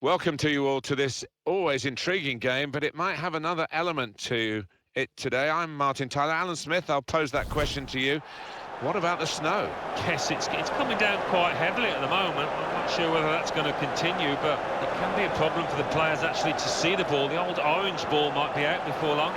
Welcome to you all to this always intriguing game, but it might have another element to it today. I'm Martin Tyler. Alan Smith, I'll pose that question to you. What about the snow? Yes, it's coming down quite heavily at the moment. I'm not sure whether that's going to continue, but it can be a problem for the players actually to see the ball. The old orange ball might be out before long.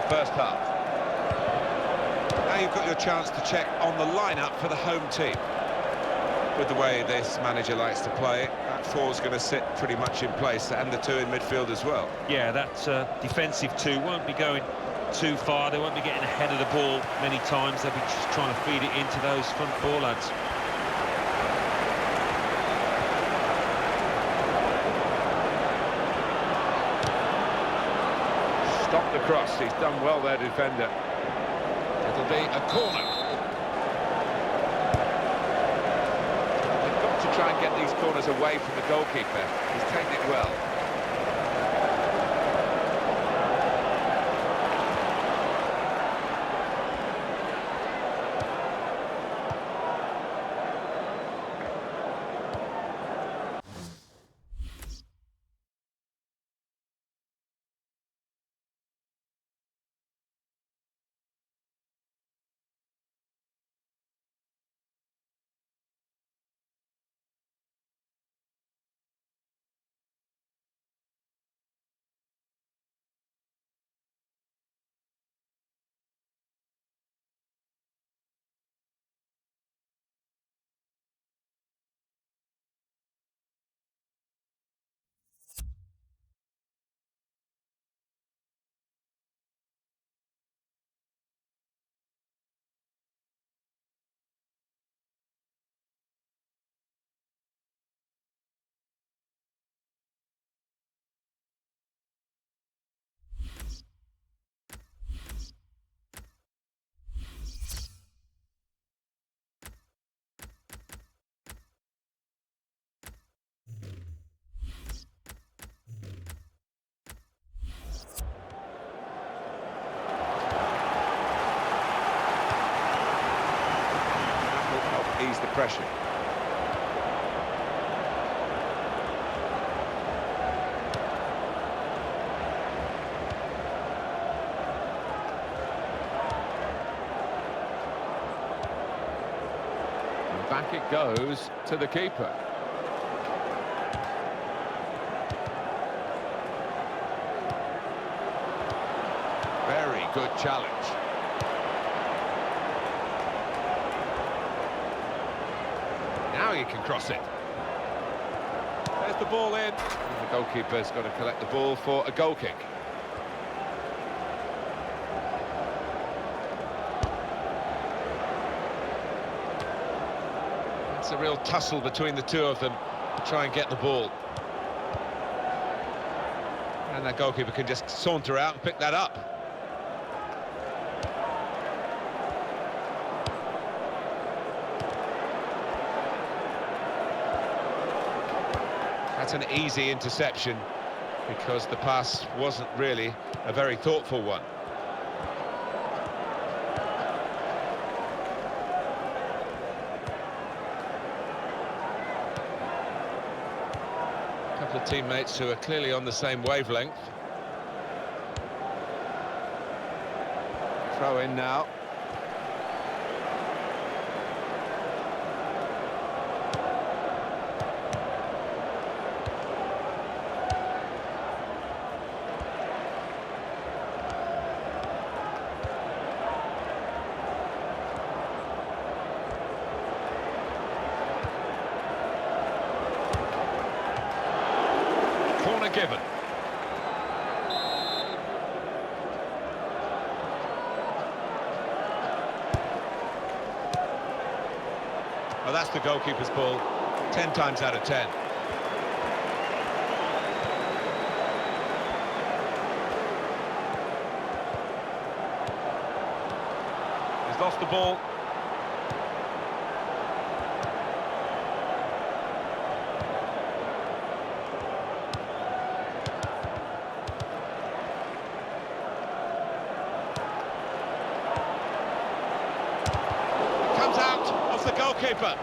First half. Now you've got your chance to check on the lineup for the home team. With the way this manager likes to play, that four's going to sit pretty much in place, and the two in midfield as well. Yeah, that defensive two won't be going too far. They won't be getting ahead of the ball many times. They'll be just trying to feed it into those front four lads. Stopped the cross. He's done well there, defender. It'll be a corner. They've got to try and get these corners away from the goalkeeper. He's taken it well. Ease the pressure. And back it goes to the keeper. Very good challenge. Now you can cross it. There's the ball in. And the goalkeeper's got to collect the ball for a goal kick. It's a real tussle between the two of them to try and get the ball. And that goalkeeper can just saunter out and pick that up. That's an easy interception because the pass wasn't really a very thoughtful one. A couple of teammates who are clearly on the same wavelength. Throw in now. given. Well, that's the goalkeeper's ball, 10 times out of 10. He's lost the ball. Comes out of the goalkeeper.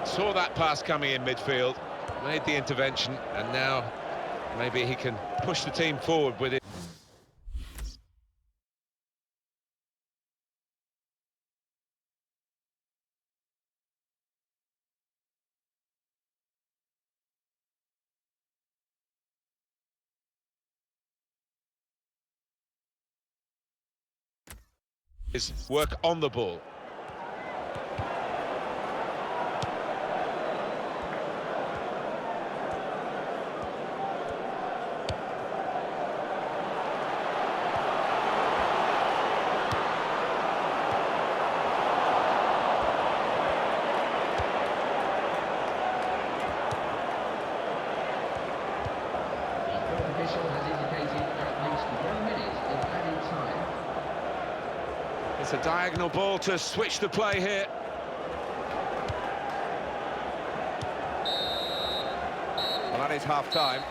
Saw that pass coming in midfield, made the intervention, and now maybe he can push the team forward with it. His work on the ball. It's a diagonal ball to switch the play here. Well, that is half-time.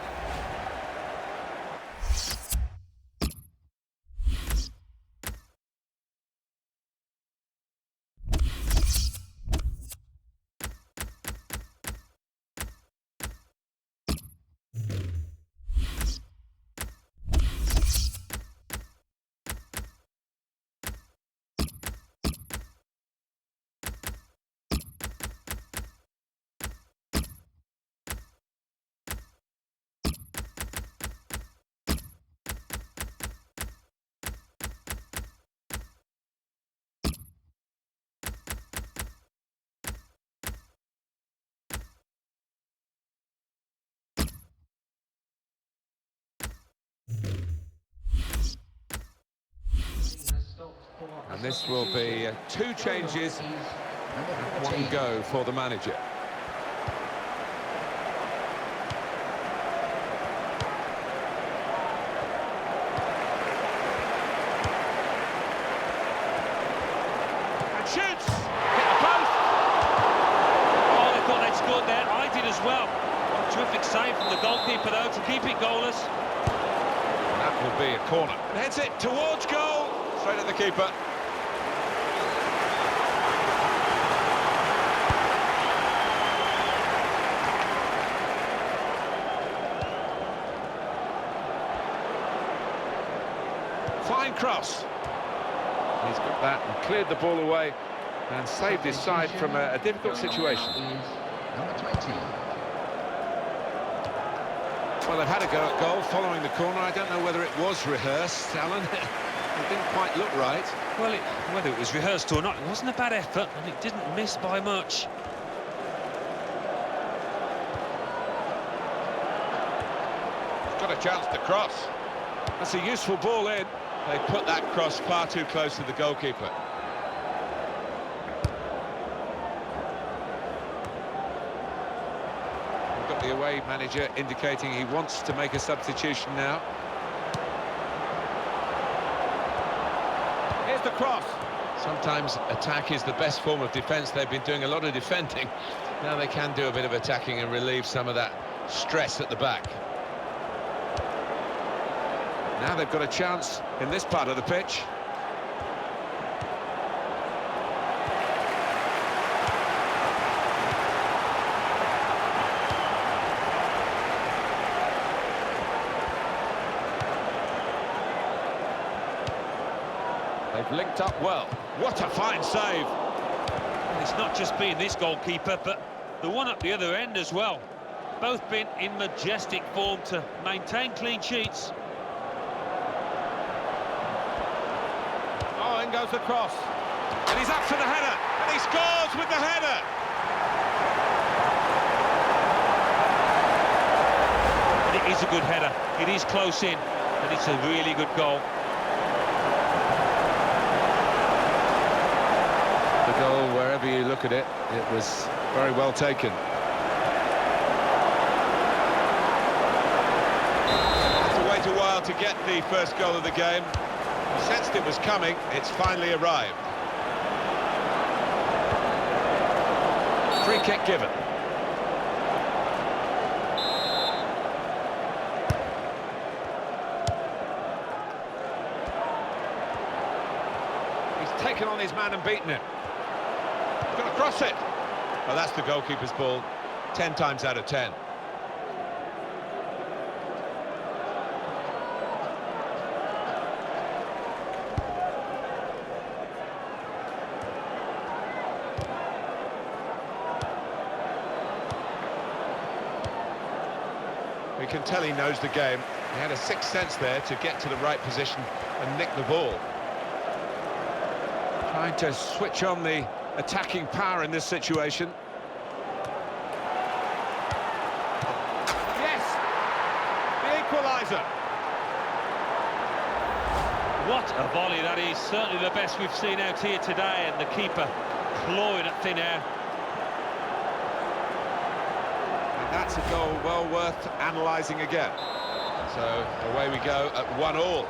And this will be 2 changes and 1 go for the manager. And shoots! Hit the post! Oh, they thought they'd scored there. I did as well. What a terrific save from the goalkeeper, though, to keep it goalless. And that will be a corner. And heads it towards goal! Straight at the keeper. Fine cross. He's got that and cleared the ball away and saved his side from a difficult situation. Number 20. Well, they've had a go at goal following the corner. I don't know whether it was rehearsed, Alan. It didn't quite look right. Well, whether it was rehearsed or not, it wasn't a bad effort, and it didn't miss by much. He's got a chance to cross. That's a useful ball in. They put that cross far too close to the goalkeeper. We've got the away manager indicating he wants to make a substitution now. Here's the cross. Sometimes attack is the best form of defence. They've been doing a lot of defending. Now they can do a bit of attacking and relieve some of that stress at the back. Now they've got a chance in this part of the pitch. They've linked up well. What a fine save. And it's not just been this goalkeeper, but the one up the other end as well. Both been in majestic form to maintain clean sheets. Oh, in goes the cross. And he's up for the header, and he scores with the header. And it is a good header. It is close in, and it's a really good goal. The goal, wherever you look at it, it was very well taken. Had to wait a while to get the first goal of the game. You sensed it was coming, it's finally arrived. Free kick given. He's taken on his man and beaten him. He's going to cross it. Well, that's the goalkeeper's ball, 10 times out of 10. We can tell he knows the game. He had a sixth sense there to get to the right position and nick the ball. Trying to switch on the attacking power in this situation. Yes! The equaliser! What a volley that is. Certainly the best we've seen out here today, and the keeper clawing at thin air. And that's a goal well worth analysing again. So away we go at 1-1.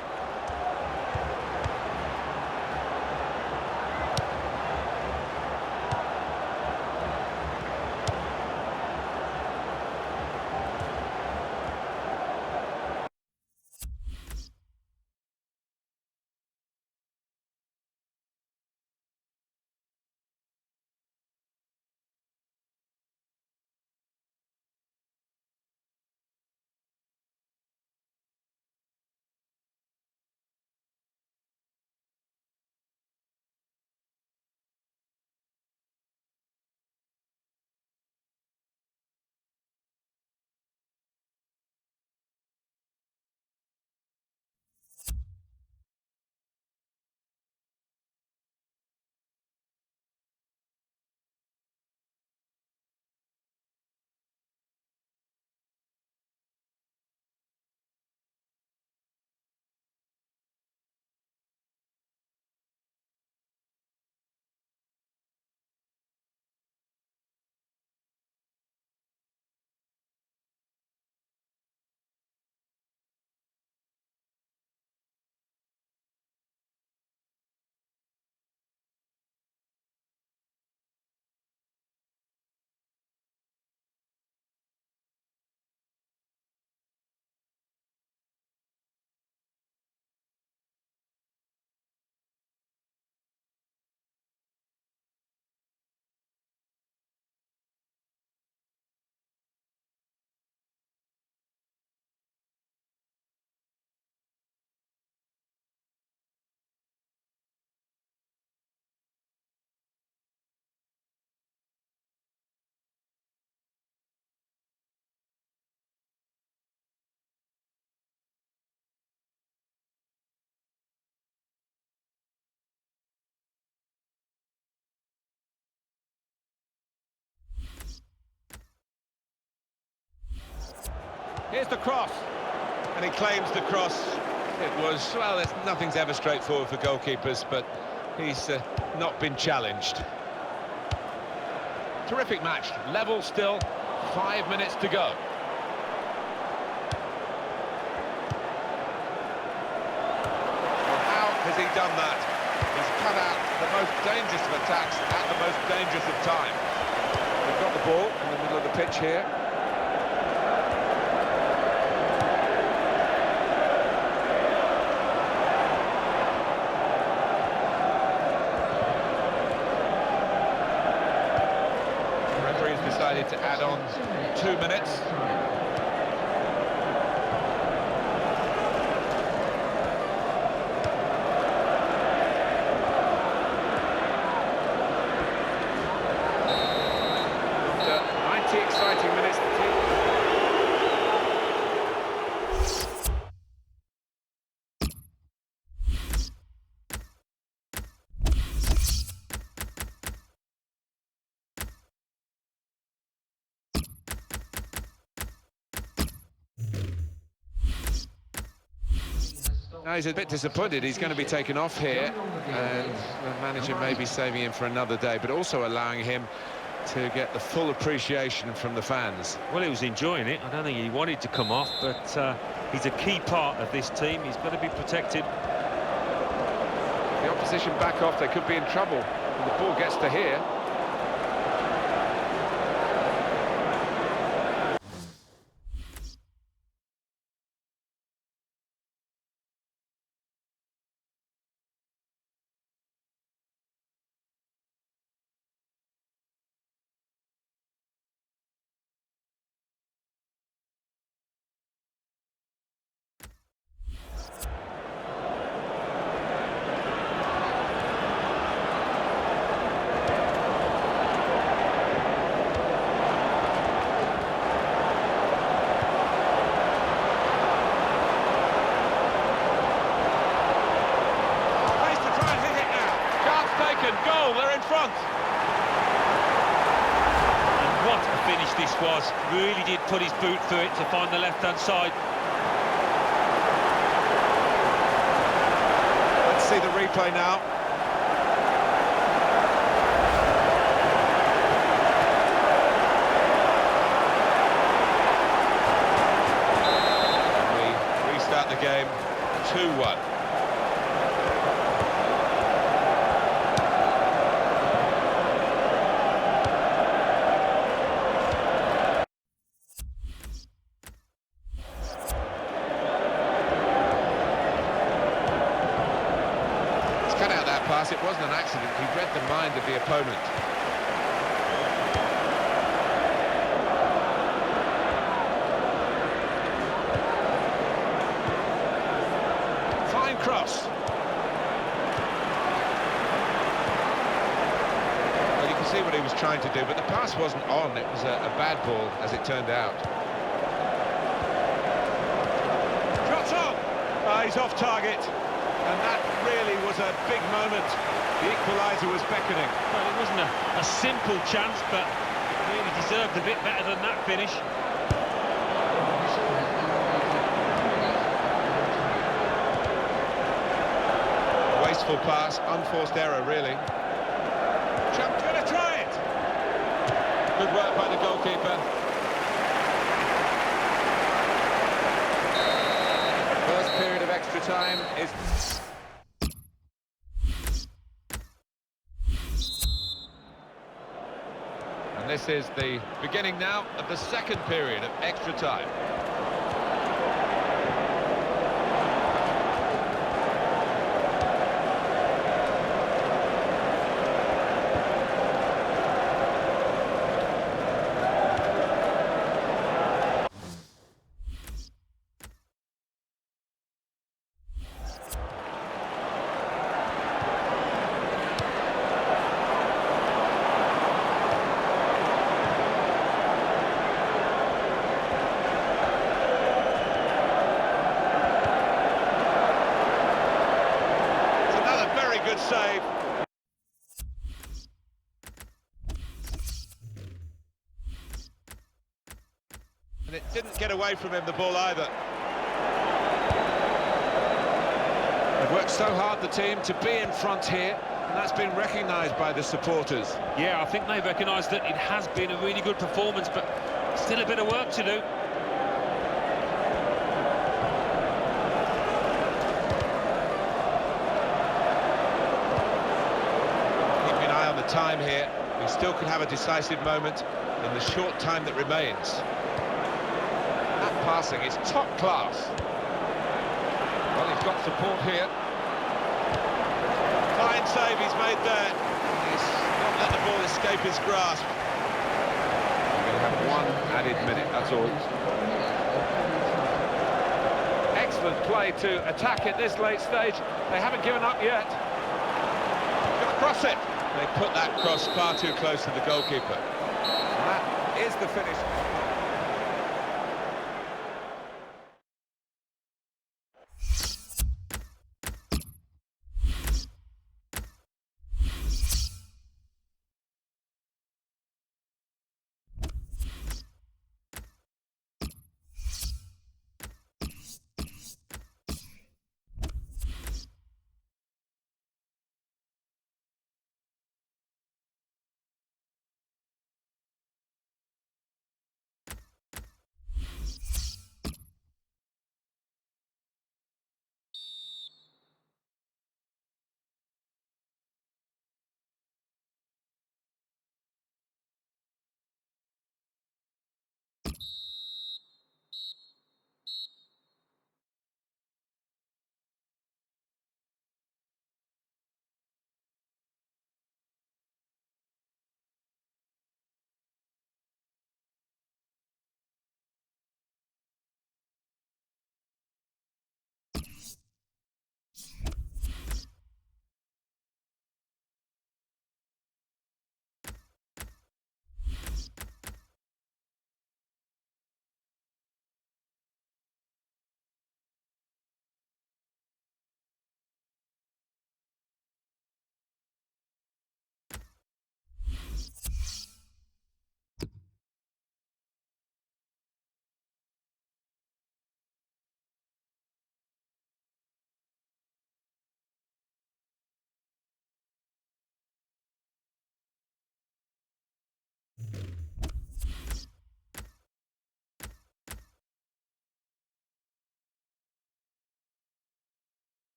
Here's the cross, and he claims the cross. It was, well, nothing's ever straightforward for goalkeepers, but he's not been challenged. Terrific match, level still, 5 minutes to go. Well, how has he done that? He's cut out the most dangerous of attacks at the most dangerous of times. We've got the ball in the middle of the pitch here. Decided to add on 2 minutes. After 90 exciting minutes, the team... Now he's a bit disappointed. He's going to be taken off here, and the manager may be saving him for another day, but also allowing him to get the full appreciation from the fans. Well, he was enjoying it. I don't think he wanted to come off, but he's a key part of this team. He's got to be protected. The opposition back off, they could be in trouble when the ball gets to here. Goal, they're in front. And what a finish this was. Really did put his boot through it to find the left-hand side. Let's see the replay now. And we restart the game 2-1. Cut out that pass, it wasn't an accident, he read the mind of the opponent. Fine cross. Well, you can see what he was trying to do, but the pass wasn't on, it was a bad ball, as it turned out. Shots on! He's off target. And that really was a big moment. The equaliser was beckoning. Well, it wasn't a simple chance, but really deserved a bit better than that finish. Wasteful pass, unforced error, really. Chump's going to try it. Good work by the goalkeeper. First period of extra time is... And this is the beginning now of the second period of extra time. Good save. And it didn't get away from him, the ball, either. They've worked so hard, the team, to be in front here, and that's been recognised by the supporters. Yeah, I think they recognise that it has been a really good performance, but still a bit of work to do. Time here, we still could have a decisive moment in the short time that remains. That passing is top class. Well, he's got support here. Fine save he's made there. He's not let the ball escape his grasp. We're going to have one added minute, that's all. Excellent play to attack at this late stage. They haven't given up yet. Going to cross it. They put that cross far too close to the goalkeeper. And that is the finish.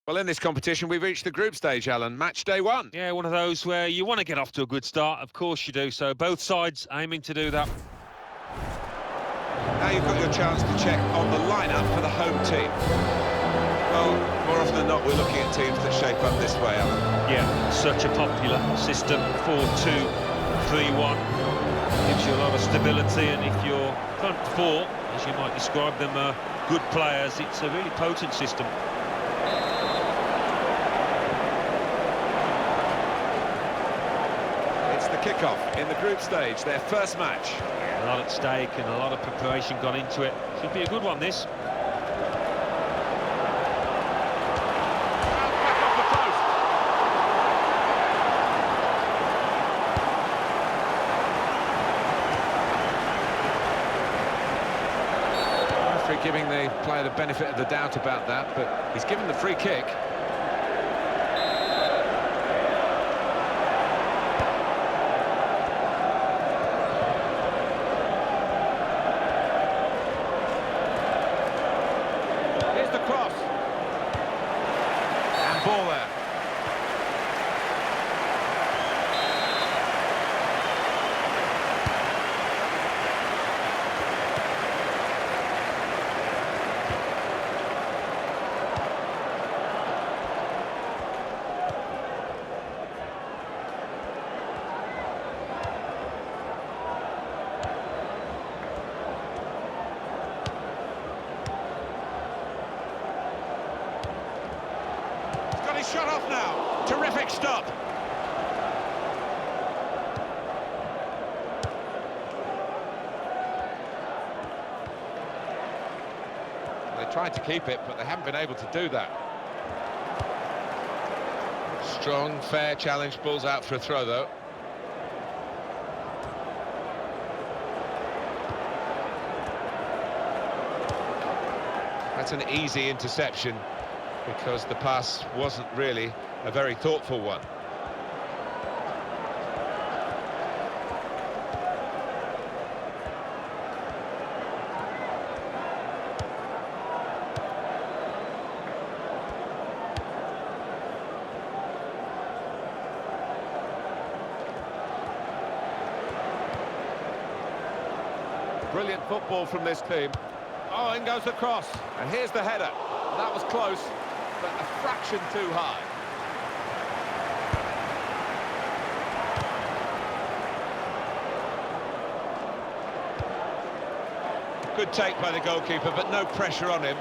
Well, in this competition, we've reached the group stage, Alan. Match day one. Yeah, one of those where you want to get off to a good start. Of course you do. So both sides aiming to do that. Now you've got your chance to check on the lineup for the home team. Well, more often than not, we're looking at teams that shape up this way, Alan. Yeah, such a popular system. 4-2-3-1. Gives you a lot of stability, and if your front four, as you might describe them, are good players, it's a really potent system. It's the kick-off in the group stage, their first match. A lot at stake and a lot of preparation gone into it. Should be a good one, this. Back off the post. Referee giving the player the benefit of the doubt about that, but he's given the free kick. Cross. And ball there. He's shot off now. Terrific stop. They tried to keep it, but they haven't been able to do that. Strong, fair challenge. Ball's out for a throw, though. That's an easy interception, because the pass wasn't really a very thoughtful one. Brilliant football from this team. Oh, in goes the cross. And here's the header. That was close, but a fraction too high. Good take by the goalkeeper, but no pressure on him.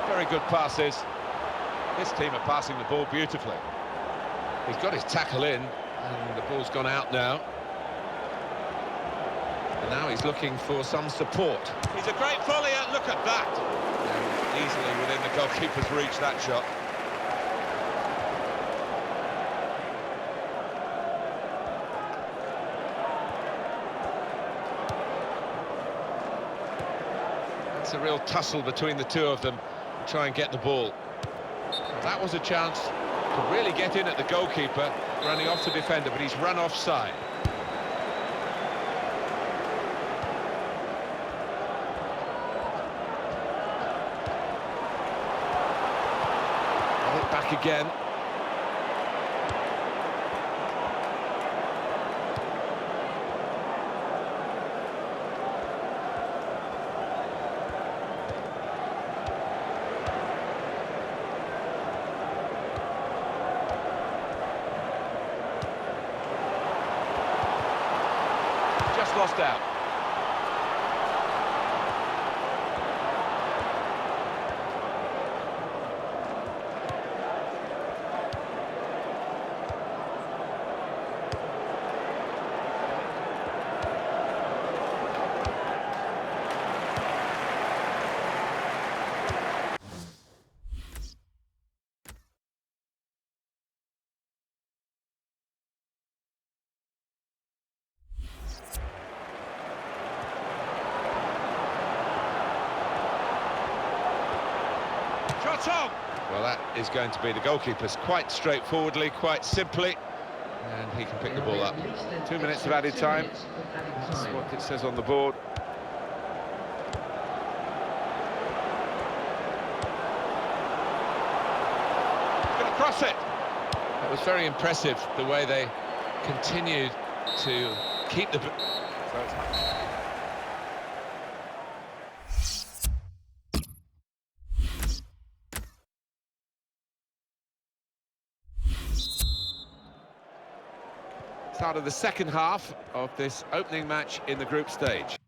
Very good passes. This team are passing the ball beautifully. He's got his tackle in, and the ball's gone out now. And now he's looking for some support. He's a great volleyer, look at that! And easily within the goalkeeper's reach, that shot. It's a real tussle between the two of them to try and get the ball. That was a chance to really get in at the goalkeeper, running off the defender, but he's run offside. Well, back again. Just lost out. Shot on! Well, that is going to be the goalkeeper's quite straightforwardly, quite simply, and he can pick the ball up. 2 minutes of added time. That's what it says on the board. Going to cross it. That was very impressive, the way they continued to keep the... Start of the second half of this opening match in the group stage.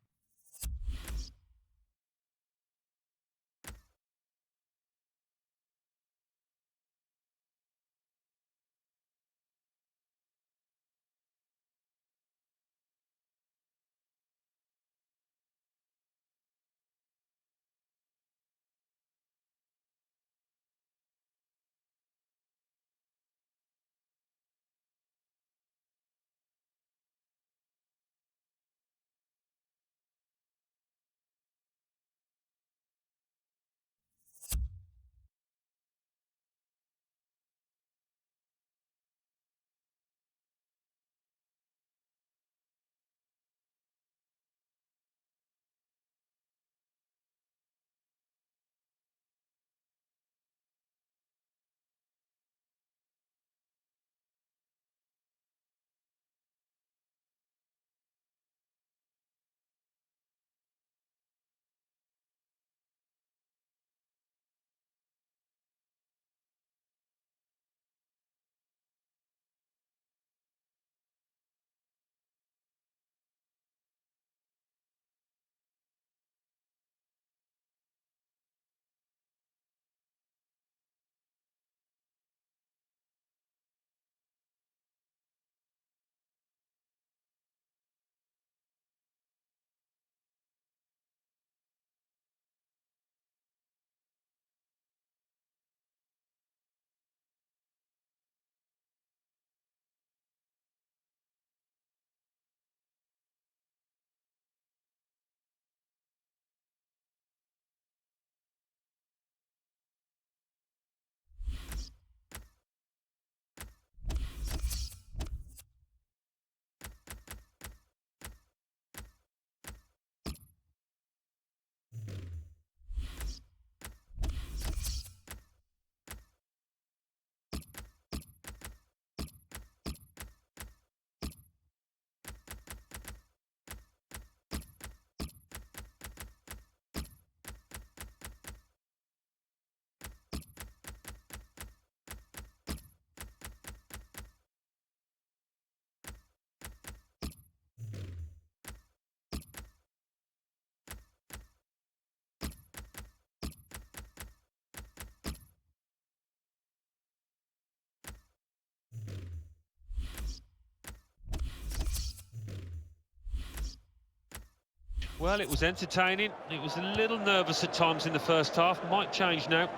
Well, it was entertaining. It was a little nervous at times in the first half. Might change now.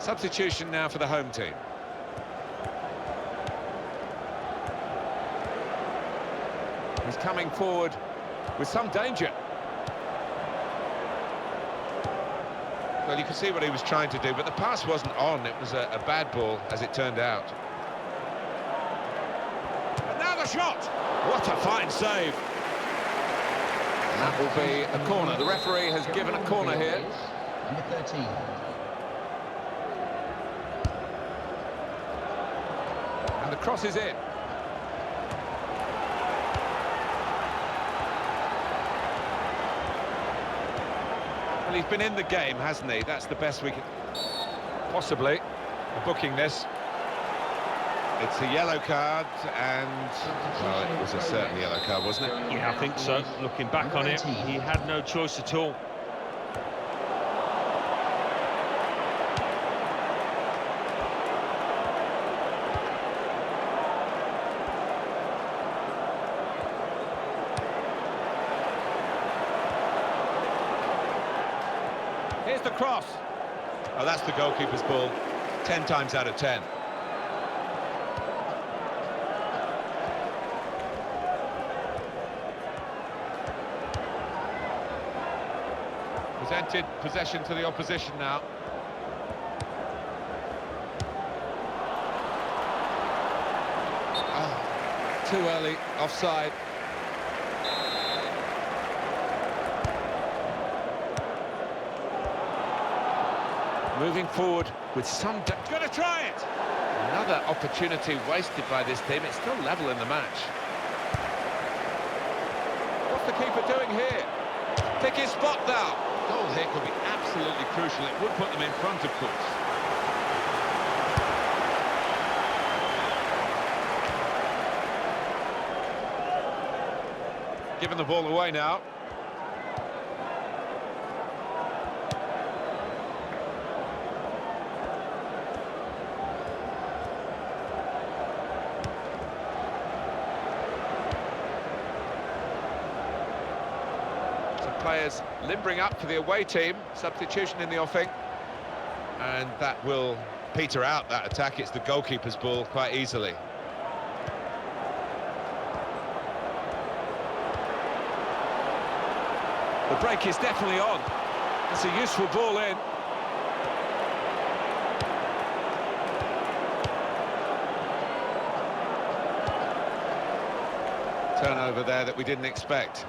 Substitution now for the home team. He's coming forward with some danger. Well, you can see what he was trying to do, but the pass wasn't on. It was a bad ball, as it turned out. And now the shot! What a fine save! And that will be a corner. The referee has given a corner here. Number 13. And the cross is in. Well, he's been in the game, hasn't he? That's the best we can... Possibly, booking this. It's a yellow card, and... Well, it was a certain yellow card, wasn't it? Yeah, I think so. Looking back on it, he had no choice at all. Here's the cross. Oh, that's the goalkeeper's ball. 10 times out of 10. Presented possession to the opposition now. too early, offside. Moving forward with some... Going to try it! Another opportunity wasted by this team. It's still level in the match. What's the keeper doing here? Pick his spot now. Goal here could be absolutely crucial. It would put them in front, of course. Giving the ball away now. Players limbering up for the away team. Substitution in the offing, and that will peter out that attack. It's the goalkeeper's ball quite easily. The break is definitely on. It's a useful ball in. Turnover there that we didn't expect.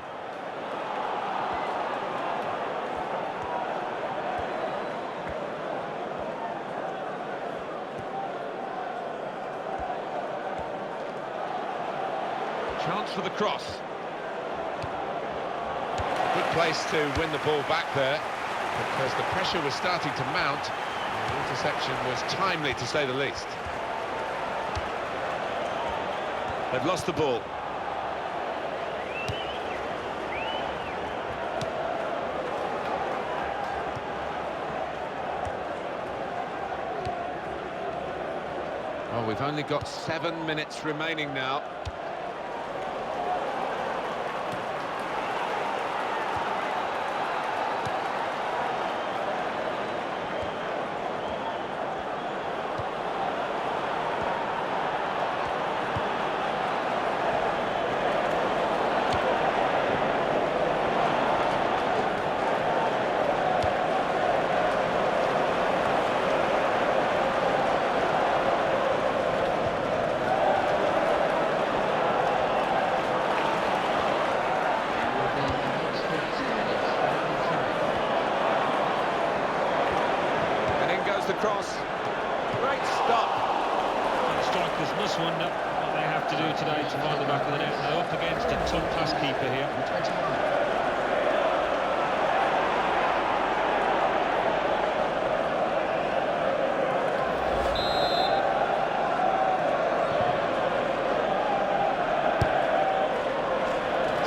Chance for the cross. Good place to win the ball back there, because the pressure was starting to mount. The interception was timely, to say the least. They've lost the ball. Oh, we've only got 7 minutes remaining now. The cross. Great stop. The strikers must wonder what they have to do today to find the back of the net. They're up against a top-class keeper here.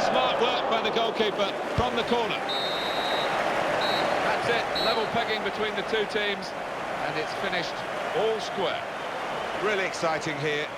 Smart work by the goalkeeper from the corner. That's it, level pegging between the two teams. And it's finished all square. Really exciting here.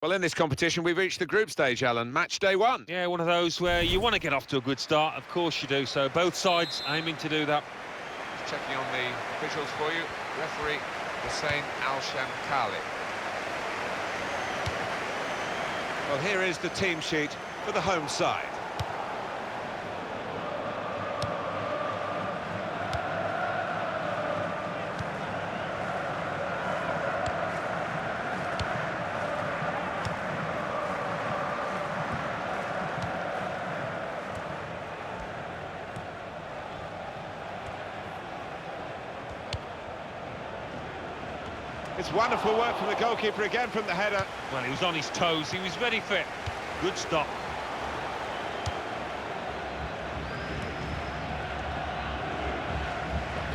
Well, in this competition, we've reached the group stage, Alan. Match day one. Yeah, one of those where you want to get off to a good start. Of course you do. So both sides aiming to do that. Just checking on the visuals for you. Referee Hussein Al-Shamkali. Well, here is the team sheet for the home side. It's wonderful work from the goalkeeper again from the header. Well, he was on his toes. He was ready for it. Good stop.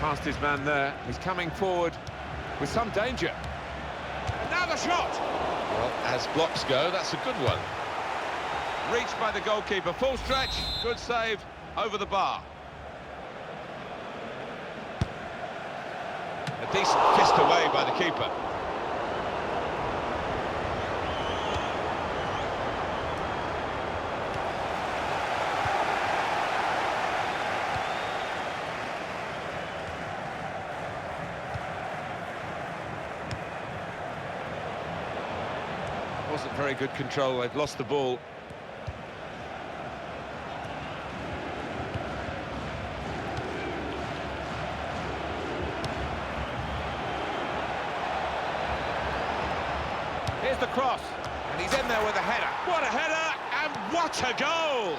Past his man there. He's coming forward with some danger. And now the shot! Well, as blocks go, that's a good one. Reached by the goalkeeper. Full stretch. Good save over the bar. A decent fist away by the keeper. Wasn't very good control. They've lost the ball. Here's the cross, and he's in there with a header. What a header, and what a goal!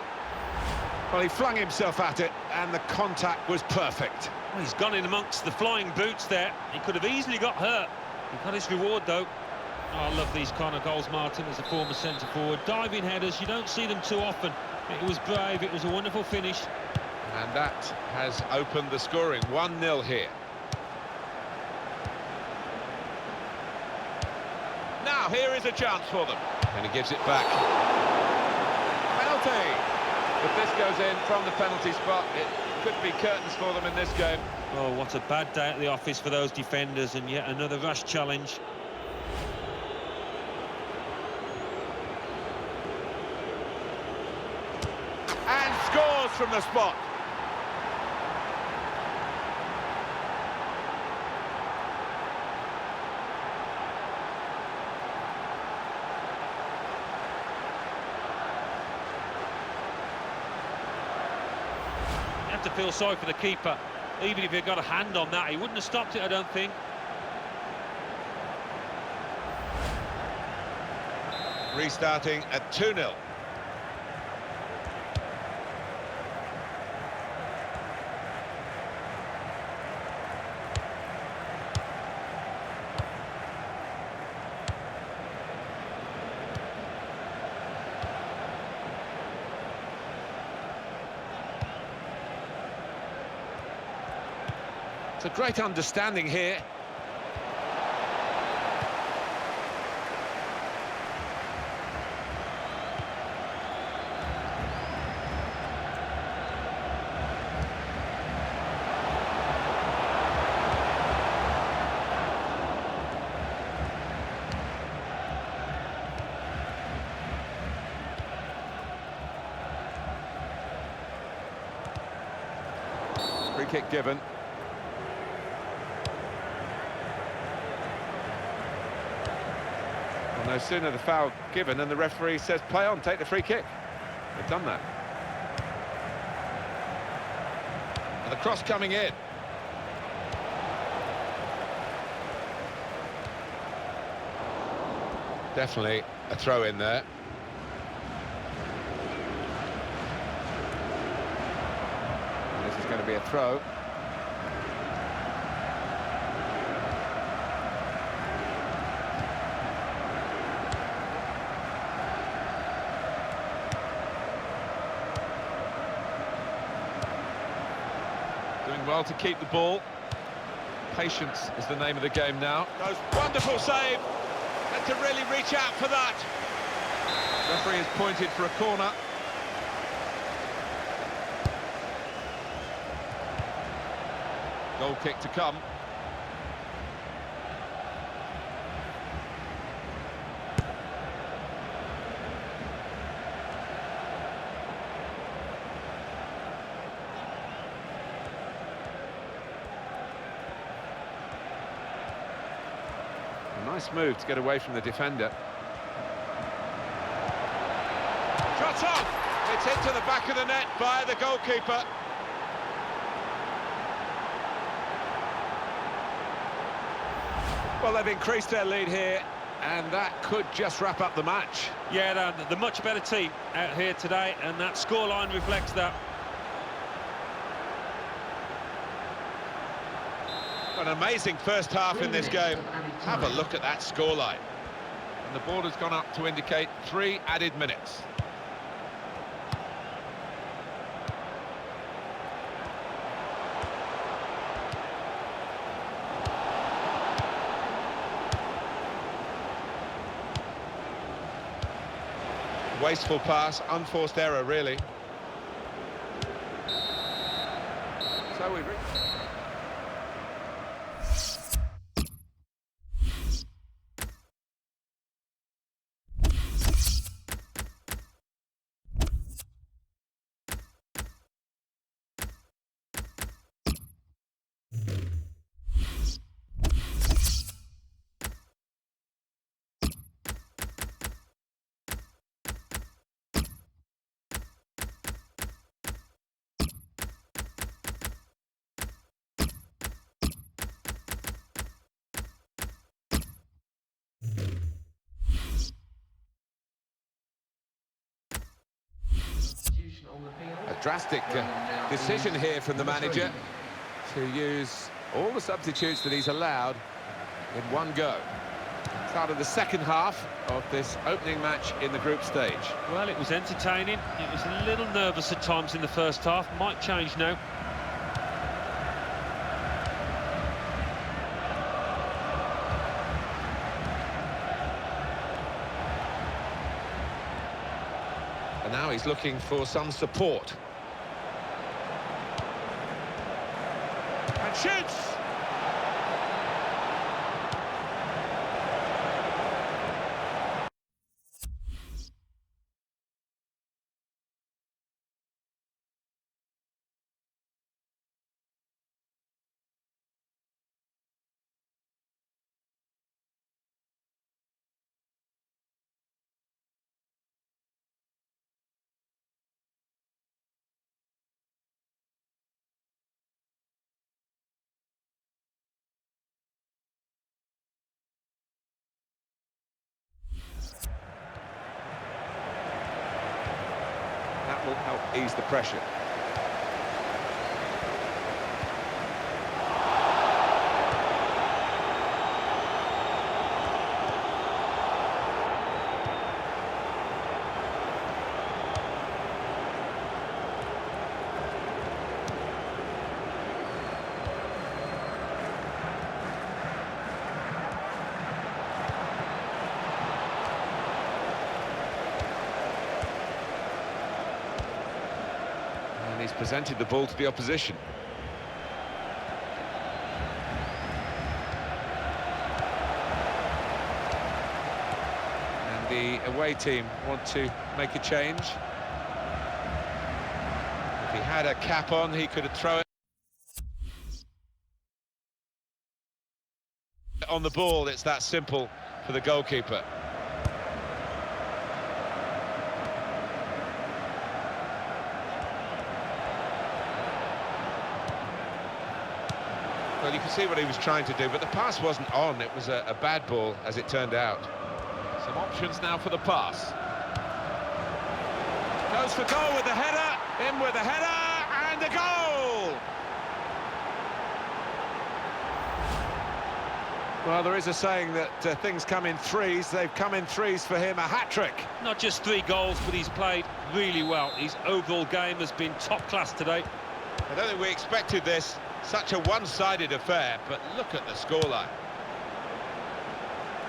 Well, he flung himself at it, and the contact was perfect. Well, he's gone in amongst the flying boots there. He could have easily got hurt. He got his reward, though. Oh, I love these kind of goals, Martin, as a former centre-forward. Diving headers, you don't see them too often. It was brave, it was a wonderful finish. And that has opened the scoring. 1-0 here. Now, here is a chance for them. And he gives it back. Penalty! If this goes in from the penalty spot, it could be curtains for them in this game. Oh, what a bad day at the office for those defenders, and yet another rash challenge. And scores from the spot. You have to feel sorry for the keeper. Even if he got a hand on that, he wouldn't have stopped it, I don't think. Restarting at 2-0. It's a great understanding here. Free kick given. No sooner the foul given than the referee says play on, take the free kick. They've done that. And the cross coming in. Definitely a throw in there. And this is going to be a throw. Doing well to keep the ball. Patience is the name of the game now. Those wonderful save. Had to really reach out for that. Referee has pointed for a corner. Goal kick to come. A nice move to get away from the defender. Shot off! It's into the back of the net by the goalkeeper. Well, they've increased their lead here, and that could just wrap up the match. Yeah, the much better team out here today, and that scoreline reflects that. An amazing first half in this game. Have a look at that scoreline. And the board has gone up to indicate 3 added minutes. Wasteful pass, unforced error, really. So we reach. A drastic decision here from the manager to use all the substitutes that he's allowed in one go. Start of the second half of this opening match in the group stage. Well, it was entertaining. It was a little nervous at times in the first half. Might change now. And now he's looking for some support. And shoots! That will help ease the pressure. And he's presented the ball to the opposition. And the away team want to make a change. If he had a cap on, he could have thrown it on the ball. It's that simple for the goalkeeper. Well, you can see what he was trying to do, but the pass wasn't on. It was a bad ball, as it turned out. Some options now for the pass. Goes for goal with the header, in with the header, and a goal! Well, there is a saying that things come in threes. They've come in threes for him, a hat-trick. Not just 3 goals, but he's played really well. His overall game has been top class today. I don't think we expected this, such a one-sided affair, but look at the scoreline.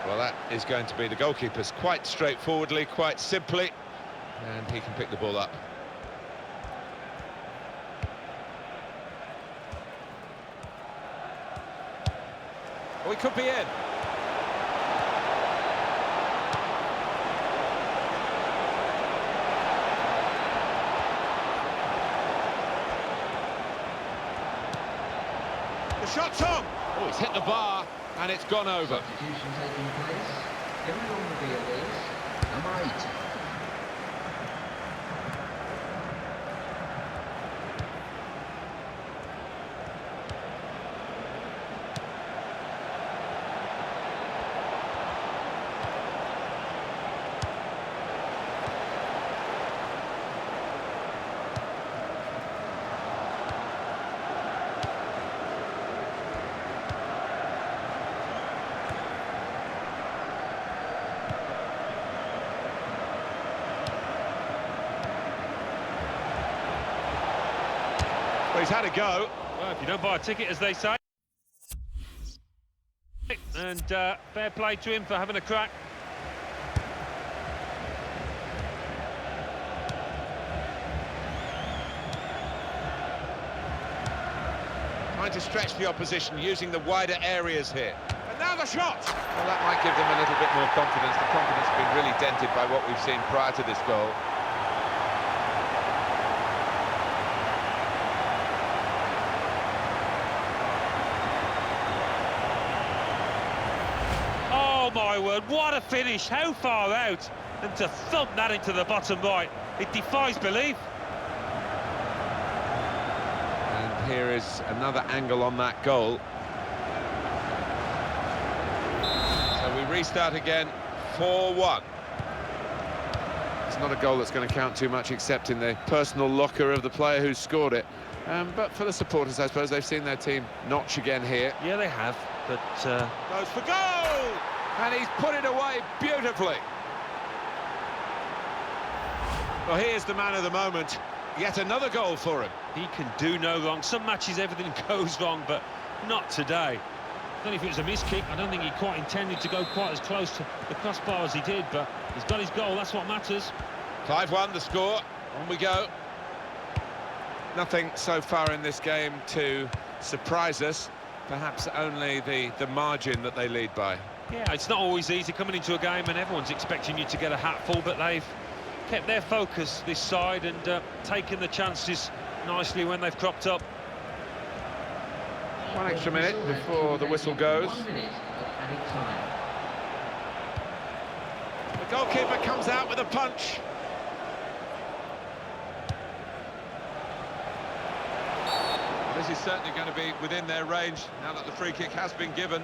Well, that is going to be the goalkeeper's quite straightforwardly, quite simply, and he can pick the ball up. We could be in. The shot's on! Oh, he's hit the bar, and it's gone over. Substitution taking place. Everyone will be at ease. Number 8. Well, he's had a go. Well, if you don't buy a ticket, as they say. And fair play to him for having a crack. Trying to stretch the opposition, using the wider areas here. And now the shot! Well, that might give them a little bit more confidence. The confidence has been really dented by what we've seen prior to this goal. Oh my word, what a finish, how far out, and to thump that into the bottom right, it defies belief. And here is another angle on that goal. So we restart again, 4-1. It's not a goal that's going to count too much, except in the personal locker of the player who scored it. But for the supporters, I suppose, they've seen their team notch again here. Yeah, they have, but... Goes for goal! And he's put it away beautifully. Well, here's the man of the moment. Yet another goal for him. He can do no wrong. Some matches everything goes wrong, but not today. I don't know if it was a missed kick. I don't think he quite intended to go quite as close to the crossbar as he did, but he's got his goal, that's what matters. 5-1 the score. On we go. Nothing so far in this game to surprise us. Perhaps only the margin that they lead by. Yeah, it's not always easy coming into a game and everyone's expecting you to get a hatful, but they've kept their focus this side and taken the chances nicely when they've cropped up. One extra minute before the whistle goes. 1 minute of added time. The goalkeeper comes out with a punch. This is certainly going to be within their range now that the free kick has been given.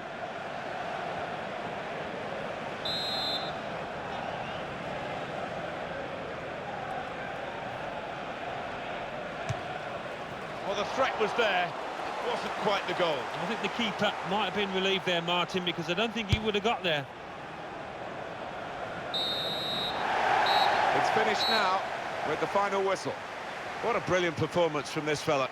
Well, the threat was there. It wasn't quite the goal. I think the keeper might have been relieved there, Martin, because I don't think he would have got there. It's finished now with the final whistle. What a brilliant performance from this fella.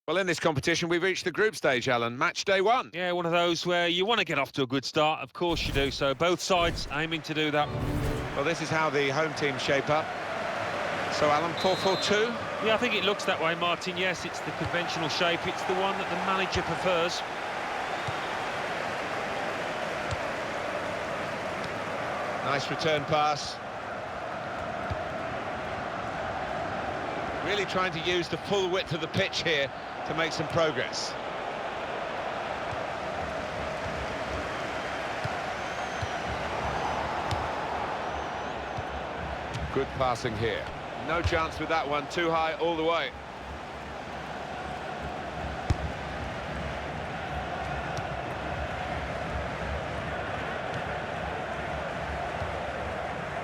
Well, in this competition, we've reached the group stage, Alan. Match day one. Yeah, one of those where you want to get off to a good start. Of course you do. So both sides aiming to do that. Well, this is how the home team shape up. So, Alan, 4-4-2? Yeah, I think it looks that way, Martin. Yes, it's the conventional shape. It's the one that the manager prefers. Nice return pass. Really trying to use the full width of the pitch here to make some progress. Good passing here. No chance with that one, too high all the way.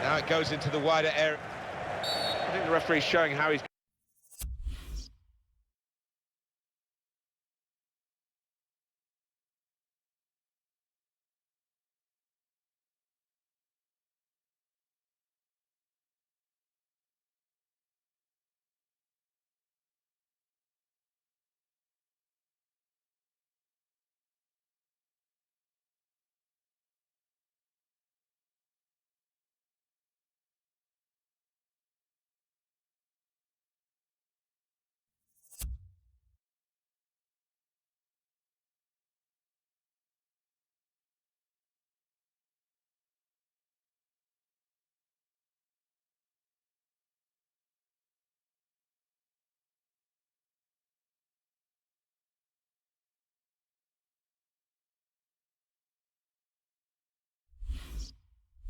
Now it goes into the wider area. I think the referee's showing how he's...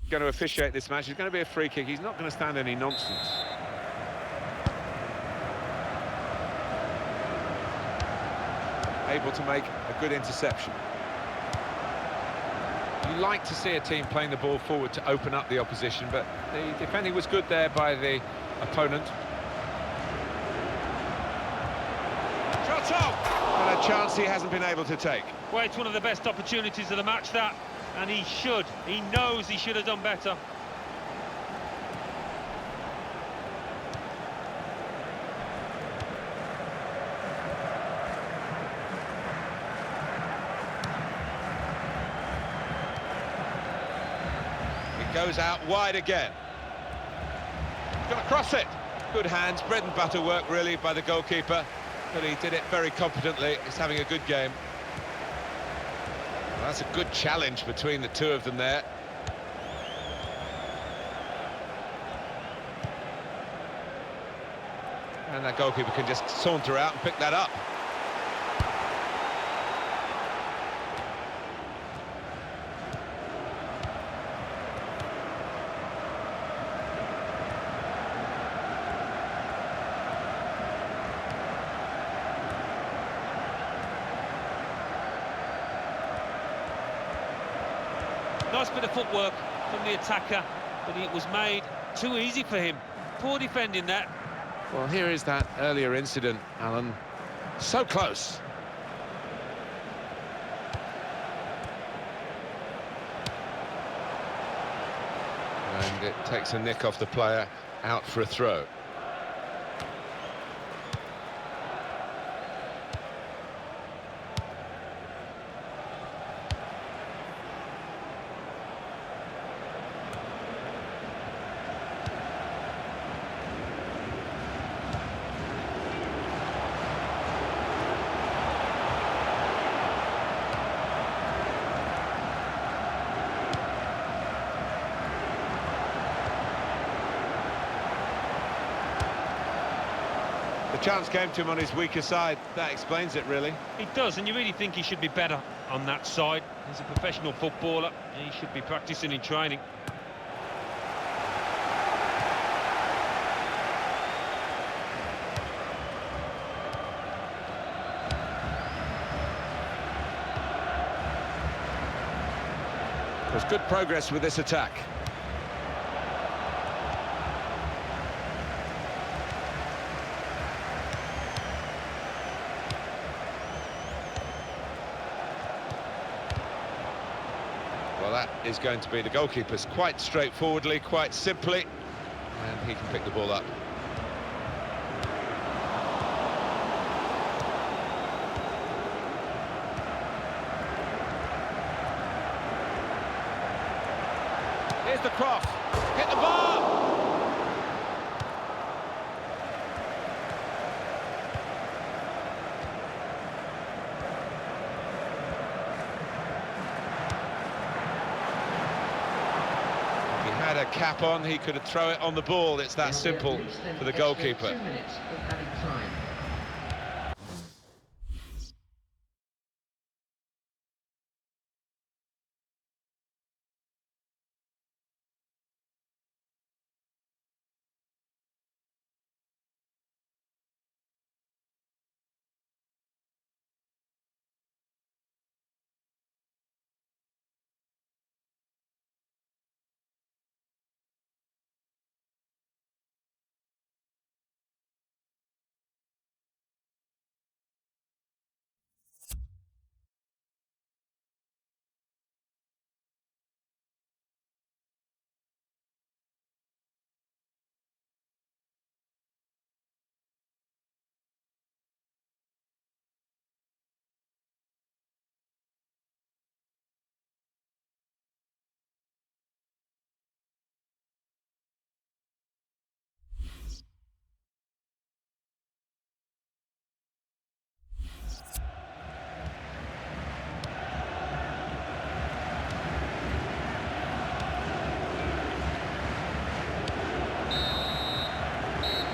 going to officiate this match. It's going to be a free kick. He's not going to stand any nonsense. Able to make a good interception. You like to see a team playing the ball forward to open up the opposition, but the defending was good there by the opponent. Shot off! And a chance he hasn't been able to take. Well, it's one of the best opportunities of the match, that. And he knows he should have done better. It goes out wide again. He's going to cross it. Good hands, bread and butter work really by the goalkeeper, but he did it very competently. He's having a good game. Well, that's a good challenge between the two of them there. And that goalkeeper can just saunter out and pick that up. Nice bit of footwork from the attacker, but it was made too easy for him. Poor defending that. Well, here is that earlier incident, Alan. So close. And it takes a nick off the player, out for a throw. The chance came to him on his weaker side. That explains it, really. It does, and you really think he should be better on that side. He's a professional footballer, and he should be practicing in training. There's good progress with this attack. Well, that is going to be the goalkeeper's quite straightforwardly, quite simply, and he can pick the ball up. Here's the cross, hit the bar! If he had a cap on, he could throw it on the ball. It's that simple for the goalkeeper. 2 minutes of added time.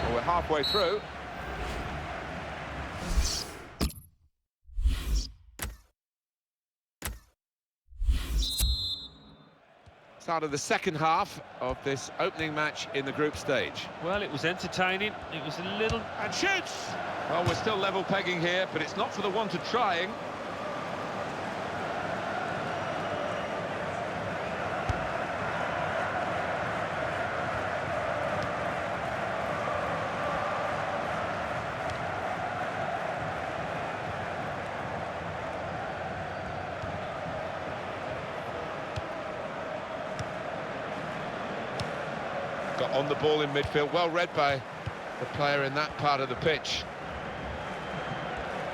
Well, we're halfway through. Start of the second half of this opening match in the group stage. Well, it was entertaining. It was a little... And shoots! Well, we're still level pegging here, but it's not for the want of trying. Got on the ball in midfield, well read by the player in that part of the pitch.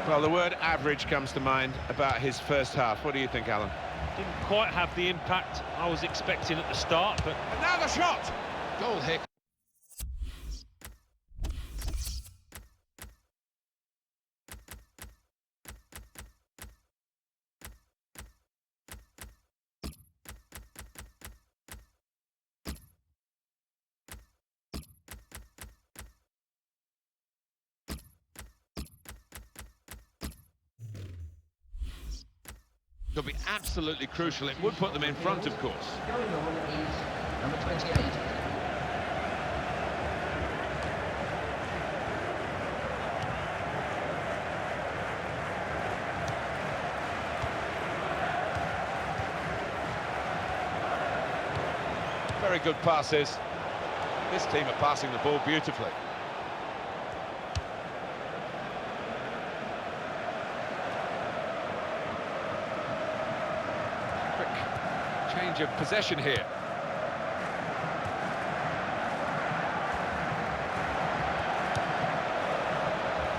Well, the word average comes to mind about his first half. What do you think, Alan? Didn't quite have the impact I was expecting at the start, but... And now the shot! Goal hit. It'll be absolutely crucial. It would put them in front, of course. Going on is number 28. Very good passes. This team are passing the ball beautifully. Quick change of possession here.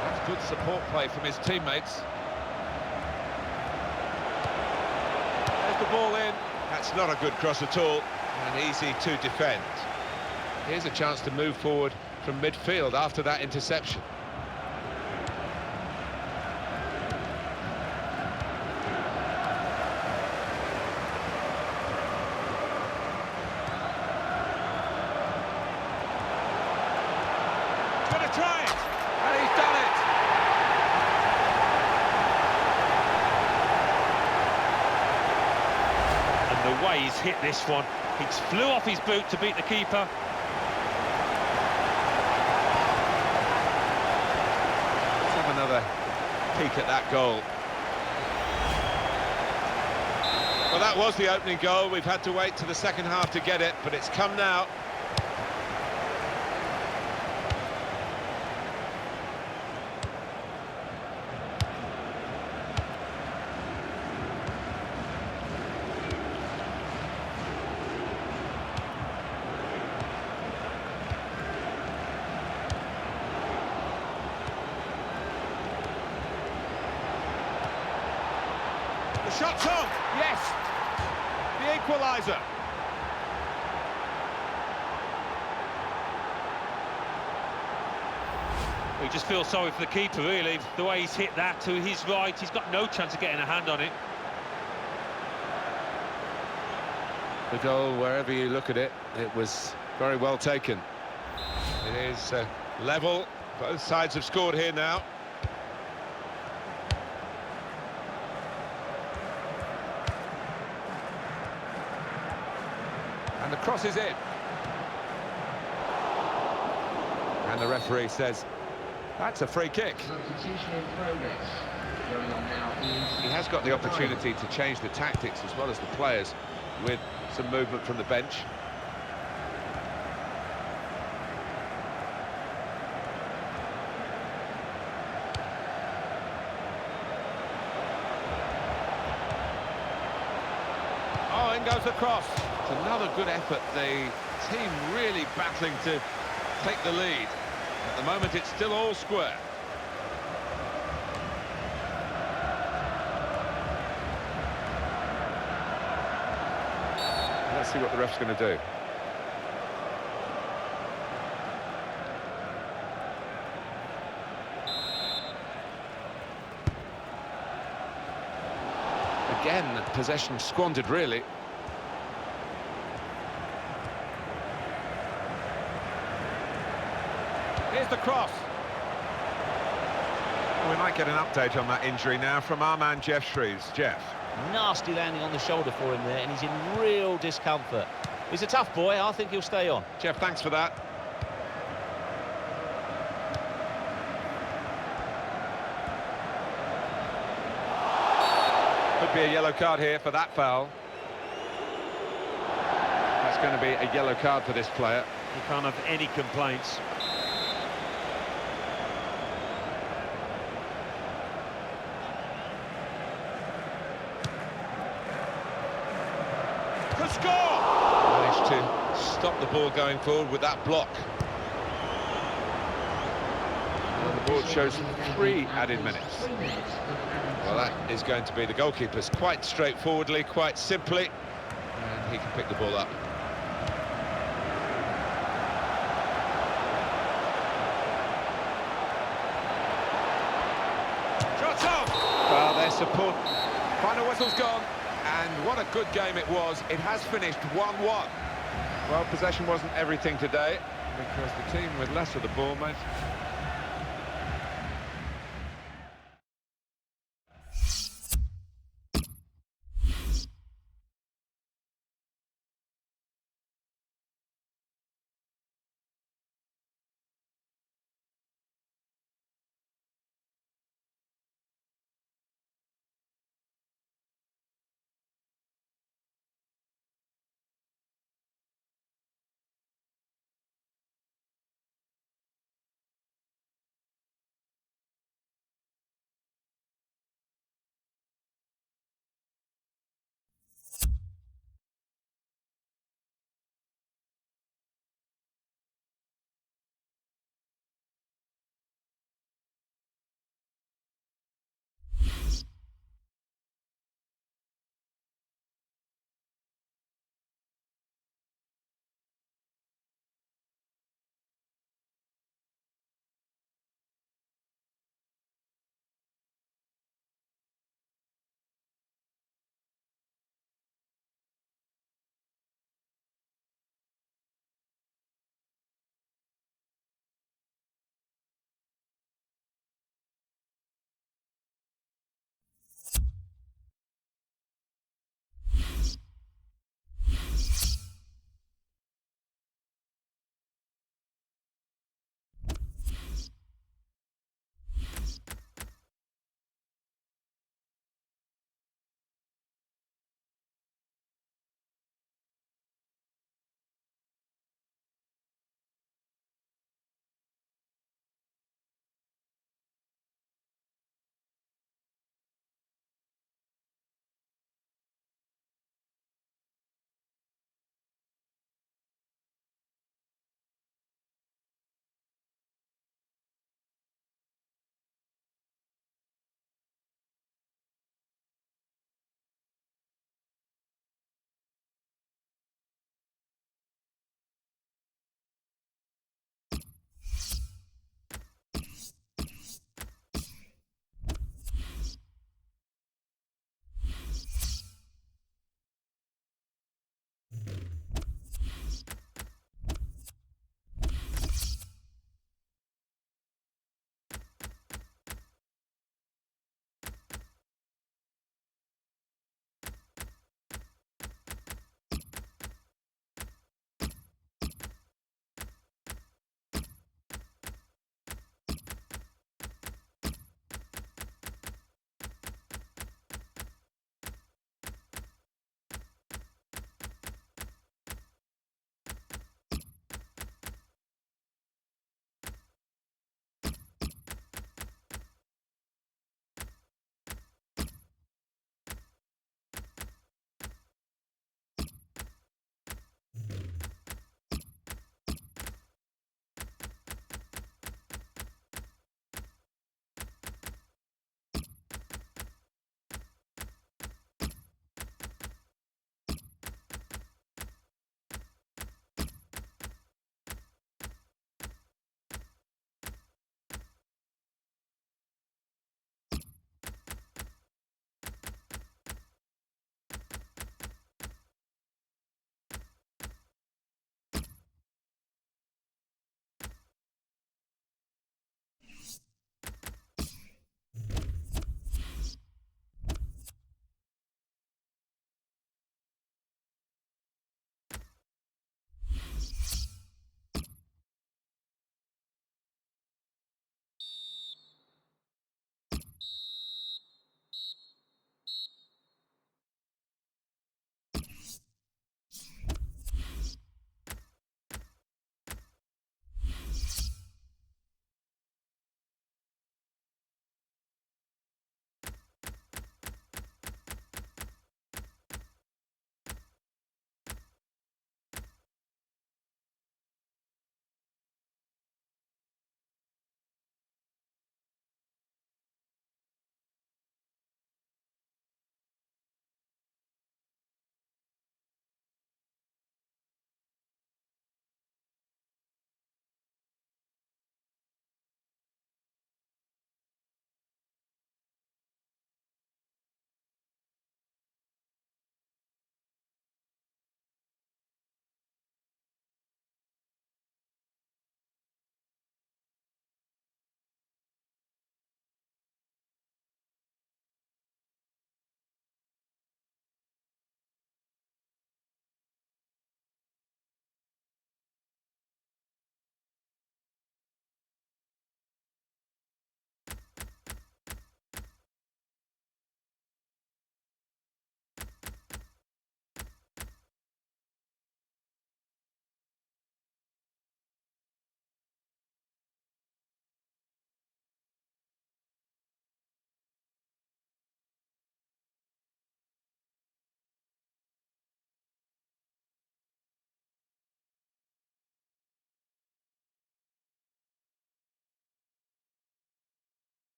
That's good support play from his teammates. There's the ball in. That's not a good cross at all, and easy to defend. Here's a chance to move forward from midfield after that interception. Gonna try it, and he's done it. And the way he's hit this one, he flew off his boot to beat the keeper. Let's have another peek at that goal. Well, that was the opening goal. We've had to wait to the second half to get it, but it's come now. The shot's on! Yes! The equaliser. You just feel sorry for the keeper, really. The way he's hit that to his right, he's got no chance of getting a hand on it. The goal, wherever you look at it, it was very well taken. It is level. Both sides have scored here now. And the cross is in. And the referee says, that's a free kick. Substitution in progress. Going on now is... He has got the opportunity to change the tactics as well as the players with some movement from the bench. Oh, in goes the cross. It's another good effort. The team really battling to take the lead. At the moment, it's still all square. Let's see what the ref's going to do. Again, possession squandered, really. Here's the cross. We might get an update on that injury now from our man Jeff Shreves. Jeff. Nasty landing on the shoulder for him there, and he's in real discomfort. He's a tough boy. I think he'll stay on. Jeff, thanks for that. Could be a yellow card here for that foul. That's going to be a yellow card for this player. You can't have any complaints. To score! Managed to stop the ball going forward with that block. And the board shows 3 added minutes. 3 minutes of added Well, time. that is going to be the goalkeeper's quite straightforwardly, quite simply. And he can pick the ball up. Shots off! Well, their support. Final whistle's gone. And what a good game it was. It has finished 1-1. Well, possession wasn't everything today because the team with less of the ball made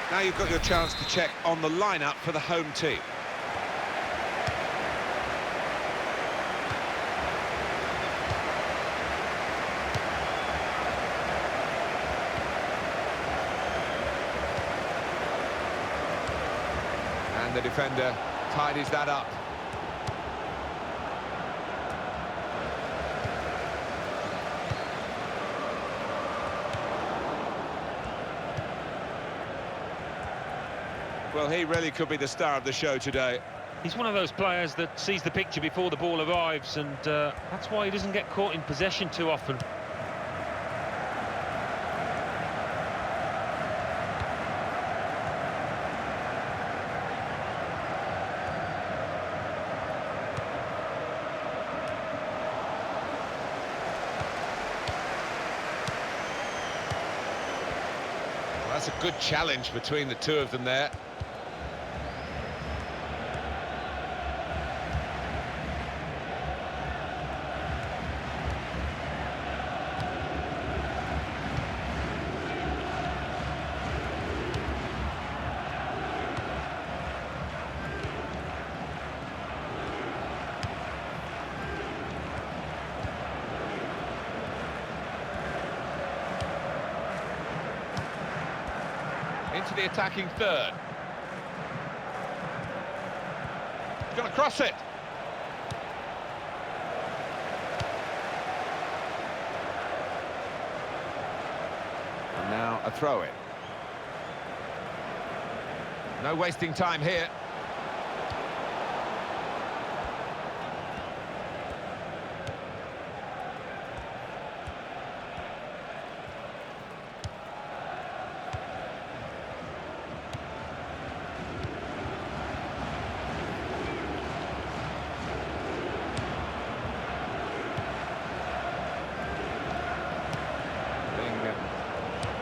Now you've got your chance to check on the lineup for the home team. And the defender tidies that up. Well, he really could be the star of the show today. He's one of those players that sees the picture before the ball arrives, and that's why he doesn't get caught in possession too often. Well, that's a good challenge between the two of them there. Into the attacking third. He's going to cross it. And now a throw-in. No wasting time here.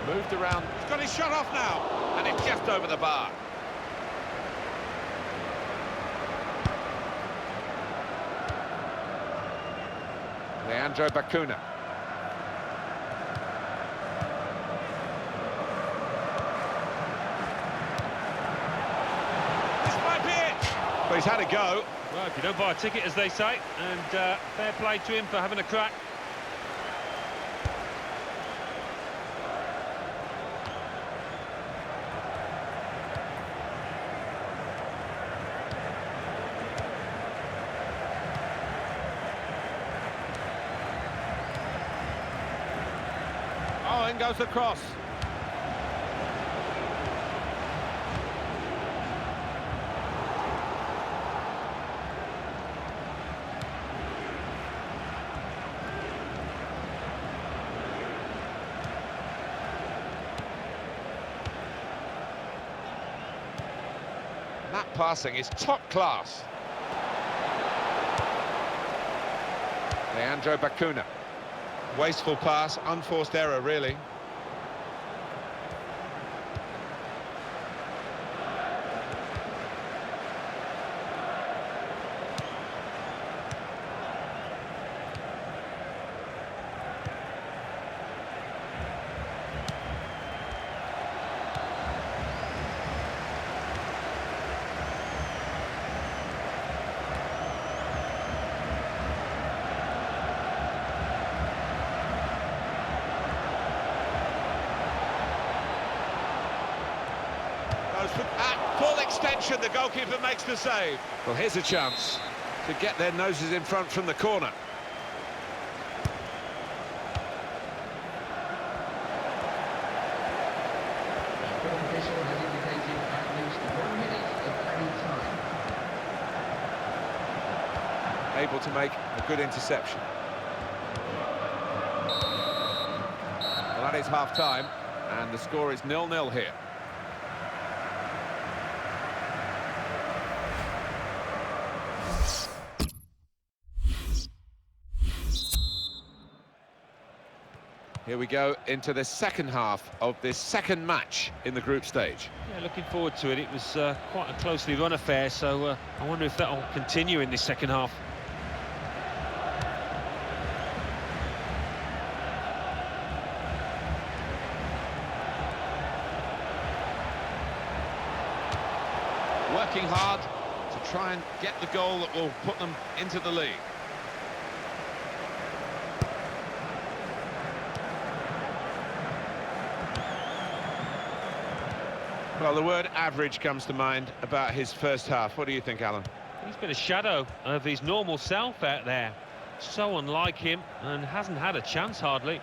Moved around, he's got his shot off now, and it's just over the bar. Leandro Bacuna. This might be it, but he's had a go. Well, if you don't buy a ticket, as they say, and fair play to him for having a crack. Oh, in goes the cross. That passing is top class. Leandro Bacuna. Wasteful pass, unforced error, really. At full extension, the goalkeeper makes the save. Well, here's a chance to get their noses in front from the corner. The official has indicated at least 1 minute of playing time. Able to make a good interception. Well, that is half-time, and the score is 0-0 here. Here we go into the second half of this second match in the group stage. Yeah, looking forward to it. It was quite a closely run affair, so I wonder if that'll continue in this second half. Working hard to try and get the goal that will put them into the league. Well, the word average comes to mind about his first half. What do you think, Alan? He's been a shadow of his normal self out there. So unlike him, and hasn't had a chance hardly.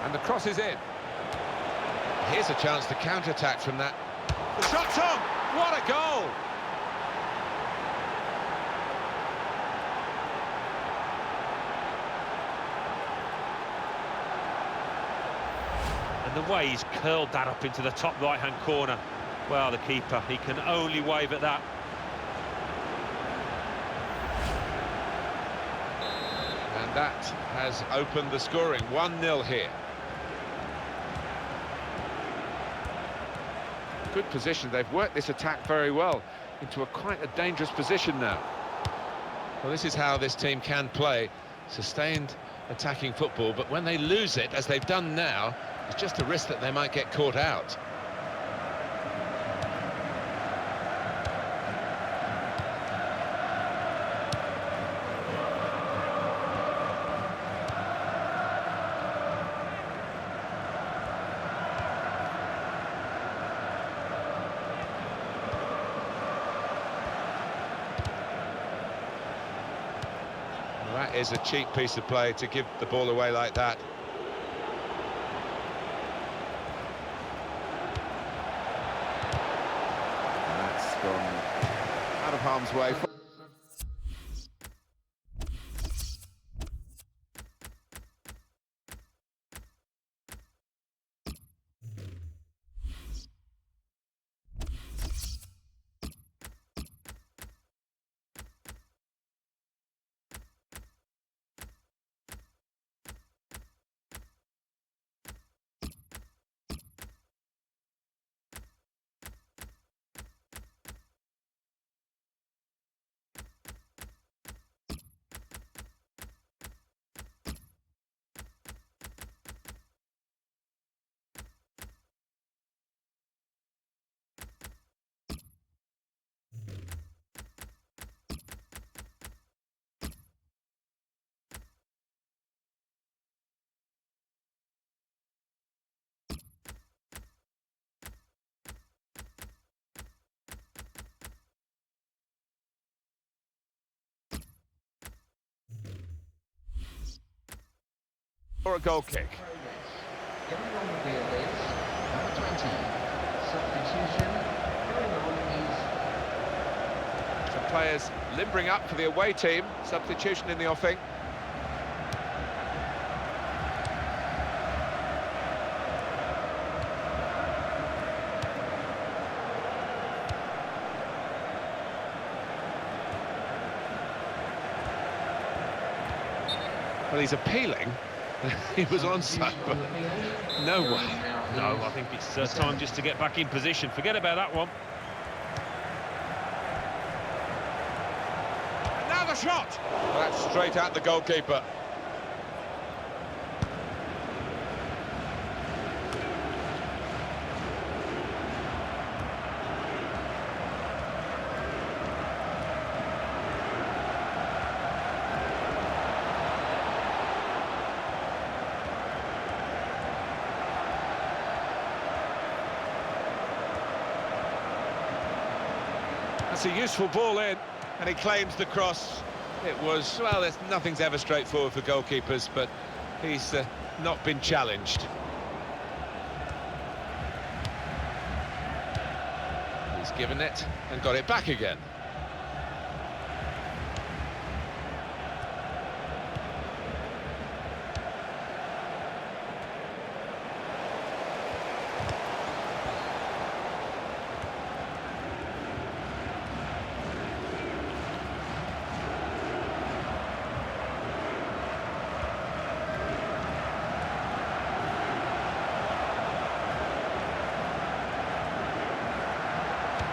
And the cross is in. Here's a chance to counter-attack from that. The shot's on! What a goal! And the way he's curled that up into the top right-hand corner. Well, the keeper, he can only wave at that. And that has opened the scoring. 1-0 here. Good position. They've worked this attack very well into quite a dangerous position now. Well, this is how this team can play. Sustained attacking football, but when they lose it, as they've done now, it's just a risk that they might get caught out. Well, that is a cheap piece of play to give the ball away like that. That's gone out of harm's way. Or a goal kick. Going on the field is number 20. Substitution. Going on is Some players limbering up for the away team. Substitution in the offing. Well, he's appealing. He was onside, but no way. No, I think it's time just to get back in position. Forget about that one. And now the shot! Well, that's straight at the goalkeeper. That's a useful ball in, and he claims the cross. It was, well, nothing's ever straightforward for goalkeepers, but he's not been challenged. He's given it and got it back again.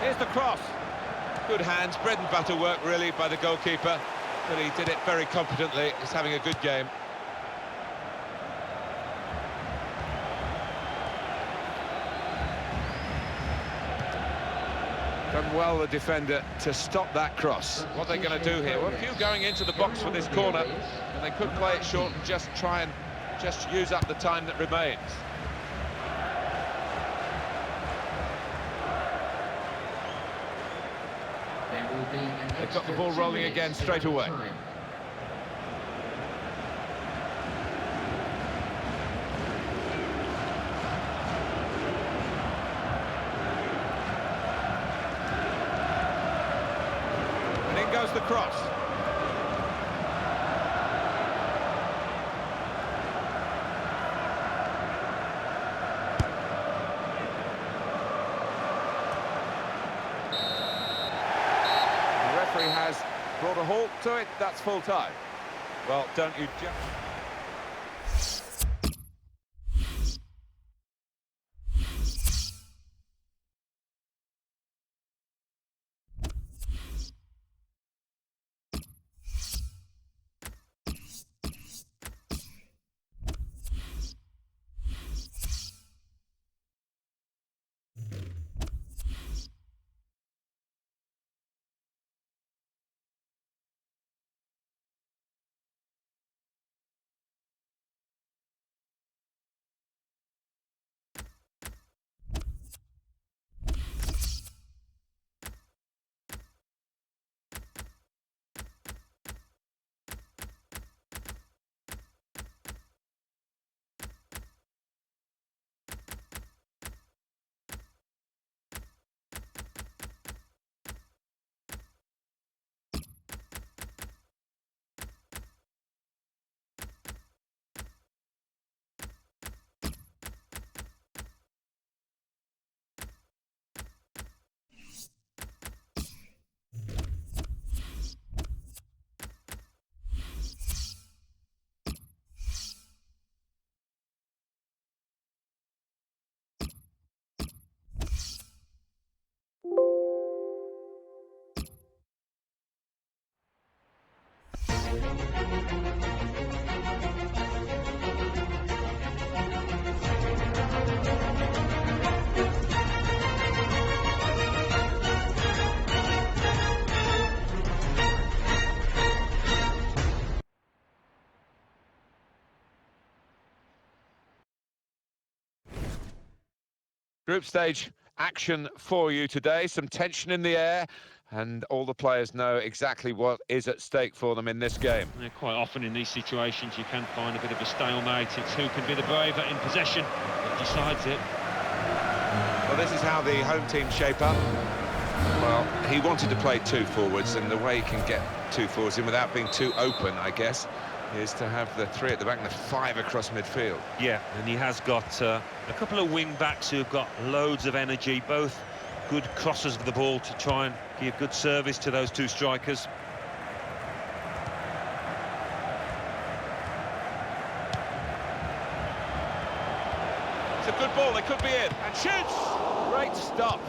Here's the cross. Good hands, bread and butter work really by the goalkeeper, but he did it very competently. He's having a good game. Done well, the defender, to stop that cross. What are they going to do here? Well, a few going into the box for this corner, and they could play it short and just try and just use up the time that remains. They've got the ball rolling again straight away. Goes the cross. The referee has brought a halt to it. That's full time. Well, don't you just... Group stage action for you today. Some tension in the air, and all the players know exactly what is at stake for them in this game. Yeah, quite often in these situations you can find a bit of a stalemate. It's who can be the braver in possession that decides it. Well, this is how the home team shape up. Well, he wanted to play two forwards, and the way he can get two forwards in without being too open, I guess, is to have the three at the back and the five across midfield. Yeah, and he has got a couple of wing-backs who've got loads of energy, both good crossers of the ball to try and give good service to those two strikers. It's a good ball, they could be in, and shoots! Great stop.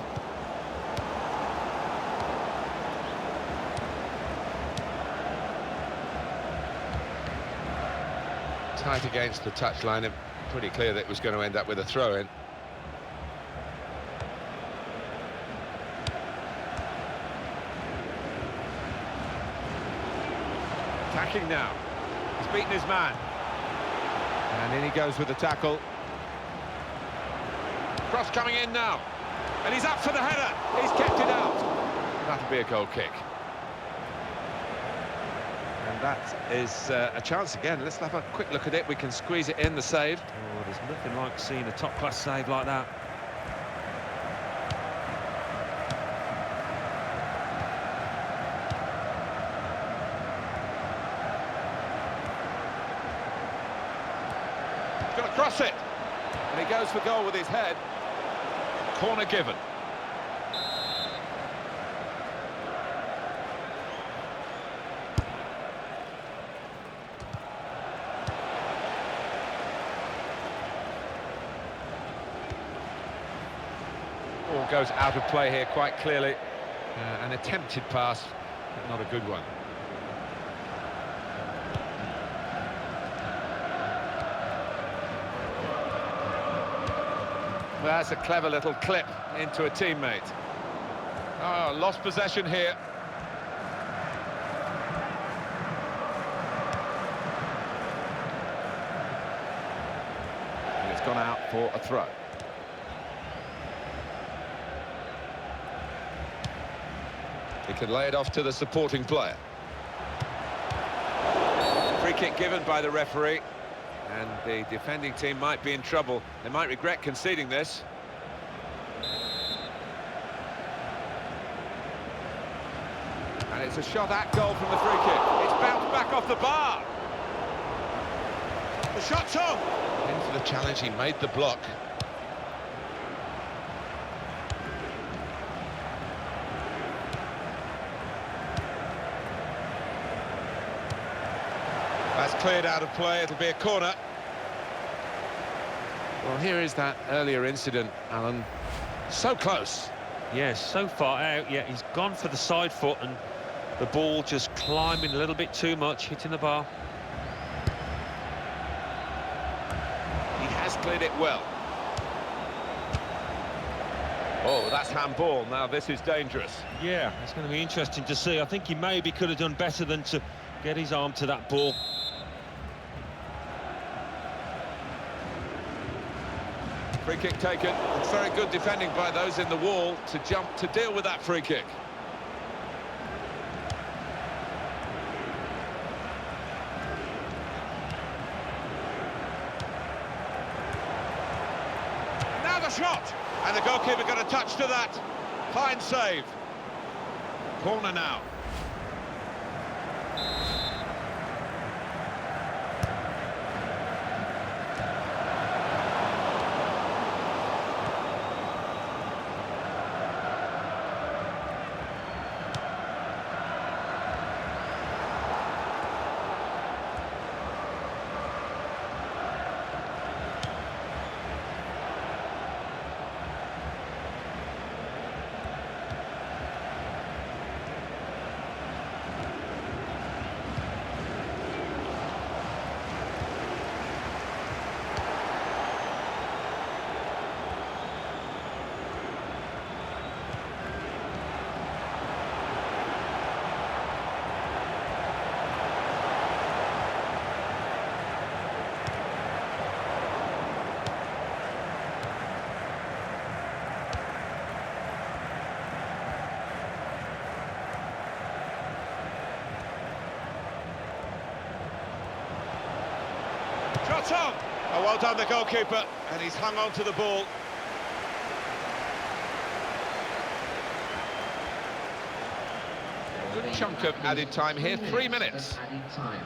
Tight against the touchline, and pretty clear that it was going to end up with a throw-in. Attacking now. He's beaten his man. And in he goes with the tackle. Cross coming in now. And he's up for the header. He's kept it out. That'll be a goal kick. And that is a chance again. Let's have a quick look at it. We can squeeze it in, the save. Oh, there's nothing like seeing a top-class save like that. He's going to cross it. And he goes for goal with his head. Corner given. goes out of play here quite clearly. An attempted pass, but not a good one. That's a clever little clip into a teammate. Oh, lost possession here. And it's gone out for a throw. He can lay it off to the supporting player. Free kick given by the referee. And the defending team might be in trouble. They might regret conceding this. And it's a shot at goal from the free kick. It's bounced back off the bar. The shot's on. In for the challenge, he made the block. That's cleared out of play, it'll be a corner. Well, here is that earlier incident, Alan. So close. Yes, so far out, yeah, he's gone for the side foot and the ball just climbing a little bit too much, hitting the bar. He has cleared it well. Oh, that's handball. Now this is dangerous. Yeah, it's going to be interesting to see. I think he maybe could have done better than to get his arm to that ball. Free kick taken. It's very good defending by those in the wall to jump to deal with that free kick. Now the shot! And the goalkeeper got a touch to that. Fine save. Corner now. Shot on! Oh, well done the goalkeeper, and he's hung on to the ball. Good chunk of added time here, 3 minutes. Added time.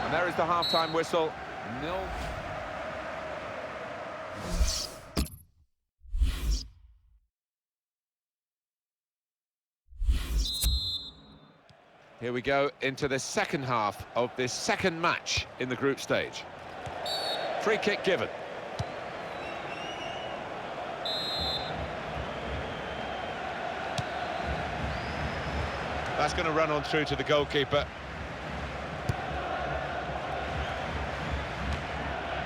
And there is the half-time whistle. 0. Here we go into the second half of this second match in the group stage. Free kick given. That's going to run on through to the goalkeeper.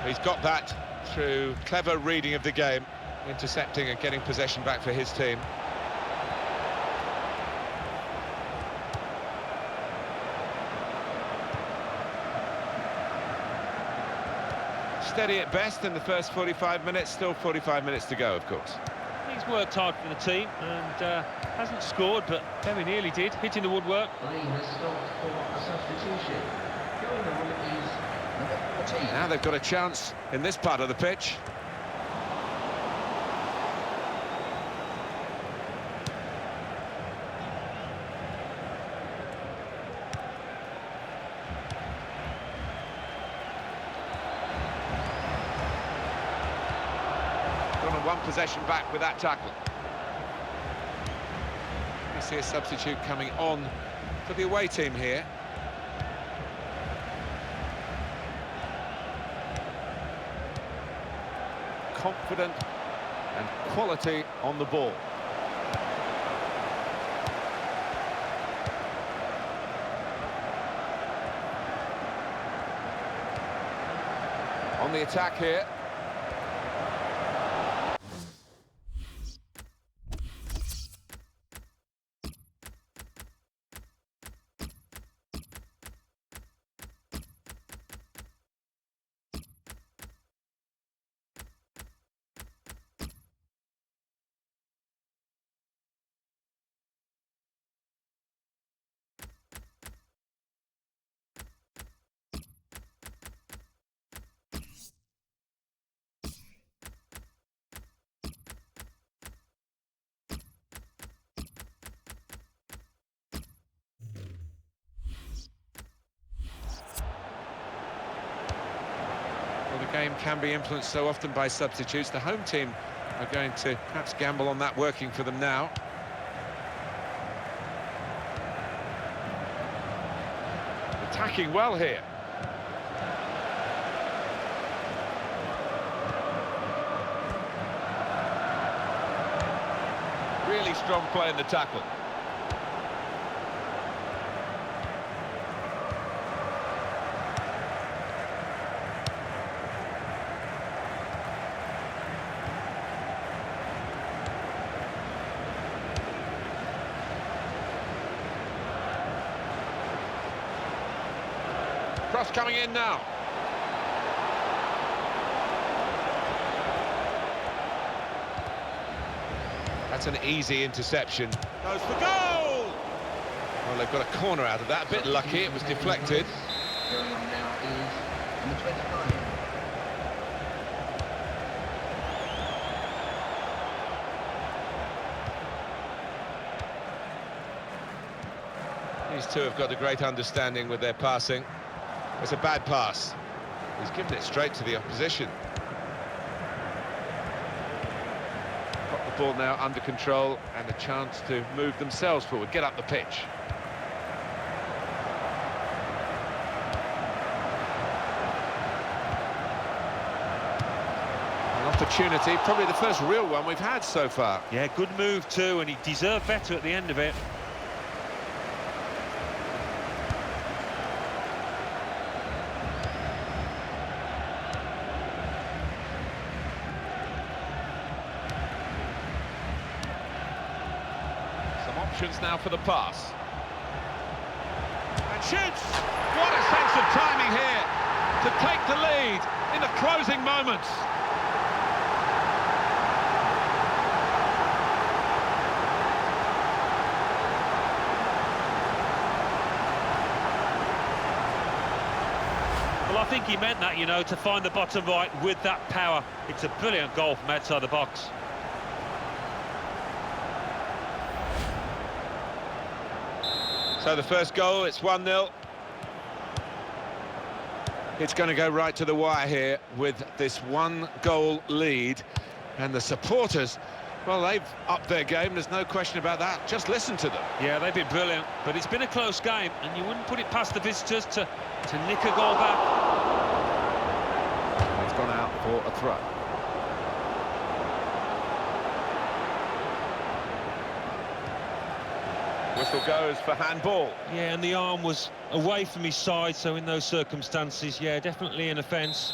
He's got that through clever reading of the game, intercepting and getting possession back for his team. Steady at best in the first 45 minutes, still 45 minutes to go, of course. He's worked hard for the team and hasn't scored, but very nearly did, hitting the woodwork. Play has stopped for a substitution. Going on is number 14. Now they've got a chance in this part of the pitch. one possession back with that tackle. We see a substitute coming on for the away team here. Confident and quality on the ball. On the attack here. Well, the game can be influenced so often by substitutes. The home team are going to perhaps gamble on that working for them now. Attacking well here. Really strong play in the tackle. Cross coming in now. That's an easy interception. Goes for goal! Well, they've got a corner out of that. A bit lucky, it was deflected. Going on now is number 25. These two have got a great understanding with their passing. It's a bad pass. He's given it straight to the opposition. Got the ball now under control and a chance to move themselves forward, get up the pitch. An opportunity, probably the first real one we've had so far. Yeah, good move too, and he deserved better at the end of it. Options now for the pass. And shoots! What a sense of timing here to take the lead in the closing moments. Well, I think he meant that, you know, to find the bottom right with that power. It's a brilliant goal from outside the box. So the first goal, it's 1-0. It's going to go right to the wire here with this one-goal lead. And the supporters, well, they've upped their game, there's no question about that. Just listen to them. Yeah, they've been brilliant, but it's been a close game, and you wouldn't put it past the visitors to nick a goal back. And it's gone out for a throw. Whistle goes for handball. Yeah, and the arm was away from his side, so in those circumstances, yeah, definitely an offence.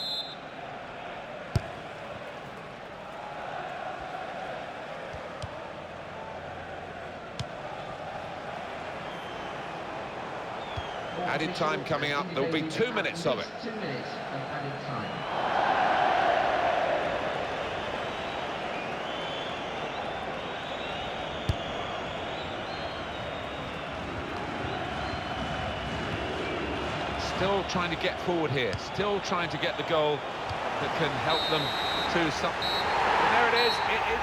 Added time coming up, there'll be 2 minutes of it. 2 minutes of added time. Still trying to get forward here, still trying to get the goal that can help them to some... And there it is, it is...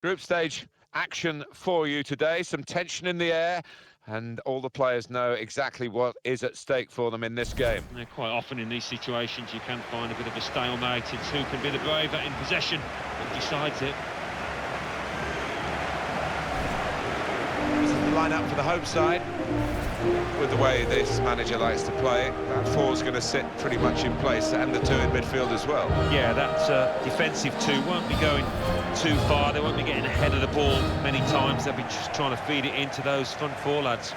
Group stage action for you today. Some tension in the air, and all the players know exactly what is at stake for them in this game. And quite often in these situations you can find a bit of a stalemate. It's who can be the braver in possession and decides it. This is the lineup for the home side. With the way this manager likes to play, that four's going to sit pretty much in place, and the two in midfield as well. Yeah, that defensive two won't be going too far. They won't be getting ahead of the ball many times. They'll be just trying to feed it into those front four lads.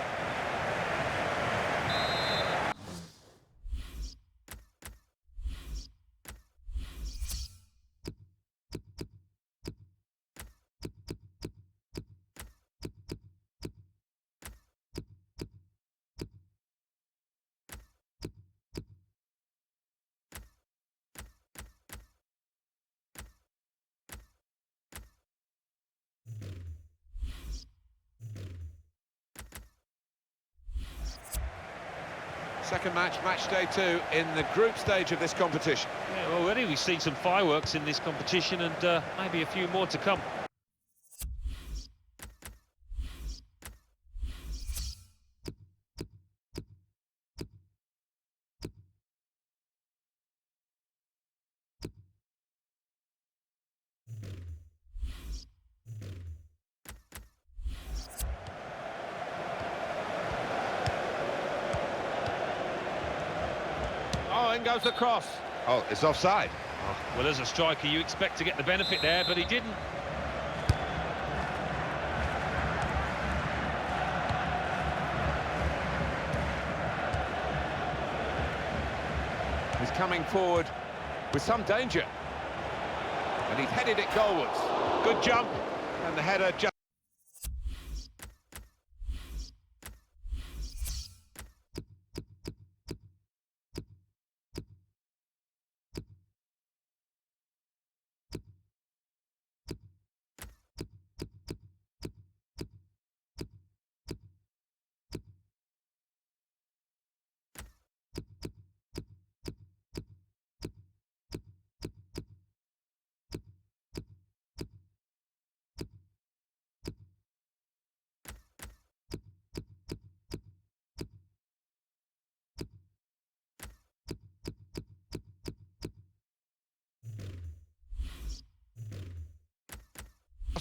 Second match, match day 2 in the group stage of this competition. Yeah, already we've seen some fireworks in this competition, and maybe a few more to come. Oh, in goes the cross. Oh, it's offside. Oh, well, as a striker, you expect to get the benefit there, but he didn't. He's coming forward with some danger. And he's headed it goalwards. Good jump, and the header just...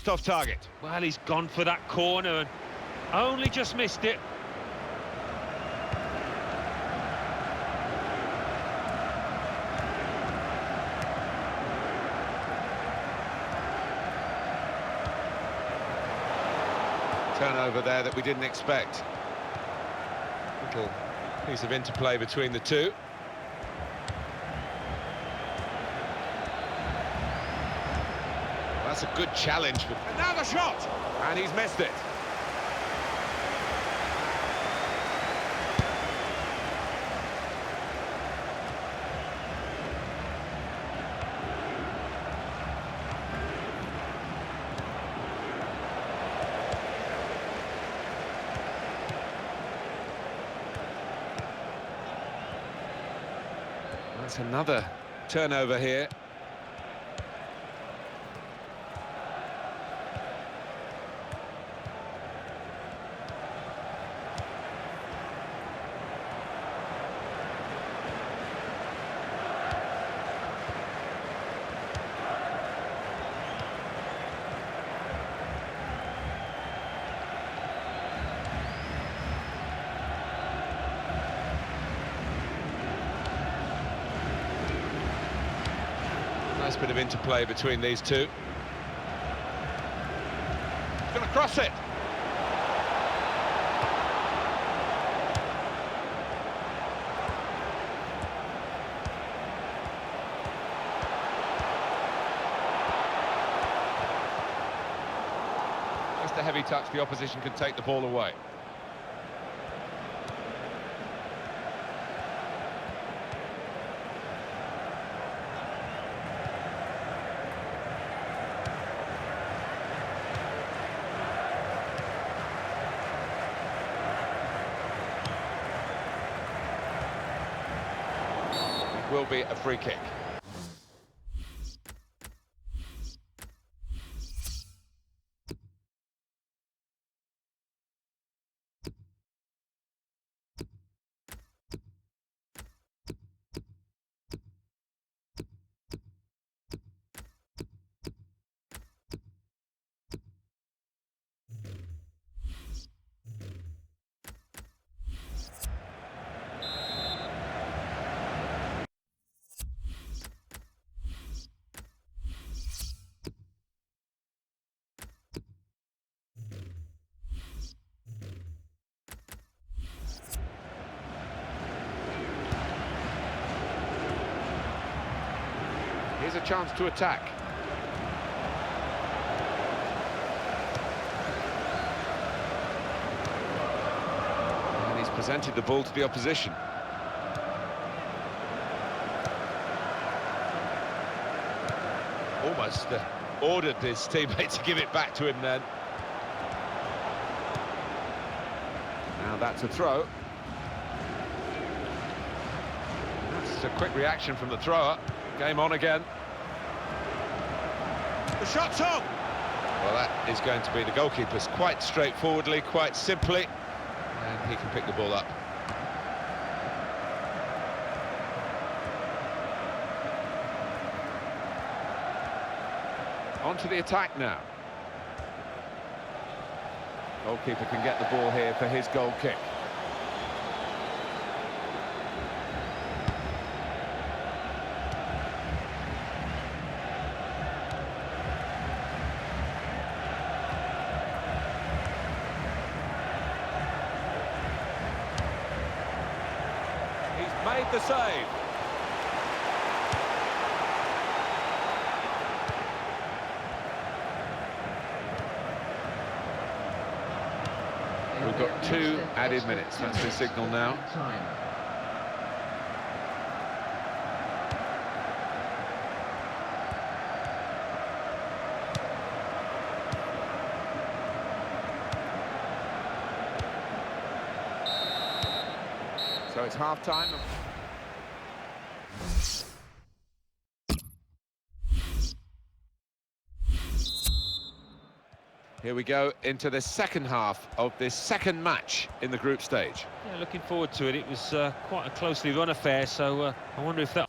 off target. Well, he's gone for that corner and only just missed it. Turnover there that we didn't expect. Little piece of interplay between the two. That's a good challenge. And now the shot! And he's missed it. That's another turnover here. Nice bit of interplay between these two. He's going to cross it. Just a heavy touch, the opposition can take the ball away. will be a free kick. Here's a chance to attack. And he's presented the ball to the opposition. Almost ordered his teammate to give it back to him then. Now that's a throw. That's a quick reaction from the thrower. Game on again. The shot's on! Well, that is going to be the goalkeeper's quite straightforwardly, quite simply, and he can pick the ball up. On to the attack now. Goalkeeper can get the ball here for his goal kick. Made the save. We've got 2 added minutes. That's the signal now. So it's half-time. Here we go into the second half of this second match in the group stage. Yeah, looking forward to it. It was quite a closely run affair, so I wonder if that...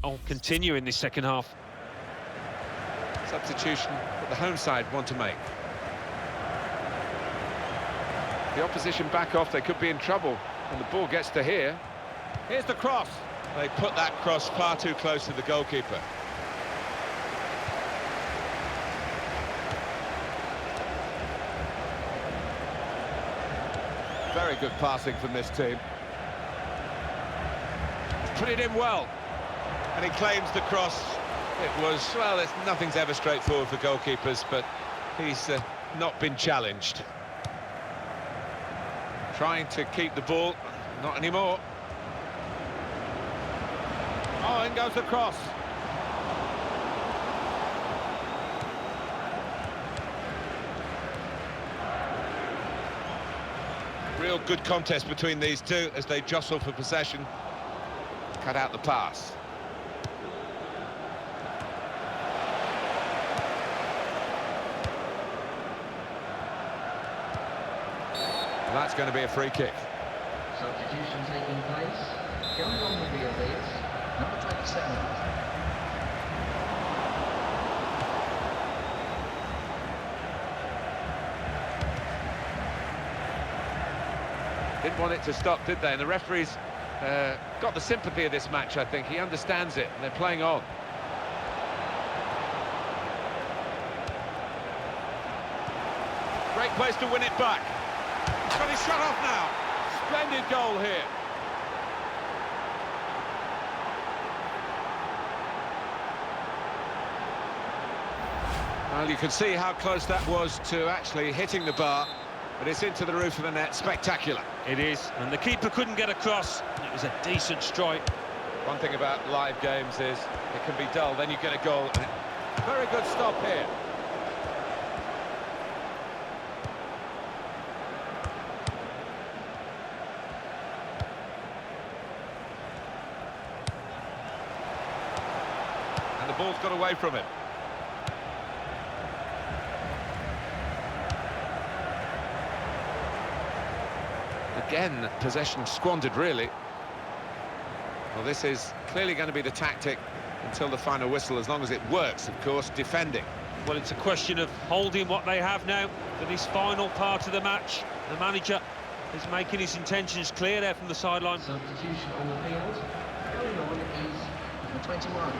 I'll continue in this second half. Substitution that the home side want to make. The opposition back off, they could be in trouble, and the ball gets to here. Here's the cross. They put that cross far too close to the goalkeeper. Very good passing from this team. Put it in well. And he claims the cross. It was, well, nothing's ever straightforward for goalkeepers, but he's not been challenged. Trying to keep the ball, not anymore. Oh, in goes the cross. Real good contest between these two as they jostle for possession. Cut out the pass. That's going to be a free kick. Substitution taking place. Going on the field is number 27. Didn't want it to stop, did they? And the referee's got the sympathy of this match, I think. He understands it, and they're playing on. Great place to win it back. Got his shot off now. Splendid goal here. Well, you can see how close that was to actually hitting the bar, but it's into the roof of the net. Spectacular. It is, and the keeper couldn't get across. It was a decent strike. One thing about live games is it can be dull, then you get a goal. Very good stop here. And the ball's got away from him. Again, possession squandered, really. Well, this is clearly going to be the tactic until the final whistle, as long as it works, of course, defending. Well, it's a question of holding what they have now for this final part of the match. The manager is making his intentions clear there from the sideline. Substitution on the field. Going on is number 21.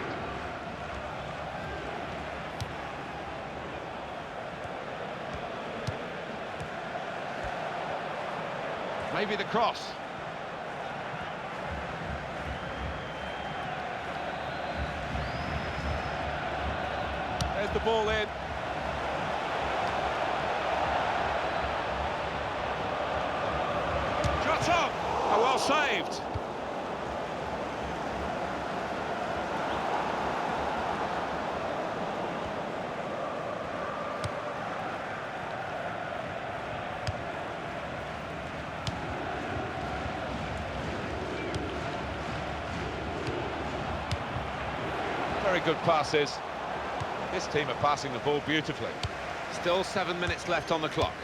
Maybe the cross. There's the ball in. Shot up! Oh, well saved. Very good passes. This team are passing the ball beautifully. Still 7 minutes left on the clock.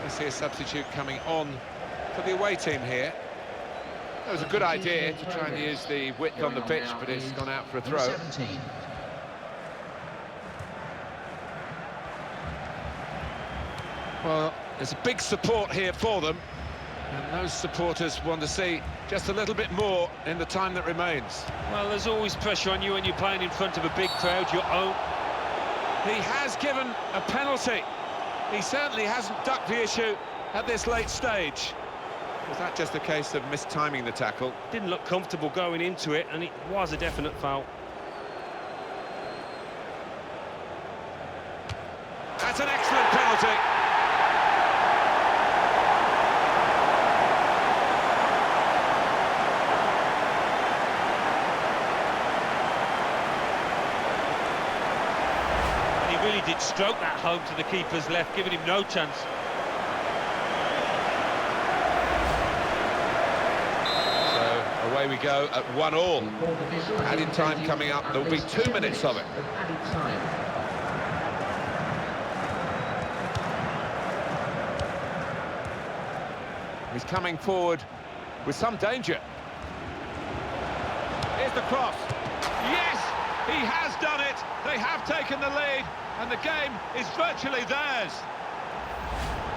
I see a substitute coming on for the away team here. It was a good idea to try and use the width on the pitch, but it's gone out for a throw. 17. Well, there's a big support here for them, and those supporters want to see just a little bit more in the time that remains. Well, there's always pressure on you when you're playing in front of a big crowd, your own. He has given a penalty. He certainly hasn't ducked the issue at this late stage. Was that just a case of mistiming the tackle? Didn't look comfortable going into it, and it was a definite foul. That's an excellent penalty. Really did stroke that home to the keeper's left, giving him no chance. So away we go at 1-1. Added time coming up. There'll be 2 minutes of it. Added time. He's coming forward with some danger. Here's the cross. Yes, he has done it. They have taken the lead, and the game is virtually theirs.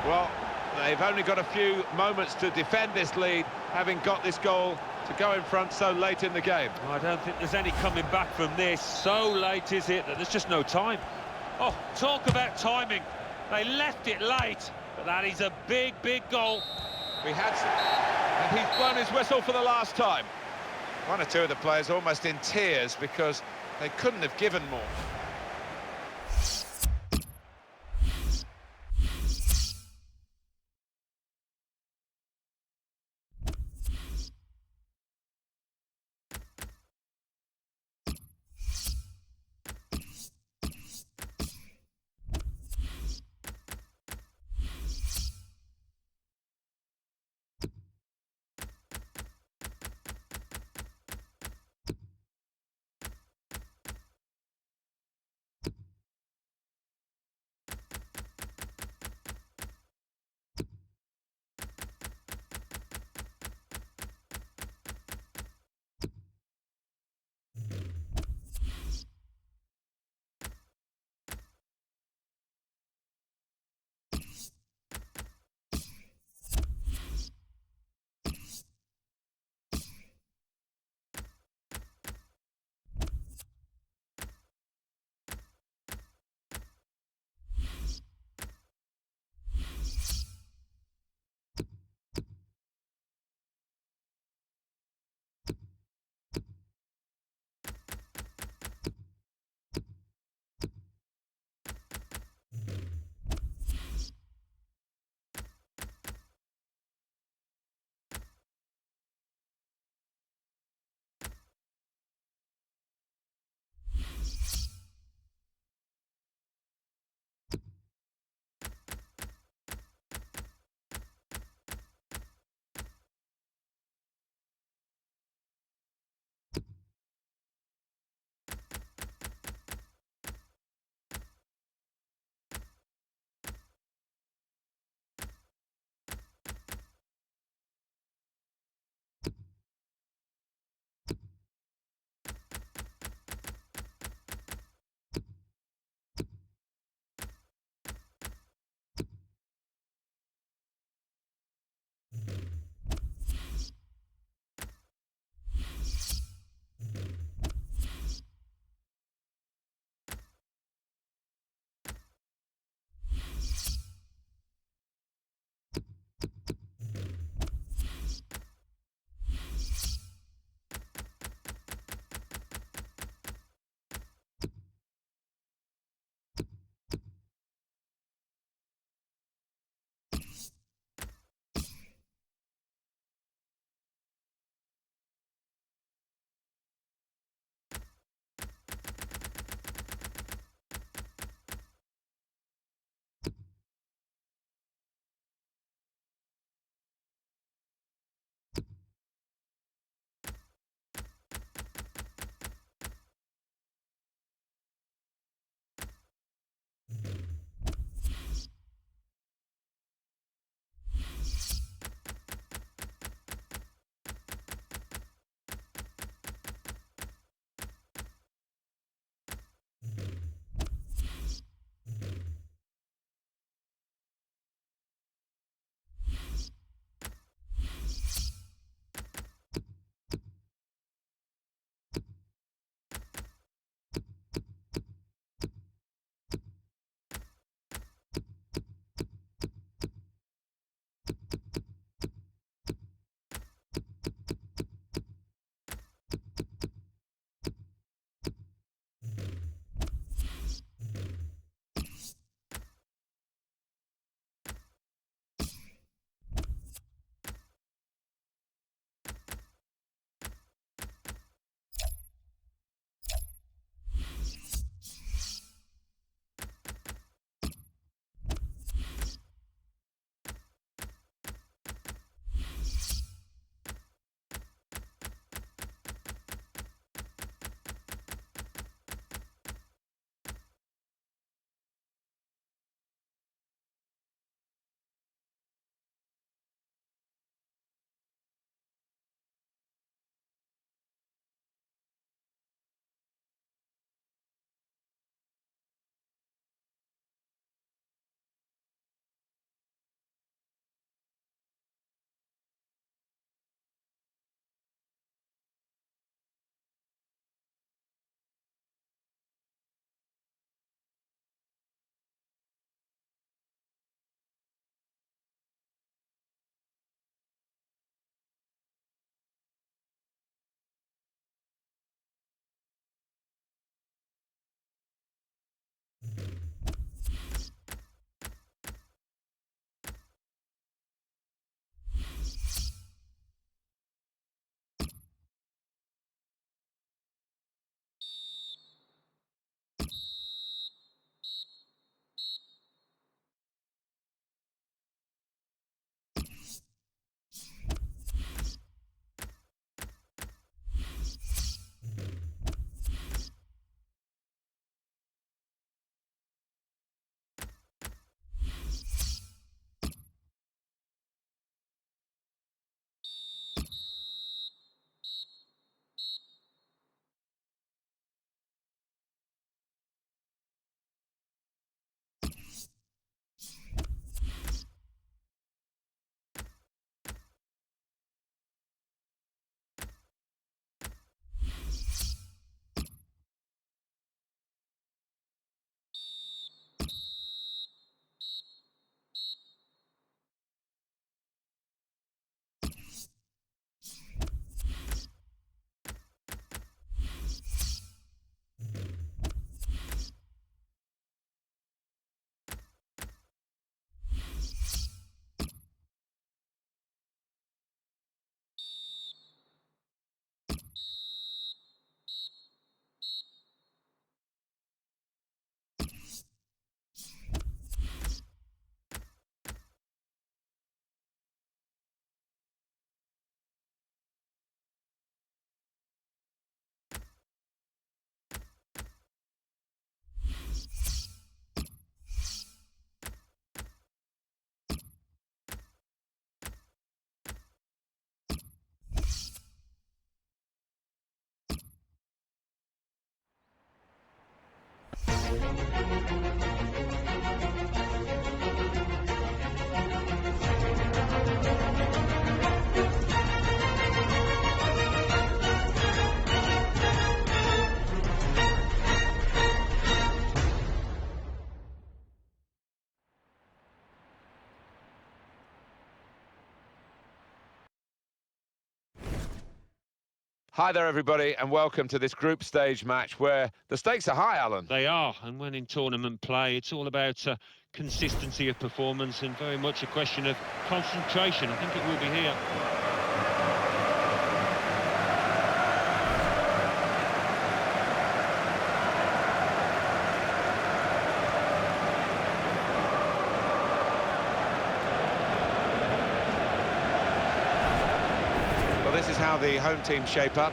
Well, they've only got a few moments to defend this lead, having got this goal to go in front so late in the game. I don't think there's any coming back from this. So late is it that there's just no time. Oh, talk about timing. They left it late, but that is a big, big goal. We had some, and he's blown his whistle for the last time. One or two of the players almost in tears because they couldn't have given more. Hi there, everybody, and welcome to this group stage match where the stakes are high, Alan. They are, and when in tournament play, it's all about consistency of performance and very much a question of concentration. I think it will be here. Well, this is how the home teams shape up.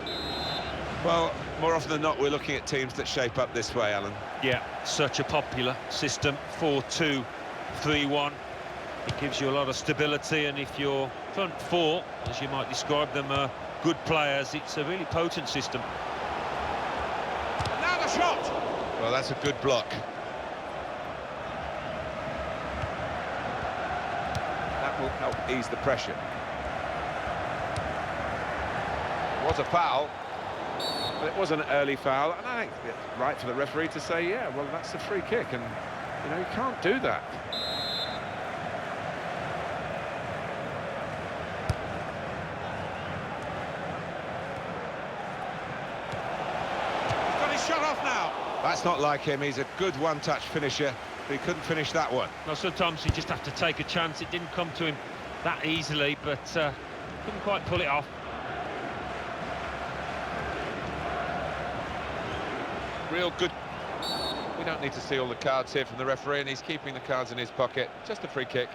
Well, more often than not, we're looking at teams that shape up this way, Alan. Yeah, such a popular system, 4-2-3-1. It gives you a lot of stability, and if your front four, as you might describe them, are good players, it's a really potent system. And now the shot! Well, that's a good block. That will help ease the pressure. It was a foul, but it was an early foul, and I think it's right for the referee to say, yeah, well, that's a free kick, and, you know, you can't do that. He's got his shot off now. That's not like him. He's a good one-touch finisher, but he couldn't finish that one. Well, sometimes you just have to take a chance. It didn't come to him that easily, but couldn't quite pull it off. Real good. We don't need to see all the cards here from the referee, and he's keeping the cards in his pocket. Just a free kick.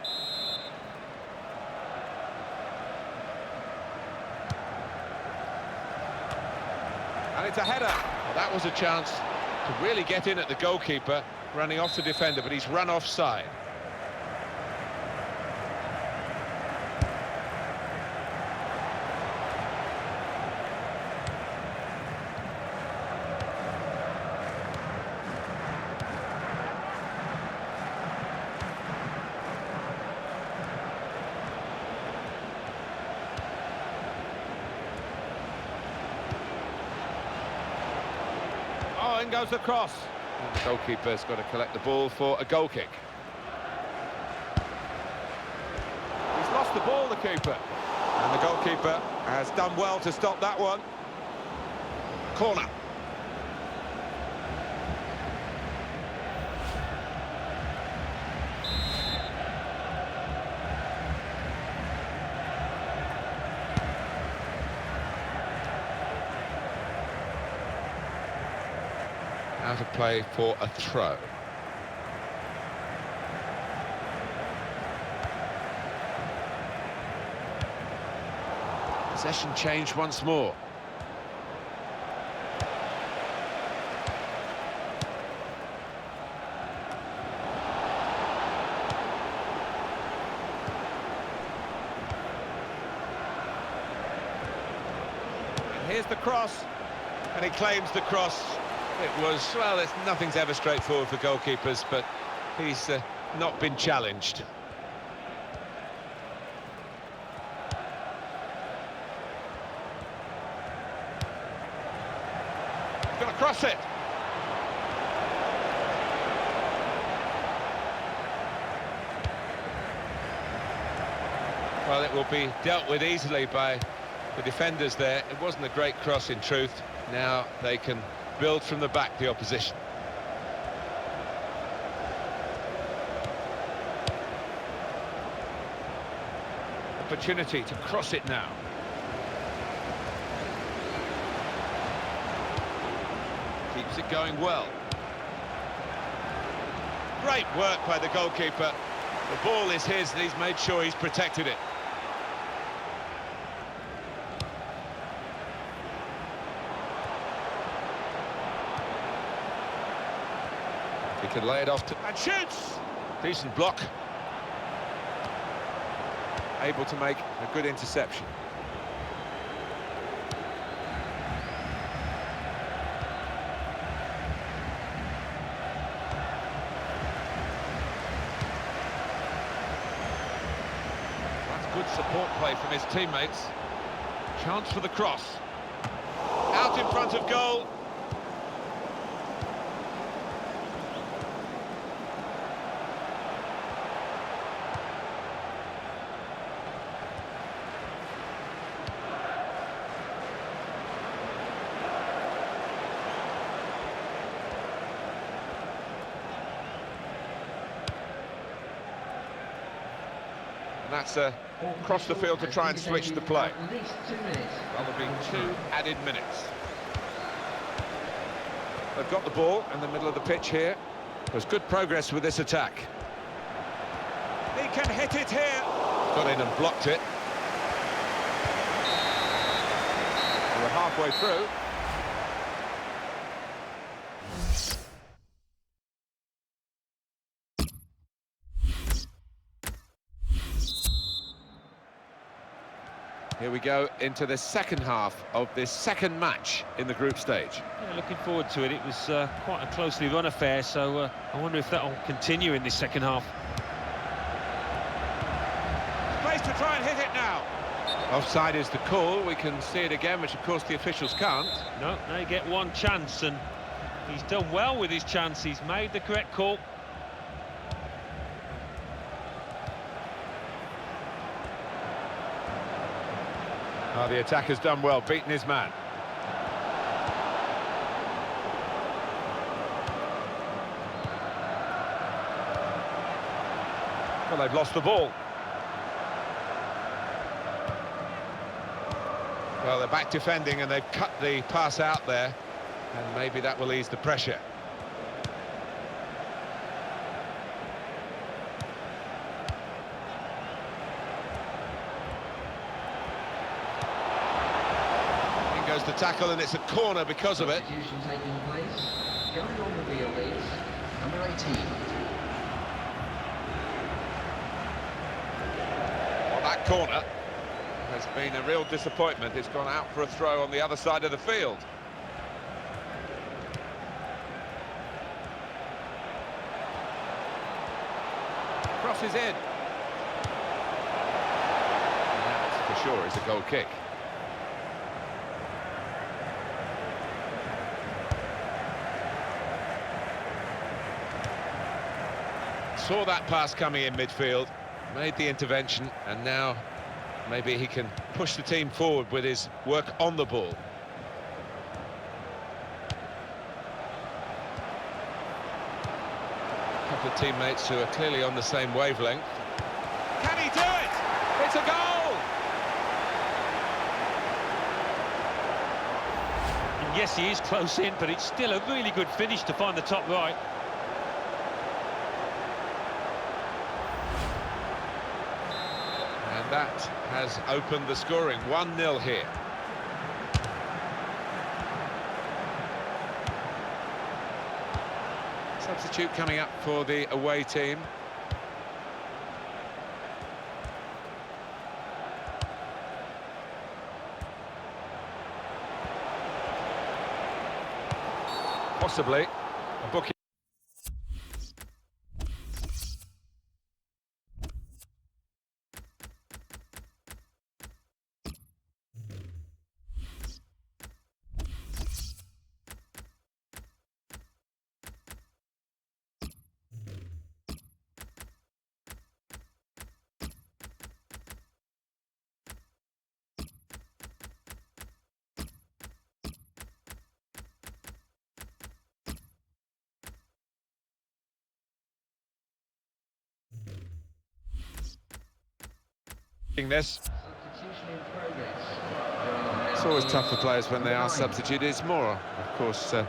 And it's a header. Well, that was a chance to really get in at the goalkeeper, running off the defender, but he's run offside. Oh, in goes the cross. And the goalkeeper's got to collect the ball for a goal kick. He's lost the ball, the keeper. And the goalkeeper has done well to stop that one. Corner. Out of play for a throw. Possession change once more. And here's the cross, and he claims the cross. It was, well, nothing's ever straightforward for goalkeepers, but he's not been challenged. He's going to cross it. Well, it will be dealt with easily by the defenders there. It wasn't a great cross, in truth. Now they can build from the back, the opposition. Opportunity to cross it now. Keeps it going well. Great work by the goalkeeper. The ball is his, and he's made sure he's protected it. He can lay it off to... and shoots! Decent block. Able to make a good interception. That's good support play from his teammates. Chance for the cross. Out in front of goal. And that's across the field to try and switch the play. At least 2 minutes. Well, there'll be 2 added minutes. They've got the ball in the middle of the pitch here. There's good progress with this attack. He can hit it here. Got in and blocked it. We're halfway through. Here we go into the second half of this second match in the group stage. Yeah, looking forward to it. It was quite a closely run affair, so I wonder if that will continue in this second half. Place to try and hit it now. Offside is the call. We can see it again, which of course the officials can't. No, they get one chance, and he's done well with his chance. He's made the correct call. Oh, the attacker's done well, beaten his man. Well, they've lost the ball. Well, they're back defending and they've cut the pass out there, and maybe that will ease the pressure. Goes the tackle, and it's a corner because of it. Substitution taking place. Going on the field is number 18. Well, that corner has been a real disappointment. It's gone out for a throw on the other side of the field. Crosses in. And that, for sure, is a goal kick. Saw that pass coming in midfield, made the intervention, and now maybe he can push the team forward with his work on the ball. A couple of teammates who are clearly on the same wavelength. Can he do it? It's a goal! And yes, he is close in, but it's still a really good finish to find the top right. That has opened the scoring, 1-0 here. Substitute coming up for the away team. Possibly a booking. This. Substitution in progress. It's always tough for players when they are substituted. It's more, of course, a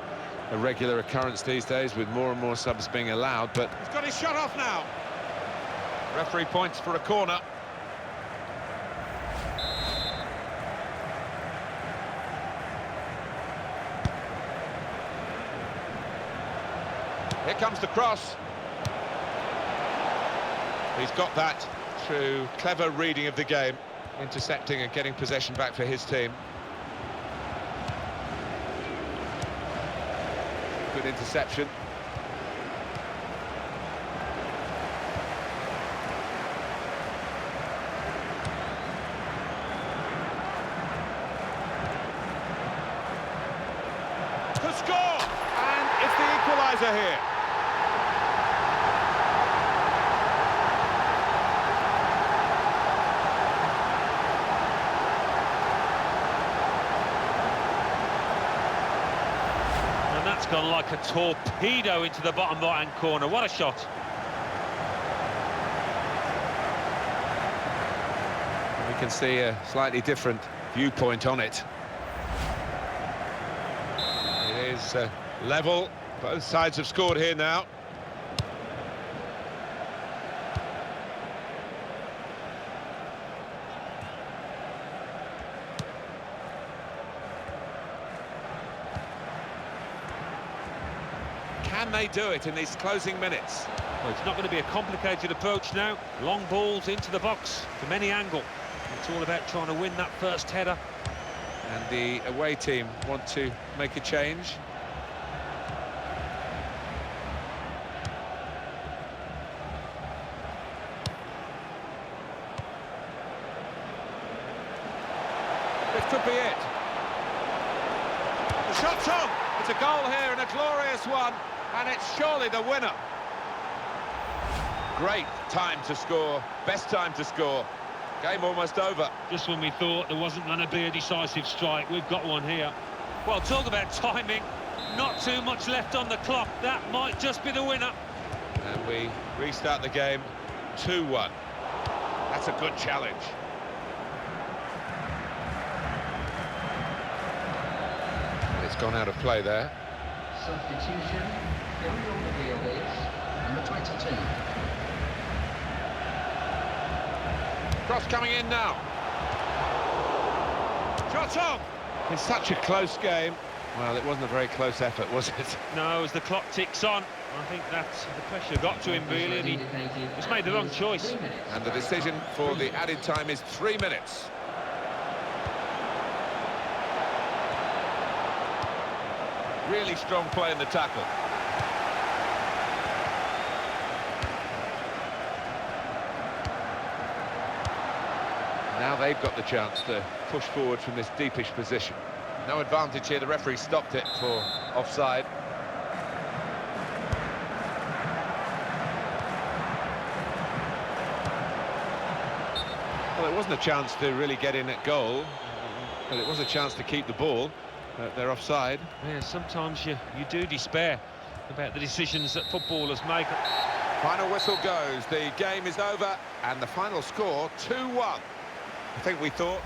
regular occurrence these days with more and more subs being allowed, but he's got his shot off now. Referee points for a corner. Here comes the cross. He's got that through clever reading of the game, intercepting and getting possession back for his team. Good interception. To score! And it's the equaliser here. Gone like a torpedo into the bottom right-hand corner. What a shot. We can see a slightly different viewpoint on it. It is level. Both sides have scored here now. Can they do it in these closing minutes? Well, it's not going to be a complicated approach now. Long balls into the box from any angle. It's all about trying to win that first header. And the away team want to make a change. This could be it. The shot's on. It's a goal here and a glorious one, and it's surely the winner. Great time to score, best time to score. Game almost over. Just when we thought there wasn't going to be a decisive strike, we've got one here. Well, talk about timing. Not too much left on the clock. That might just be the winner. And we restart the game 2-1. That's a good challenge. It's gone out of play there. Substitution. Going on the field is number 22. Cross coming in now. Shot on! It's such a close game. Well, it wasn't a very close effort, was it? No, as the clock ticks on, I think that the pressure got to him, really, and he just made the wrong choice. And the decision for the added time is 3 minutes. Really strong play in the tackle. Now they've got the chance to push forward from this deepish position. No advantage here, the referee stopped it for offside. Well, it wasn't a chance to really get in at goal, but it was a chance to keep the ball. They're offside. Yeah, sometimes you do despair about the decisions that footballers make. Final whistle goes, the game is over, and the final score 2-1. I think we thought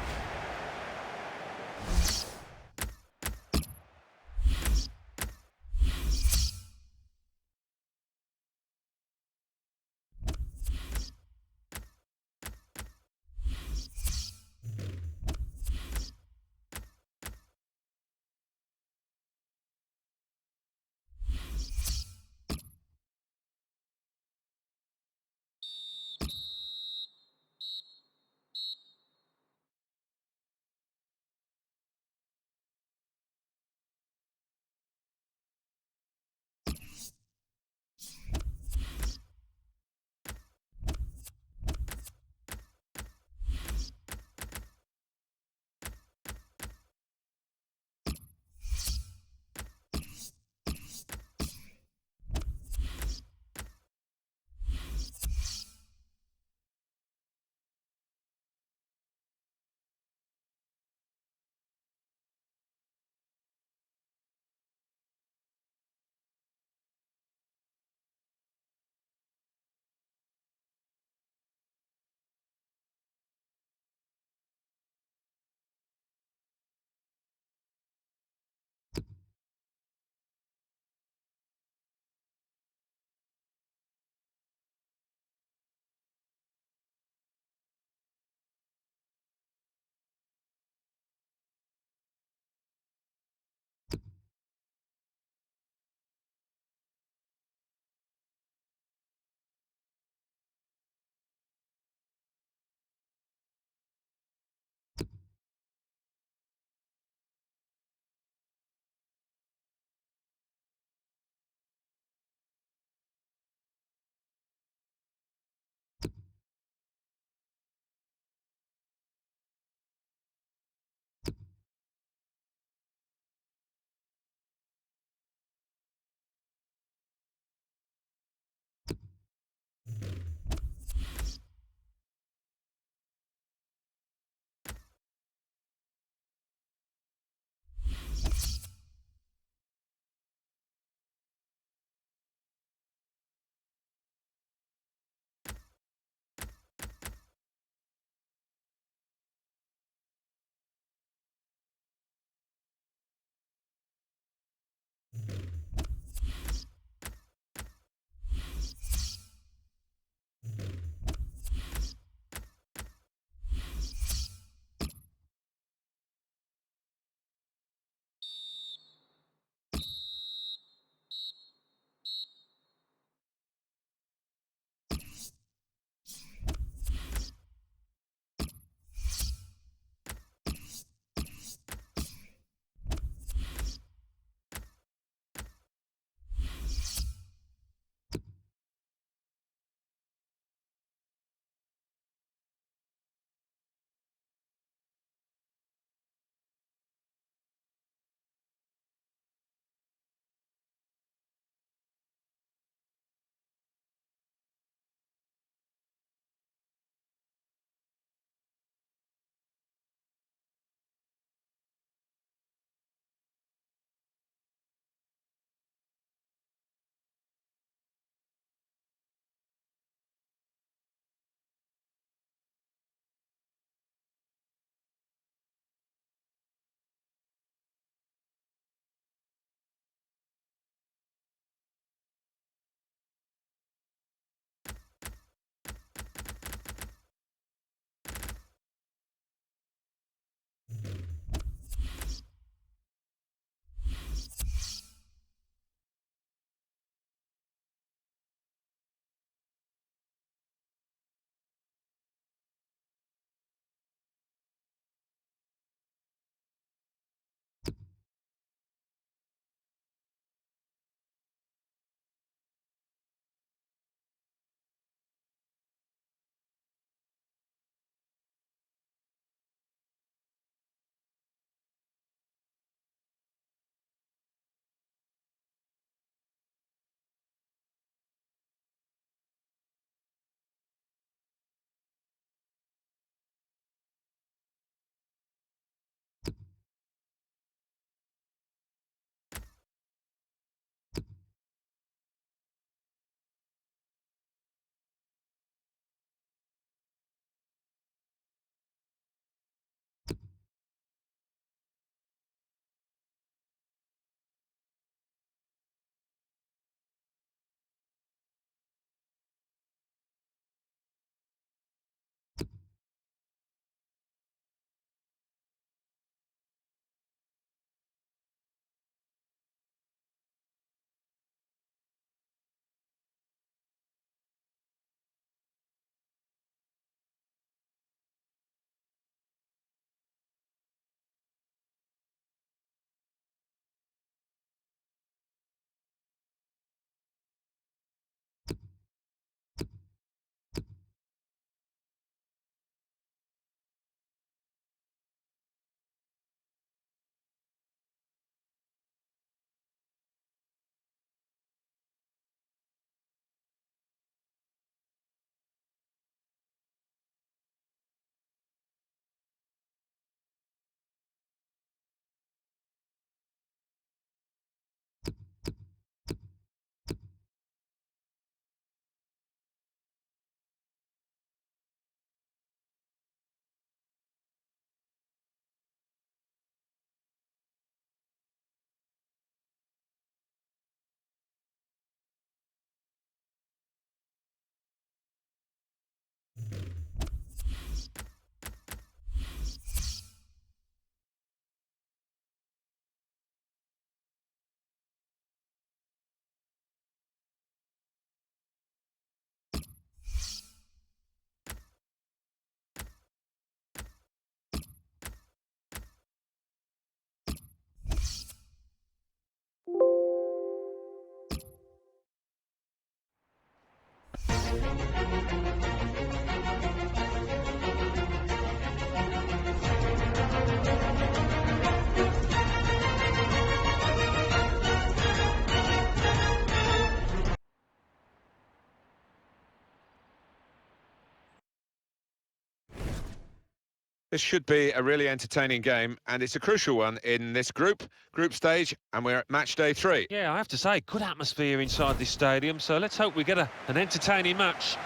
This should be a really entertaining game, and it's a crucial one in this group stage, and we're at match day 3. Yeah, I have to say, good atmosphere inside this stadium, so let's hope we get an entertaining match.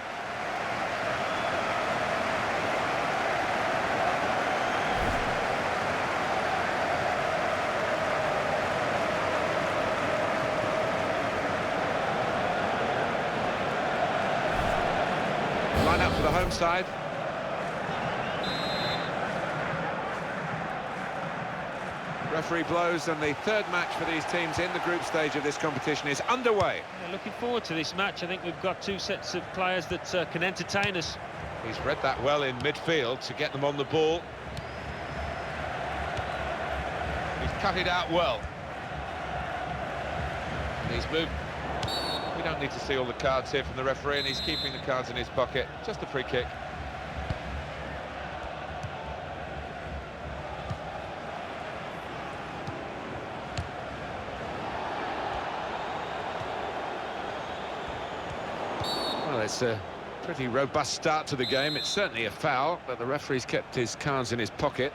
Line up for the home side. Referee blows, and the third match for these teams in the group stage of this competition is underway. Yeah, looking forward to this match. I think we've got two sets of players that can entertain us. He's read that well in midfield to get them on the ball. He's cut it out well. And he's moved. We don't need to see all the cards here from the referee, and he's keeping the cards in his pocket. Just a free kick. Well, it's a pretty robust start to the game. It's certainly a foul, but the referee's kept his cards in his pocket.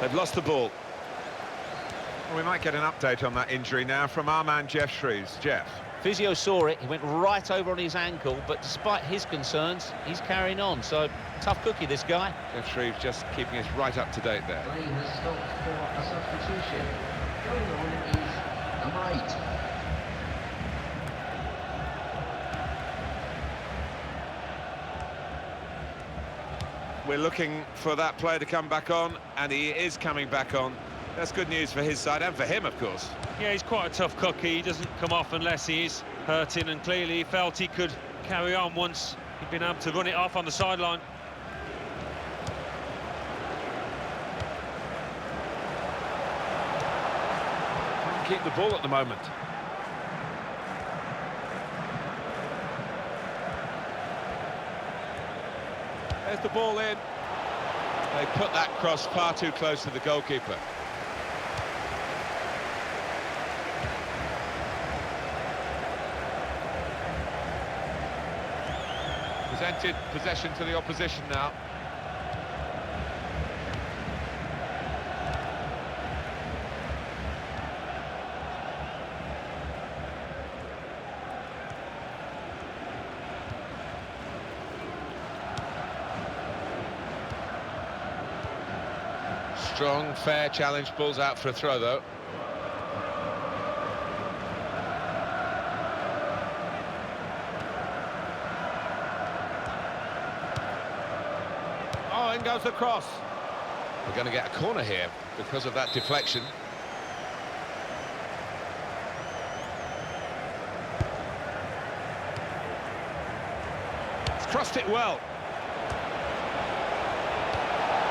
They've lost the ball. Well, we might get an update on that injury now from our man Jeff Shreves. Jeff. Physio saw it, he went right over on his ankle, but despite his concerns, he's carrying on. So, tough cookie, this guy. Jeff Shreves just keeping us right up to date there. Play has stopped for a substitution. Going on is number 8. We're looking for that player to come back on, and he is coming back on. That's good news for his side, and for him, of course. Yeah, he's quite a tough cookie. He doesn't come off unless he is hurting, and clearly he felt he could carry on once he'd been able to run it off on the sideline. Can't keep the ball at the moment. There's the ball in. They put that cross far too close to the goalkeeper. Presented possession to the opposition now. Strong, fair challenge, balls out for a throw though. Oh, in goes the cross. We're going to get a corner here because of that deflection. He's crossed it well.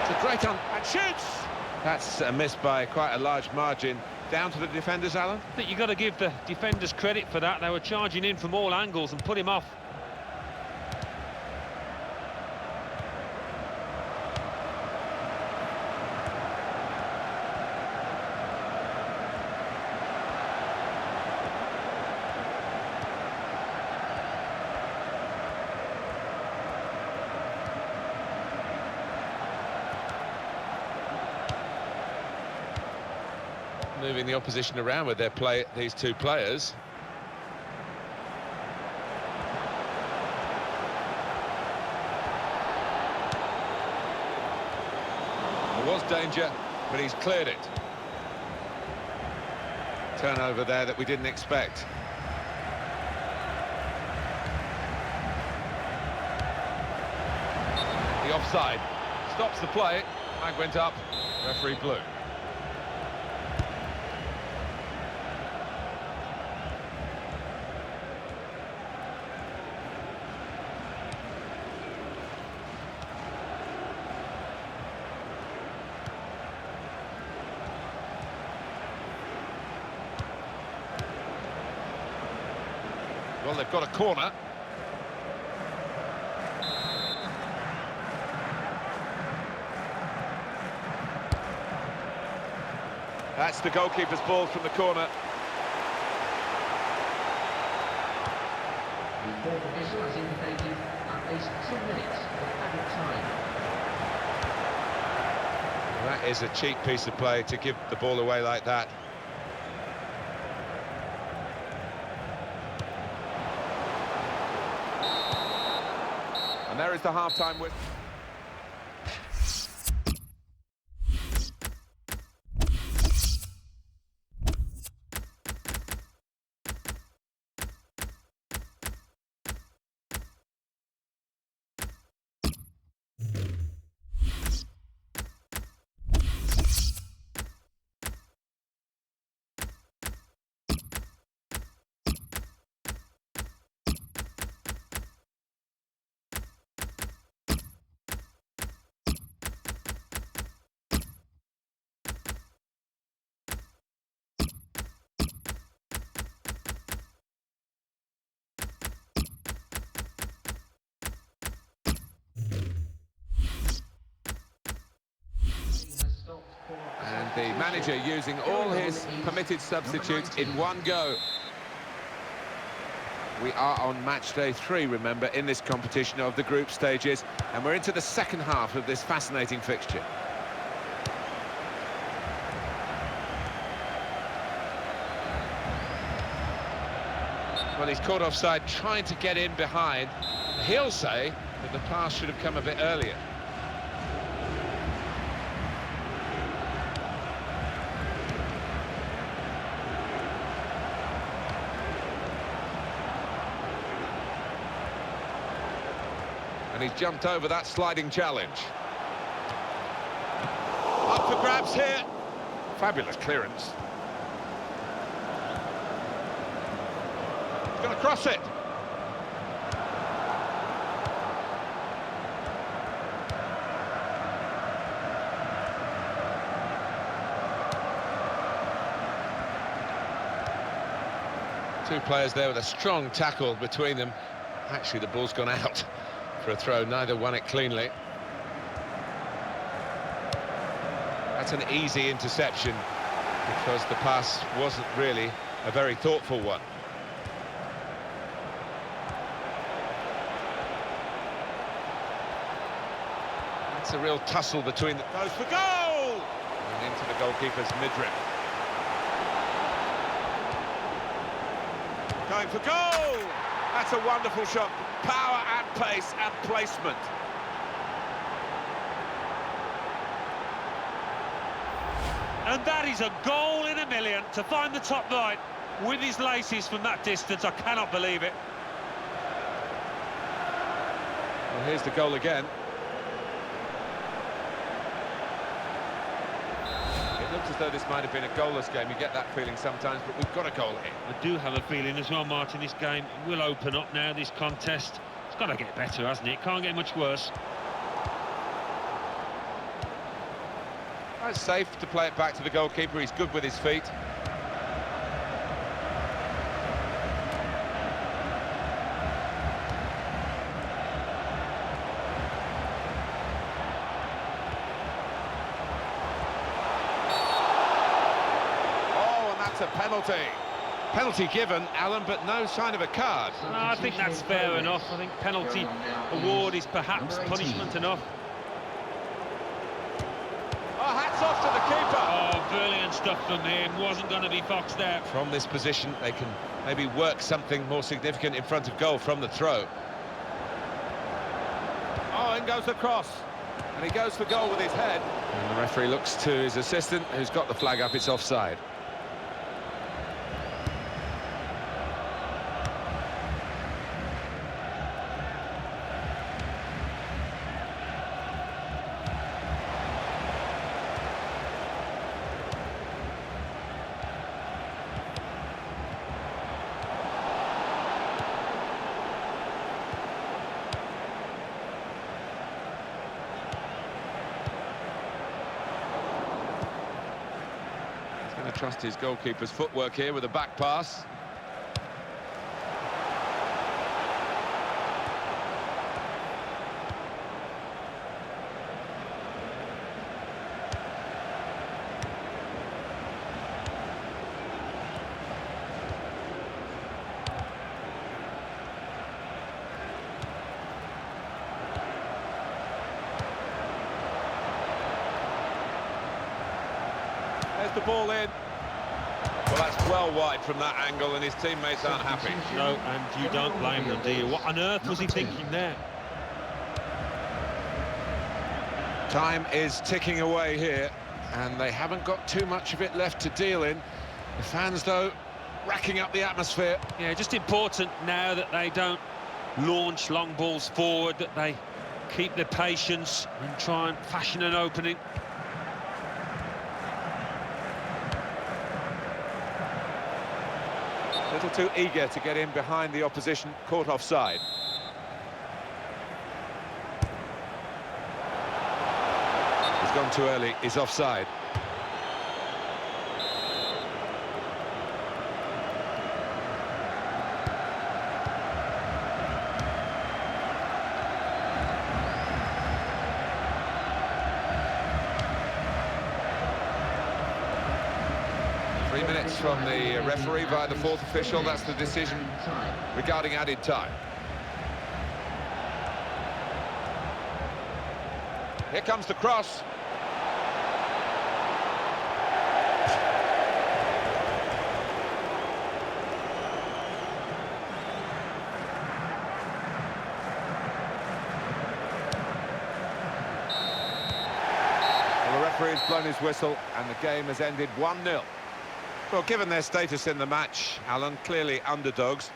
It's a great and shoots! That's a miss by quite a large margin. Down to the defenders, Alan? I think you've got to give the defenders credit for that. They were charging in from all angles and put him off. Moving the opposition around with their play, these two players. There was danger, but he's cleared it. Turnover there that we didn't expect. The offside stops the play. Flag went up, referee blew. Well, they've got a corner. That's the goalkeeper's ball from the corner. The fourth official has indicated at least 2 minutes of added time. That is a cheap piece of play to give the ball away like that. And there is the half-time whistle. And the manager using all his permitted substitutes in one go. We are on match day 3, remember, in this competition of the group stages, and we're into the second half of this fascinating fixture. Well, he's caught offside trying to get in behind. He'll say that the pass should have come a bit earlier. And he's jumped over that sliding challenge. Up for grabs here. Fabulous clearance. He's going to cross it. Two players there with a strong tackle between them. Actually, the ball's gone out for a throw. Neither won it cleanly. That's an easy interception because the pass wasn't really a very thoughtful one. That's a real tussle between the... Goes for goal! And into the goalkeeper's midriff. Going for goal! That's a wonderful shot. Power and pace and placement. And that is a goal in a million to find the top line with his laces from that distance. I cannot believe it. Well, here's the goal again. It looks as though this might have been a goalless game. You get that feeling sometimes, but we've got a goal here. I do have a feeling as well, Martin, this game will open up now, this contest. It's got to get better, hasn't it? It can't get much worse. It's safe to play it back to the goalkeeper. He's good with his feet. Oh, and that's a penalty. Penalty given, Alan, but no sign of a card. No, I think that's fair enough. I think penalty award is perhaps punishment enough. Oh, hats off to the keeper. Oh, brilliant stuff from him. Wasn't going to be boxed out. From this position, they can maybe work something more significant in front of goal from the throw. Oh, in goes the cross. And he goes for goal with his head. And the referee looks to his assistant, who's got the flag up. It's offside. Trust his goalkeeper's footwork here with a back pass. There's the ball in. Well, that's well wide from that angle, and his teammates aren't happy. No, and you don't blame them, do you? What on earth was he thinking there? Time is ticking away here, and they haven't got too much of it left to deal in. The fans, though, racking up the atmosphere. Yeah, just important now that they don't launch long balls forward, that they keep their patience and try and fashion an opening. A little too eager to get in behind the opposition, caught offside. He's gone too early, he's offside. Minutes from the referee via the fourth official. That's the decision regarding added time. Here comes the cross. Well, the referee has blown his whistle and the game has ended 1-0. Well, given their status in the match, Alan, clearly underdogs.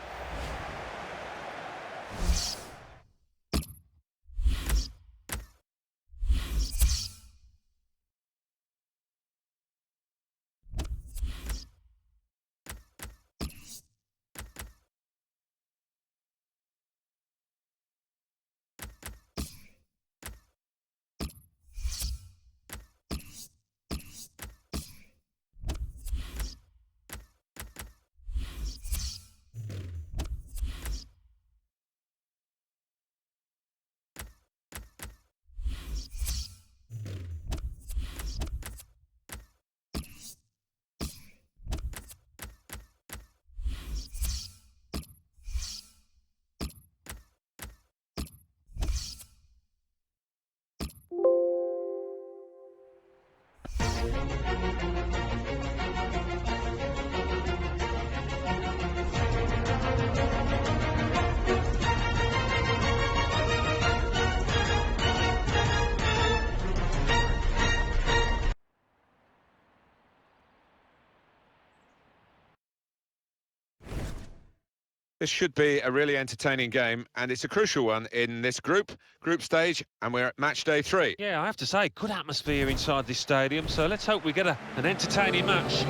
This should be a really entertaining game, and it's a crucial one in this group stage, and we're at match day 3. Yeah, I have to say, good atmosphere inside this stadium, so let's hope we get an entertaining match.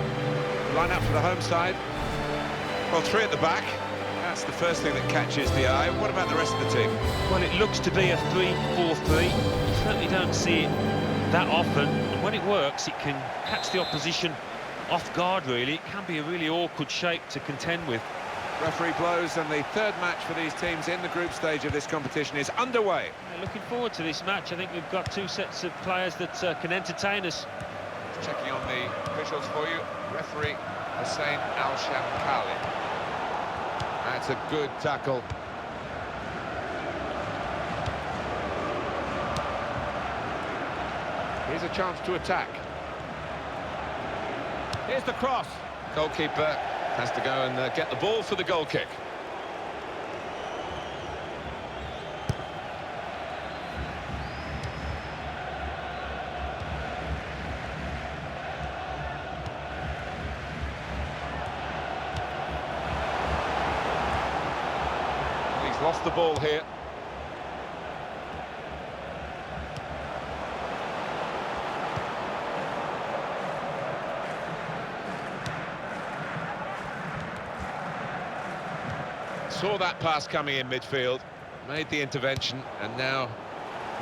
Line up for the home side. Well, 3 at the back. That's the first thing that catches the eye. What about the rest of the team? Well, it looks to be a 3-4-3. Certainly don't see it that often, and when it works, it can catch the opposition off guard, really. It can be a really awkward shape to contend with. Referee blows, and the third match for these teams in the group stage of this competition is underway. Yeah, looking forward to this match. I think we've got 2 sets of players that can entertain us. Checking on the officials for you. Referee Hussein Al-Shamkali. That's a good tackle. Here's a chance to attack. Here's the cross. Goalkeeper has to go and get the ball for the goal kick. He's lost the ball here. Saw that pass coming in midfield, made the intervention, and now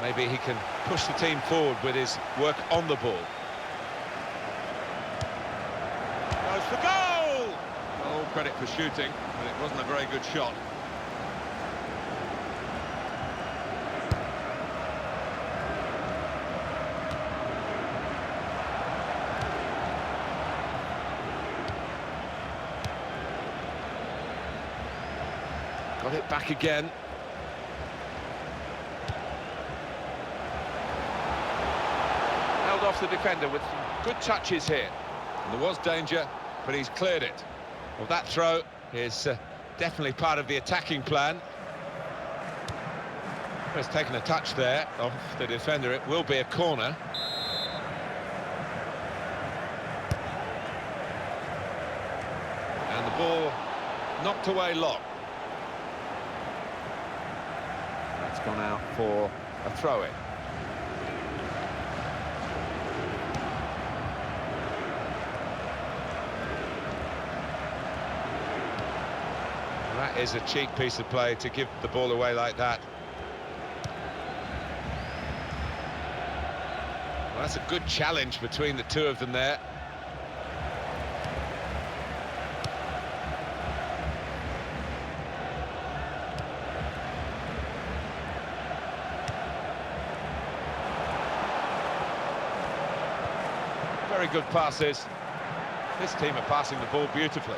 maybe he can push the team forward with his work on the ball. Goes for goal! All credit for shooting, but it wasn't a very good shot. Got it back again. Held off the defender with some good touches here. And there was danger, but he's cleared it. Well, that throw is definitely part of the attacking plan. He's taken a touch there off the defender. It will be a corner. And the ball knocked away long. That's gone out for a throw-in. That is a cheek piece of play to give the ball away like that. Well, that's a good challenge between the two of them there. Very good passes. This team are passing the ball beautifully.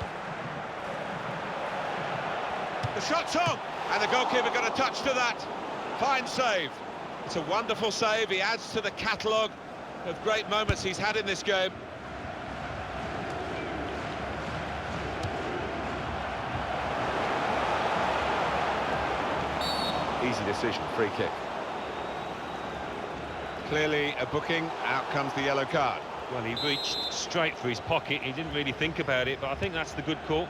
The shot's on, and the goalkeeper got a touch to that. Fine save. It's a wonderful save. He adds to the catalogue of great moments he's had in this game. Easy decision, free kick. Clearly a booking, out comes the yellow card. Well, he reached straight for his pocket. He didn't really think about it, but I think that's the good call.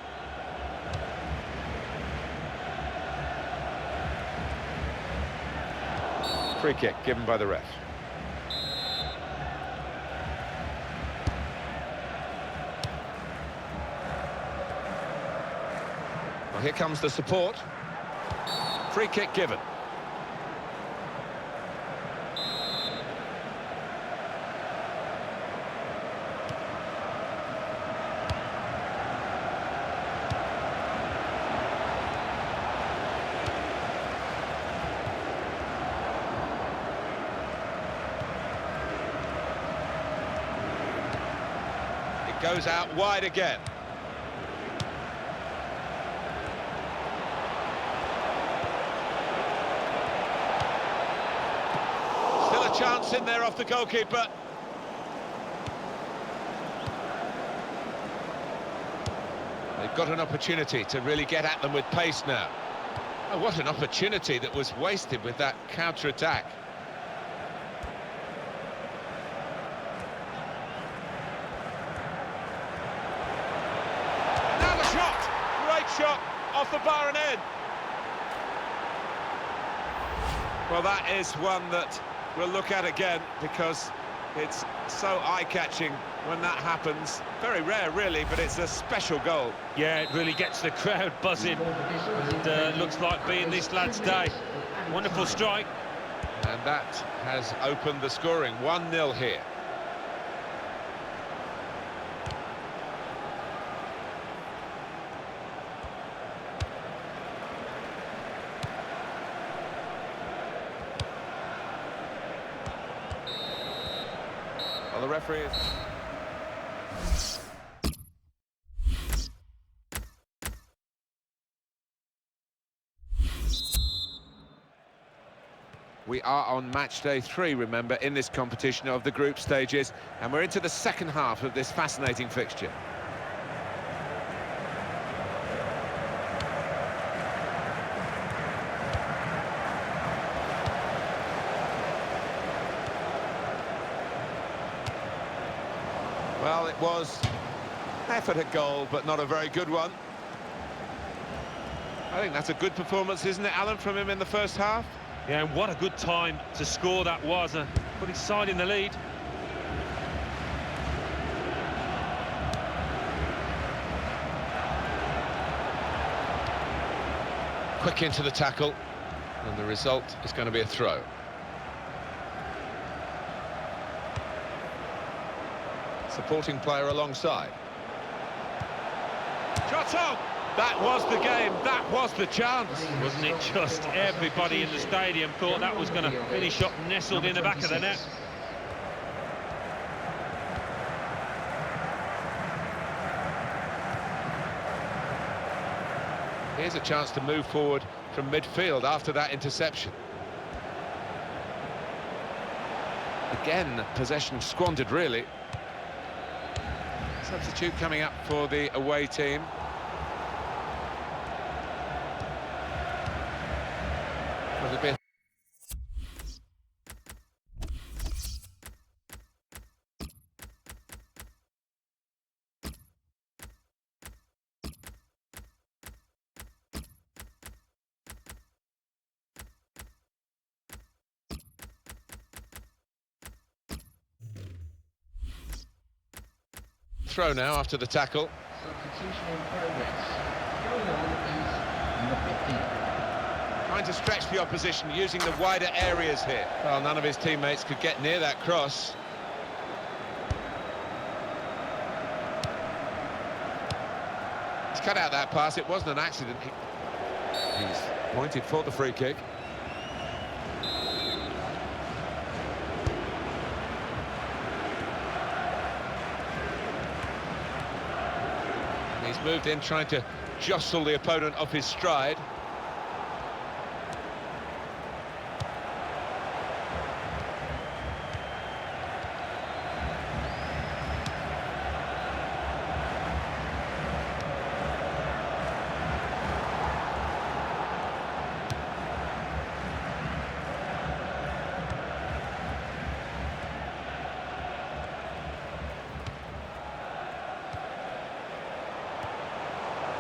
Free kick given by the ref. Well, here comes the support. Free kick given. Goes out wide again. Still a chance in there off the goalkeeper. They've got an opportunity to really get at them with pace now. Oh, what an opportunity that was wasted with that counter-attack. Shot off the bar and in. Well, that is one that we'll look at again because it's so eye-catching when that happens. Very rare, really, but it's a special goal. Yeah, it really gets the crowd buzzing. And looks like being this lad's day. Wonderful strike. And that has opened the scoring. 1-0 here. Well, the referee is... We are on match day 3, remember, in this competition of the group stages, and we're into the second half of this fascinating fixture. Well, it was an effort at goal, but not a very good one. I think that's a good performance, isn't it, Alan, from him in the first half? Yeah, and what a good time to score that was. Put his side in the lead. Quick into the tackle, and the result is going to be a throw. Supporting player alongside. Shot on! That was the game, that was the chance. Wasn't it just everybody in the stadium thought that was going to finish up nestled in the back of the net. Here's a chance to move forward from midfield after that interception. Again, possession squandered, really. Substitute coming up for the away team. Was a bit. Throw now after the tackle. Substitution in progress. Going on is number 50. Trying to stretch the opposition using the wider areas here. Well, none of his teammates could get near that cross. He's cut out that pass. It wasn't an accident. He's pointed for the free kick. He's moved in trying to jostle the opponent off his stride.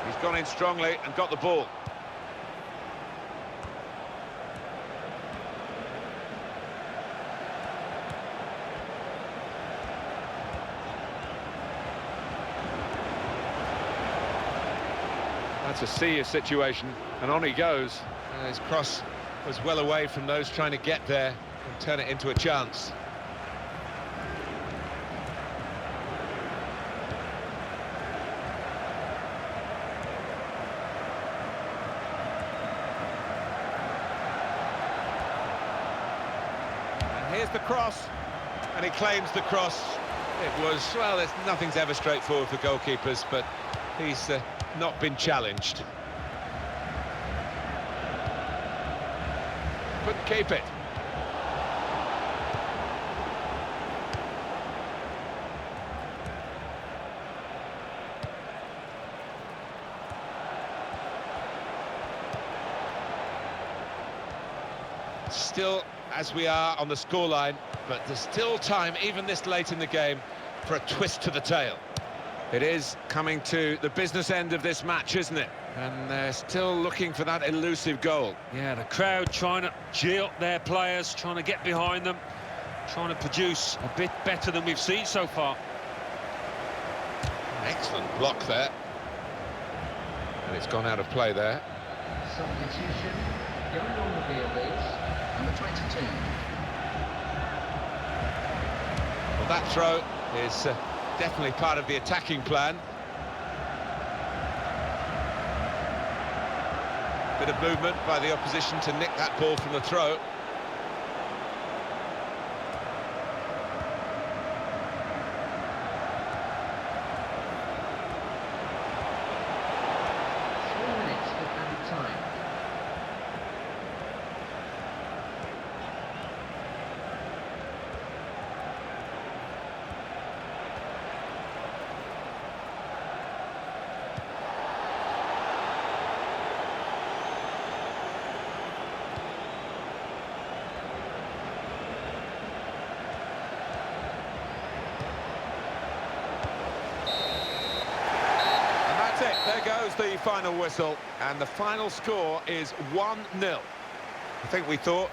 He's gone in strongly and got the ball. That's a serious situation, and on he goes. His cross was well away from those trying to get there and turn it into a chance. Here's the cross, and he claims the cross. It was, well, nothing's ever straightforward for goalkeepers, but he's not been challenged. Couldn't keep it. Still, as we are on the scoreline, but there's still time, even this late in the game, for a twist to the tail. It is coming to the business end of this match, isn't it? And they're still looking for that elusive goal. Yeah, the crowd trying to cheer up their players, trying to get behind them, trying to produce a bit better than we've seen so far. Excellent block there. And it's gone out of play there. Substitution. Going on the field is number 22. Well, that throw is definitely part of the attacking plan. Bit of movement by the opposition to nick that ball from the throw. There goes the final whistle, and the final score is 1-0. I think we thought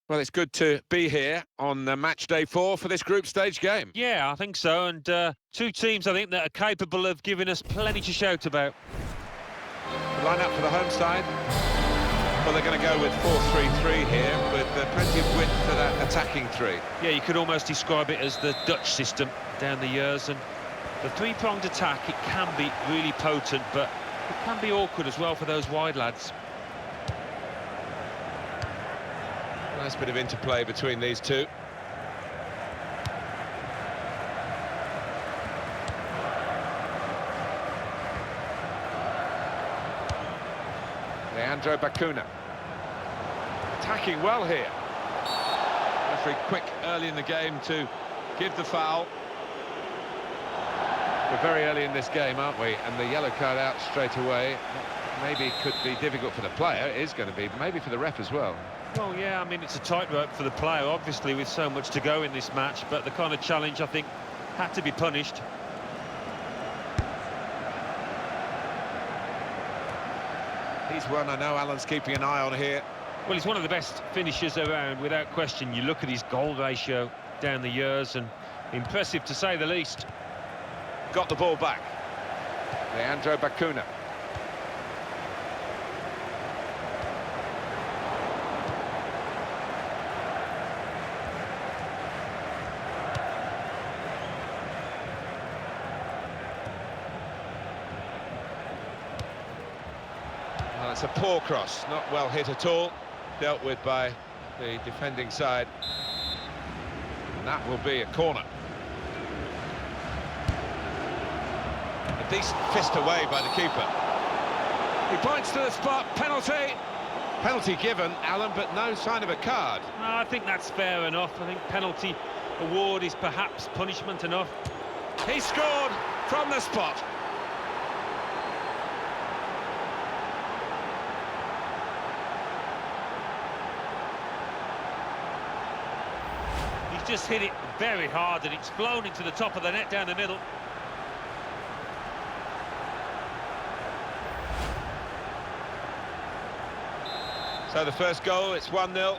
Well, it's good to be here on match day 4 for this group stage game. Yeah, I think so, and two teams I think that are capable of giving us plenty to shout about. Line up for the home side. Well, they're going to go with 4-3-3 here, with plenty of width for that attacking three. Yeah, you could almost describe it as the Dutch system down the years, and the three-pronged attack, it can be really potent, but it can be awkward as well for those wide lads. Nice bit of interplay between these two. Leandro Bacuna. Attacking well here. Referee quick early in the game to give the foul. We're very early in this game, aren't we? And the yellow card out straight away. Maybe could be difficult for the player. It is going to be, but maybe for the ref as well. Well, yeah, I mean, it's a tightrope for the player, obviously, with so much to go in this match, but the kind of challenge, I think, had to be punished. He's one I know Alan's keeping an eye on here. Well, he's one of the best finishers around, without question. You look at his goal ratio down the years, and impressive to say the least. Got the ball back. Leandro Bacuna. Well, it's a poor cross, not well hit at all. Dealt with by the defending side. And that will be a corner. A decent fist away by the keeper. He points to the spot, penalty. Penalty given, Alan, but no sign of a card. No, I think that's fair enough. I think penalty award is perhaps punishment enough. He scored from the spot. He's just hit it very hard, and it's flown into the top of the net down the middle. So the first goal, it's 1-0.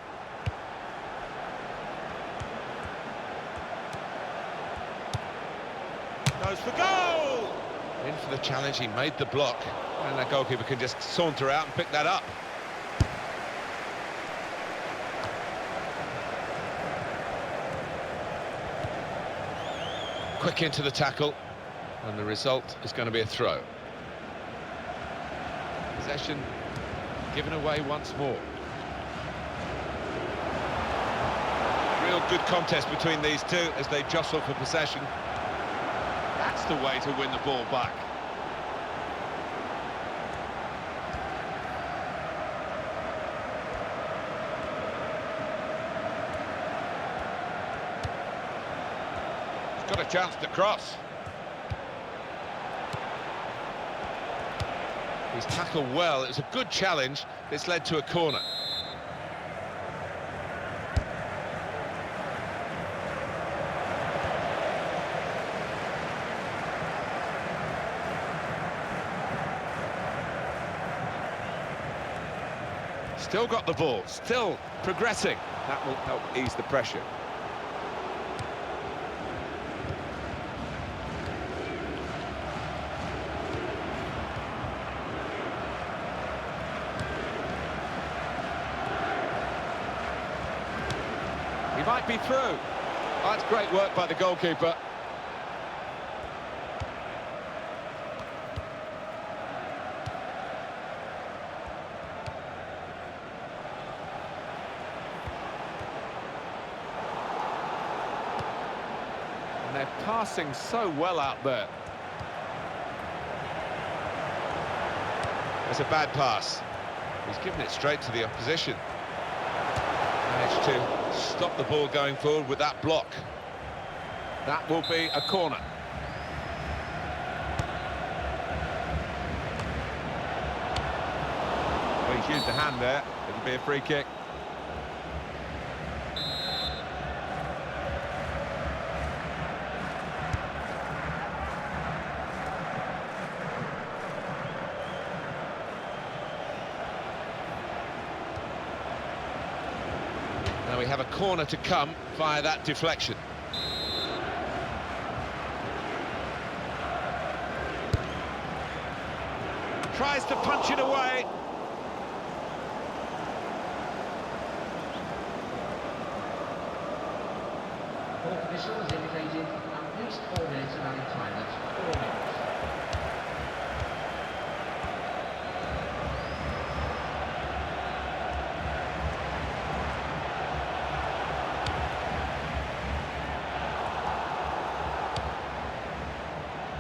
Goes for goal! In for the challenge, he made the block. And that goalkeeper can just saunter out and pick that up. Quick into the tackle. And the result is going to be a throw. Possession given away once more. Real good contest between these two as they jostle for possession. That's the way to win the ball back. He's got a chance to cross. He's tackled well. It was a good challenge. It's led to a corner. Still got the ball, still progressing. That will help ease the pressure. He might be through. Oh, that's great work by the goalkeeper. And they're passing so well out there. It's a bad pass. He's given it straight to the opposition. Managed to stop the ball going forward with that block. That will be a corner. Well, he He's used a hand there. It'll be a free kick. Now we have a corner to come via that deflection. Tries to punch it away. Fourth official has indicated at least 4 minutes of added time. That's 4 minutes.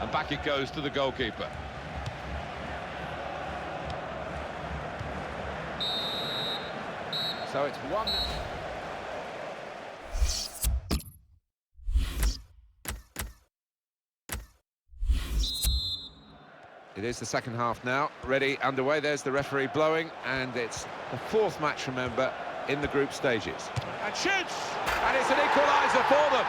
And back it goes to the goalkeeper. So it's 1. It is the second half now, ready, underway. There's the referee blowing, and it's the 4th match, remember, in the group stages. And shoots! And it's an equaliser for them.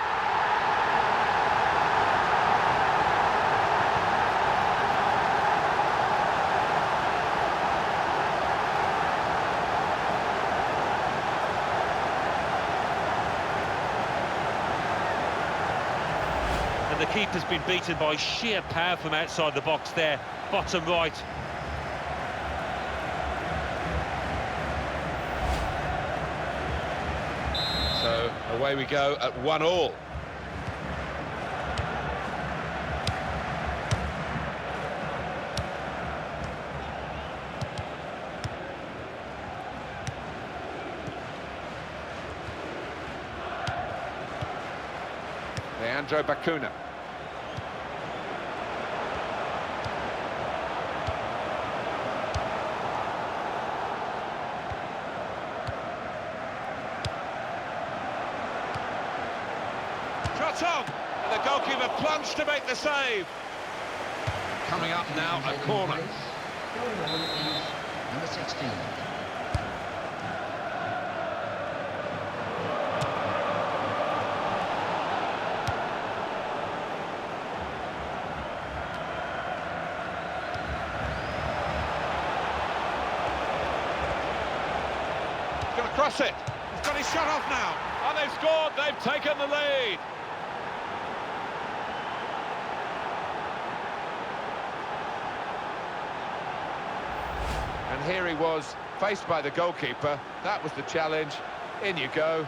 And the keeper's been beaten by sheer power from outside the box there, bottom right. So away we go at 1-1. Leandro Bacuna. Shot on! And the goalkeeper plunged to make the save. Coming up now, a corner. Going on is number 16. Going to cross it. He's got his shot off now. And they've scored. They've taken the lead. And here he was, faced by the goalkeeper. That was the challenge. In you go.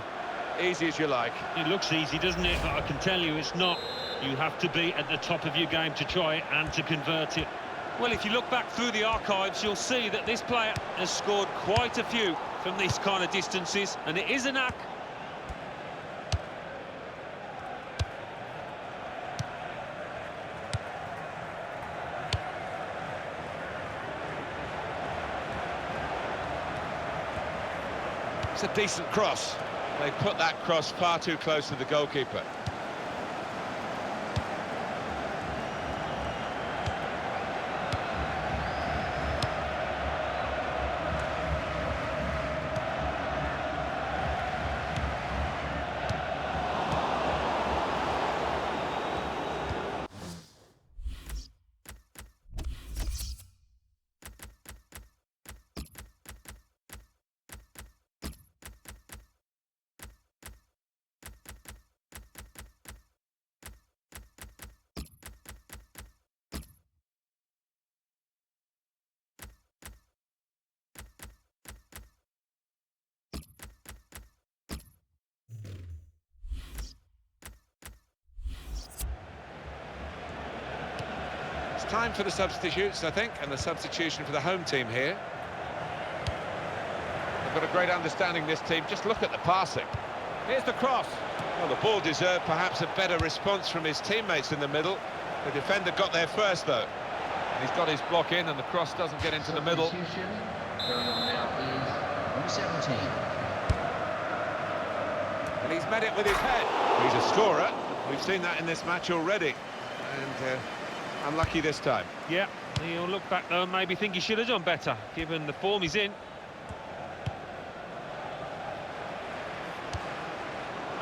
Easy as you like. It looks easy, doesn't it? But I can tell you it's not. You have to be at the top of your game to try it and to convert it. Well, if you look back through the archives, you'll see that this player has scored quite a few from these kind of distances, and it is a knack. It's a decent cross. They put that cross far too close to the goalkeeper. It's time for the substitutes, I think, and the substitution for the home team here. They've got a great understanding, this team. Just look at the passing. Here's the cross. Well, the ball deserved perhaps a better response from his teammates in the middle. The defender got there first, though. And he's got his block in, and the cross doesn't get into the middle. Substitution going on now is number 17. And he's met it with his head. He's a scorer. We've seen that in this match already. And unlucky this time. Yeah, he'll look back though and maybe think he should have done better, given the form he's in.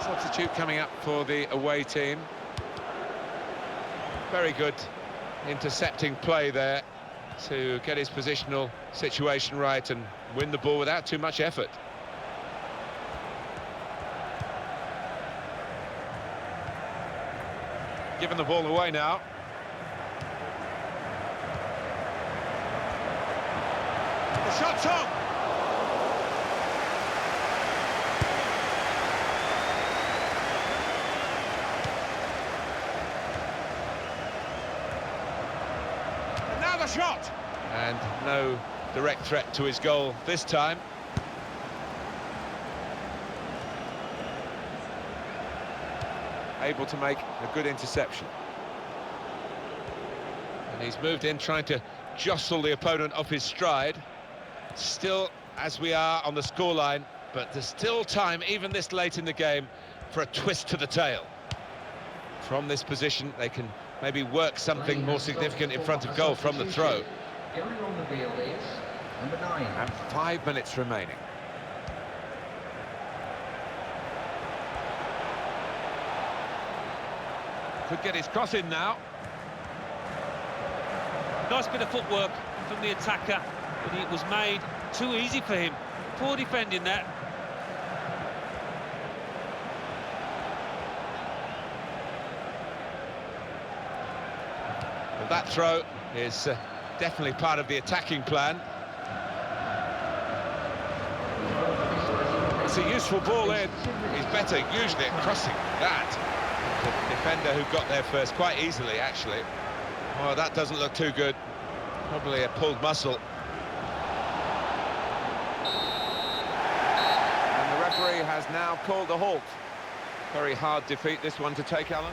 Substitute coming up for the away team. Very good intercepting play there to get his positional situation right and win the ball without too much effort. Giving the ball away now. The shot's on! And now the shot! And no direct threat to his goal this time. Able to make a good interception. And he's moved in trying to jostle the opponent off his stride. Still, as we are on the scoreline, but there's still time, even this late in the game, for a twist to the tail. From this position, they can maybe work something more significant in front of goal from the throw. Going on the field is number 9. And 5 minutes remaining. Could get his cross in now. Nice bit of footwork from the attacker, but it was made too easy for him. Poor defending that. Well, that throw is definitely part of the attacking plan. It's a useful ball in. He's better usually at crossing that. The defender who got there first quite easily, actually. Oh, that doesn't look too good. Probably a pulled muscle. And the referee has now called a halt. Very hard defeat, this one, to take, Alan.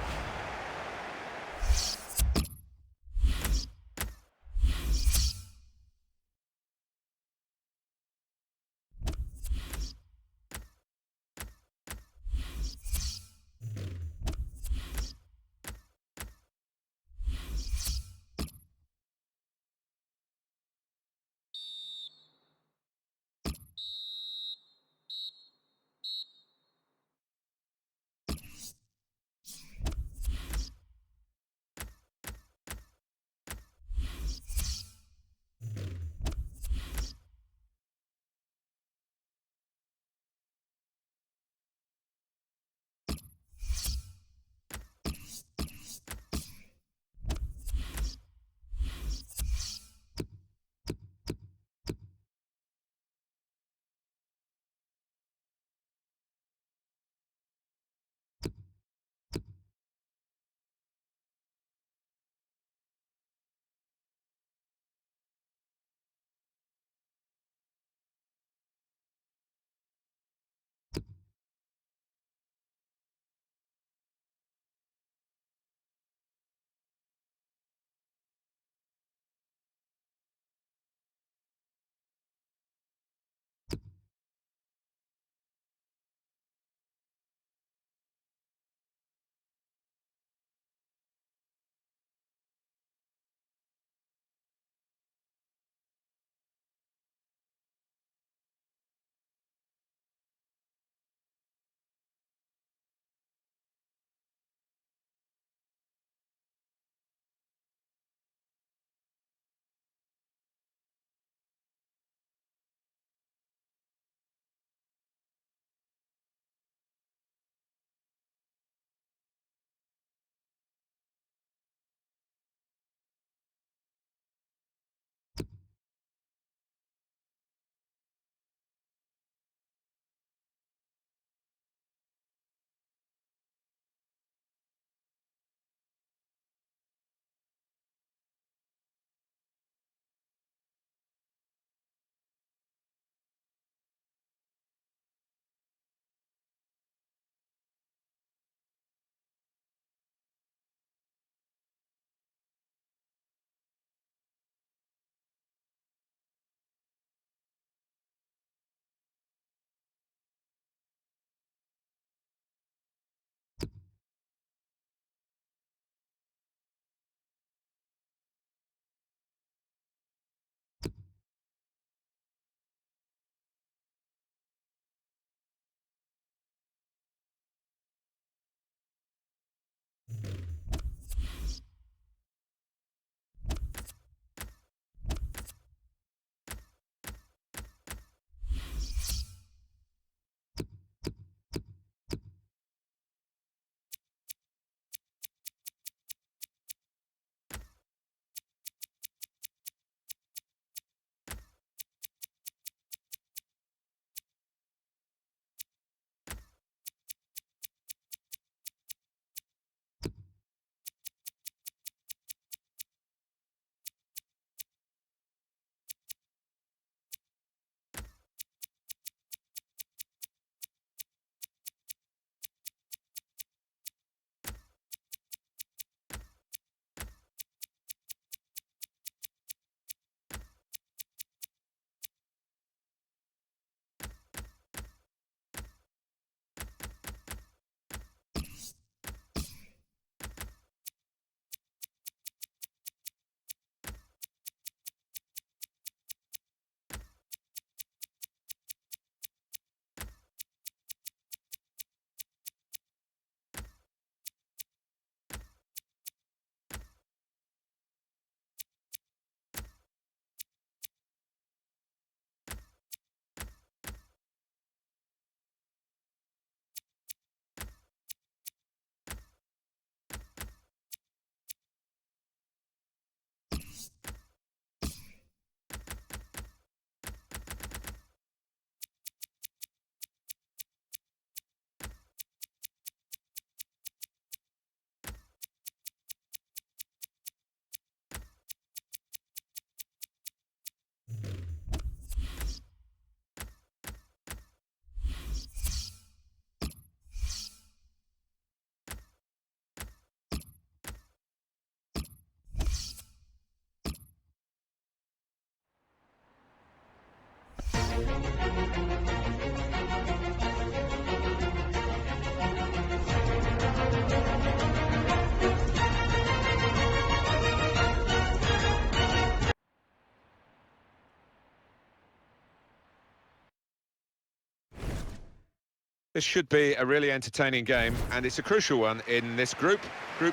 This should be a really entertaining game, and it's a crucial one in this group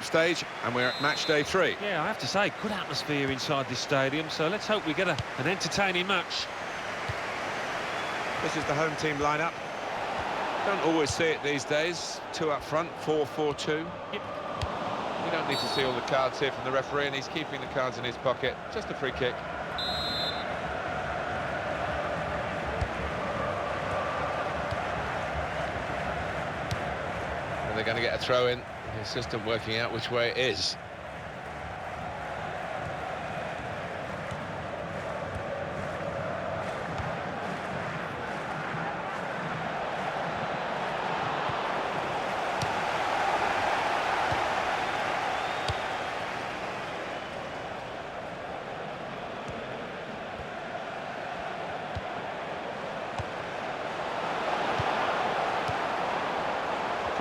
stage, and we're at match day 3. Yeah, I have to say, good atmosphere inside this stadium, so let's hope we get an entertaining match. This is the home team lineup. Don't always see it these days. 2 up front, 4-4-2. Yep. You don't need to see all the cards here from the referee, and he's keeping the cards in his pocket. Just a free kick. And they're going to get a throw in. The assistant working out which way it is.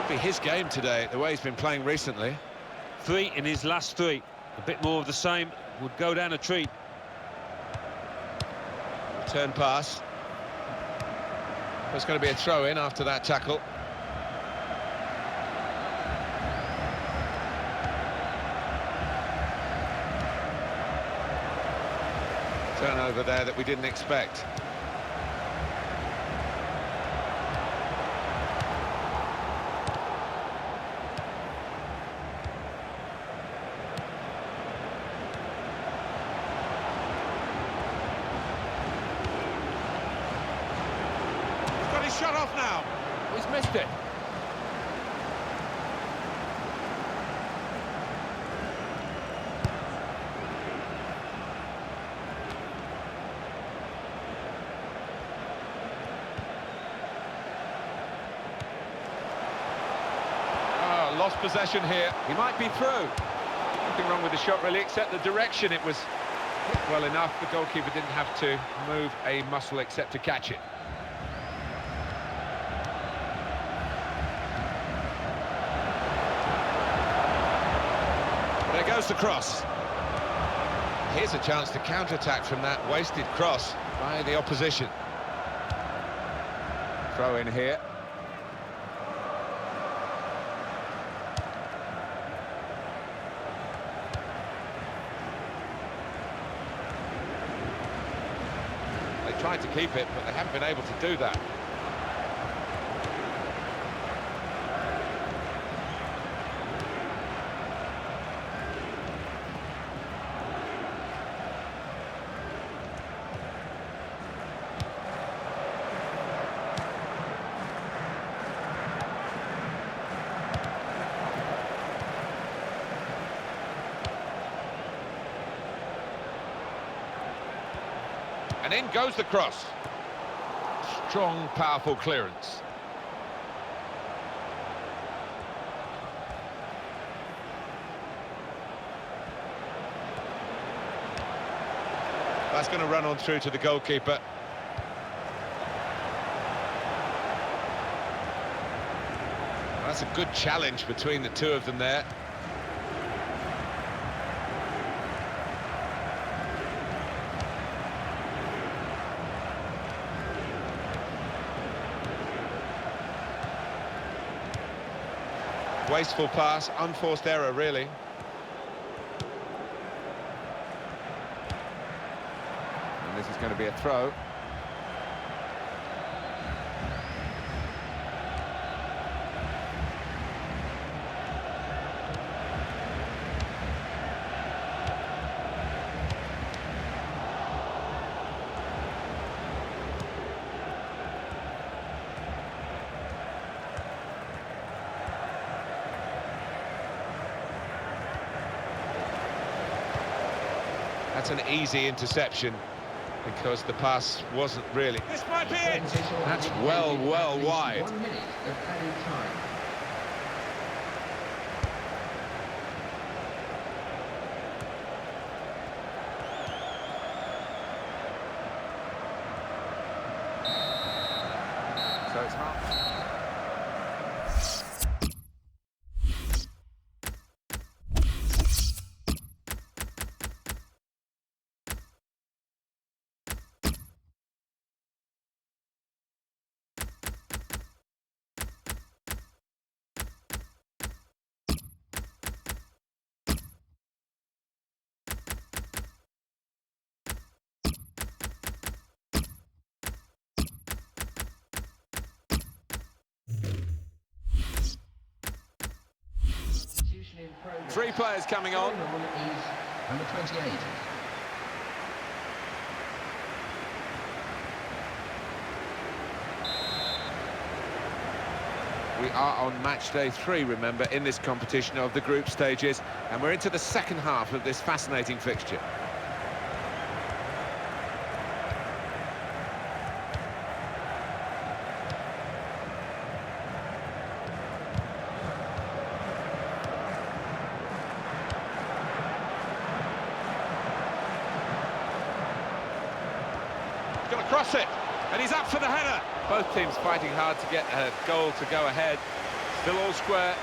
Be his game today, the way he's been playing recently. 3 in his last 3. A bit more of the same would go down a treat. Turn pass. There's going to be a throw in after that tackle. Turnover there that we didn't expect. Shut off now. He's missed it. Oh, lost possession here. He might be through. Nothing wrong with the shot really, except the direction. It was hit well enough. The goalkeeper didn't have to move a muscle except to catch it. There goes the cross. Here's a chance to counter-attack from that wasted cross by the opposition. Throw in here. They tried to keep it, but they haven't been able to do that. And in goes the cross. Strong, powerful clearance. That's going to run on through to the goalkeeper. That's a good challenge between the two of them there. Wasteful pass, unforced error, really. And this is going to be a throw. That's an easy interception because the pass wasn't really. This might be it. That's well wide. 1 minute of added time. So it's half. Three players coming on. Carrying on is number 28. We are on match day 3, remember, in this competition of the group stages, and we're into the second half of this fascinating fixture. He's going to cross it, and he's up for the header. Both teams fighting hard to get a goal to go ahead. Still all square.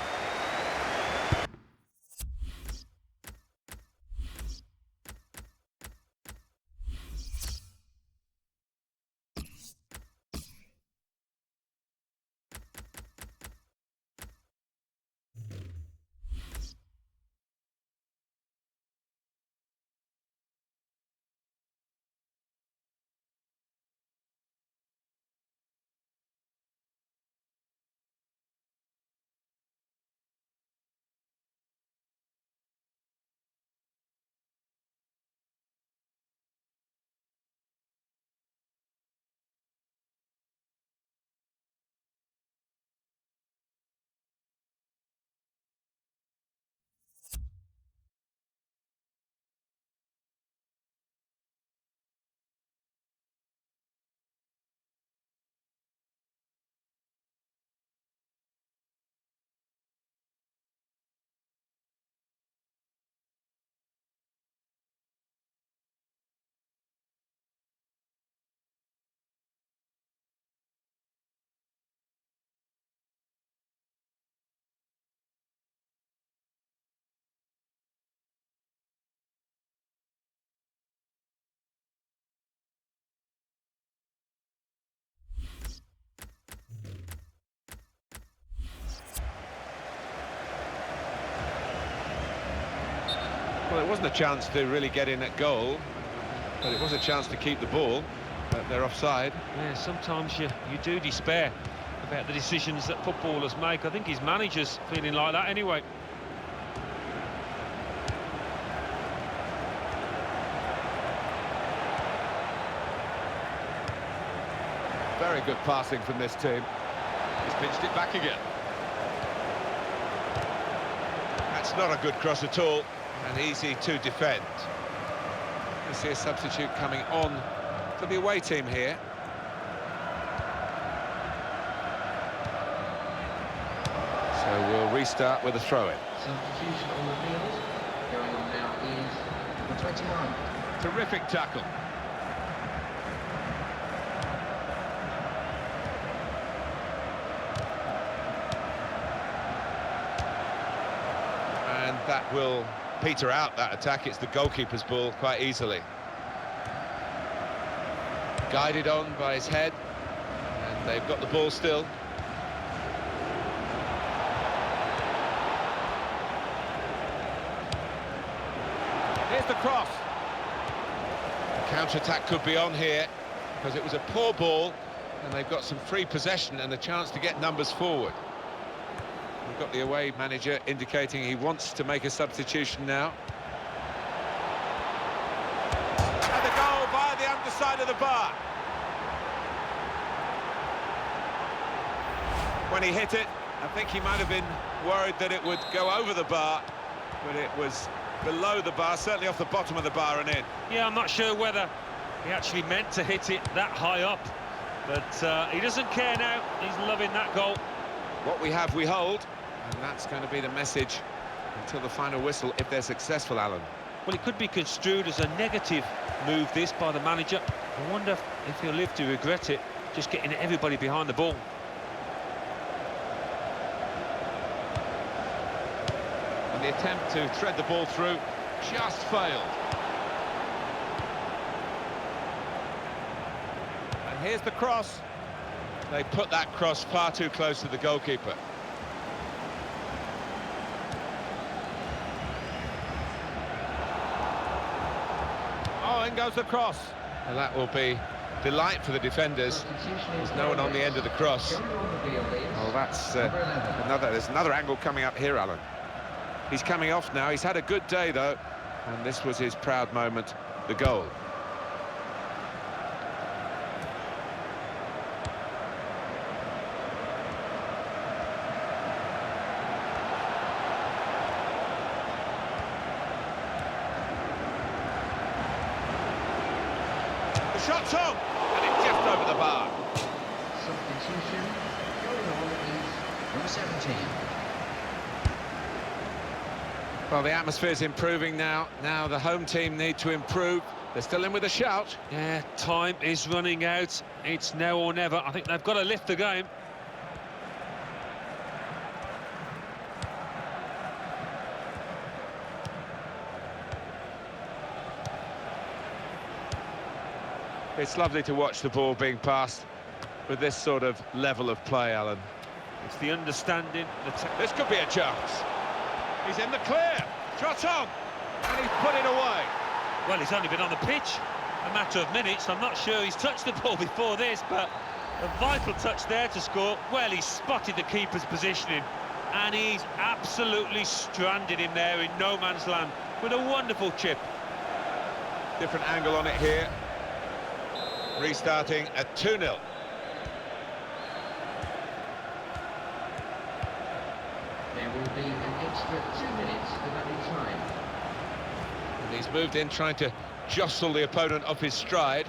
Well, it wasn't a chance to really get in at goal, but it was a chance to keep the ball. But they're offside. Yeah, sometimes you do despair about the decisions that footballers make. I think his manager's feeling like that anyway. Very good passing from this team. He's pitched it back again. That's not a good cross at all, and easy to defend. You see a substitute coming on for the away team here. So we'll restart with a throw-in. Substitution on the field. Going on now is number 29. Terrific tackle. And that will peter out that attack. It's the goalkeeper's ball quite easily. Guided on by his head, and they've got the ball still. Here's the cross. Counter-attack could be on here, because it was a poor ball, and they've got some free possession and a chance to get numbers forward. We've got the away manager indicating he wants to make a substitution now. And the goal via the underside of the bar. When he hit it, I think he might have been worried that it would go over the bar, but it was below the bar, certainly off the bottom of the bar and in. Yeah, I'm not sure whether he actually meant to hit it that high up, but he doesn't care now. He's loving that goal. What we have, we hold. And that's going to be the message until the final whistle, if they're successful, Alan. Well, it could be construed as a negative move, this, by the manager. I wonder if he'll live to regret it, just getting everybody behind the ball. And the attempt to thread the ball through just failed. And here's the cross. They put that cross far too close to the goalkeeper. Oh, in goes the cross. And that will be delight for the defenders. There's no one on the end of the cross. Oh, that's there's another angle coming up here, Alan. He's coming off now. He's had a good day, though. And this was his proud moment, the goal. The shot's on, and it's just over the bar. Substitution. Going on is number 17. Well, the atmosphere's improving now. Now the home team need to improve. They're still in with a shout. Yeah, time is running out. It's now or never. I think they've got to lift the game. It's lovely to watch the ball being passed with this sort of level of play, Alan. It's the understanding. This could be a chance. He's in the clear. Shot on. And he's put it away. Well, he's only been on the pitch a matter of minutes. I'm not sure he's touched the ball before this, but a vital touch there to score. Well, he's spotted the keeper's positioning, and he's absolutely stranded him there in no man's land with a wonderful chip. Different angle on it here. Restarting at 2-0. There will be an extra 2 minutes of added time. And he's moved in, trying to jostle the opponent off his stride.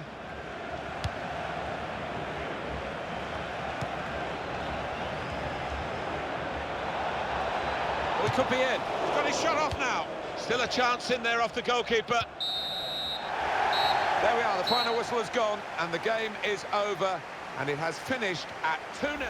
Well, he could be in. He's got his shot off now. Still a chance in there off the goalkeeper. There we are, the final whistle has gone, and the game is over, and it has finished at 2-0.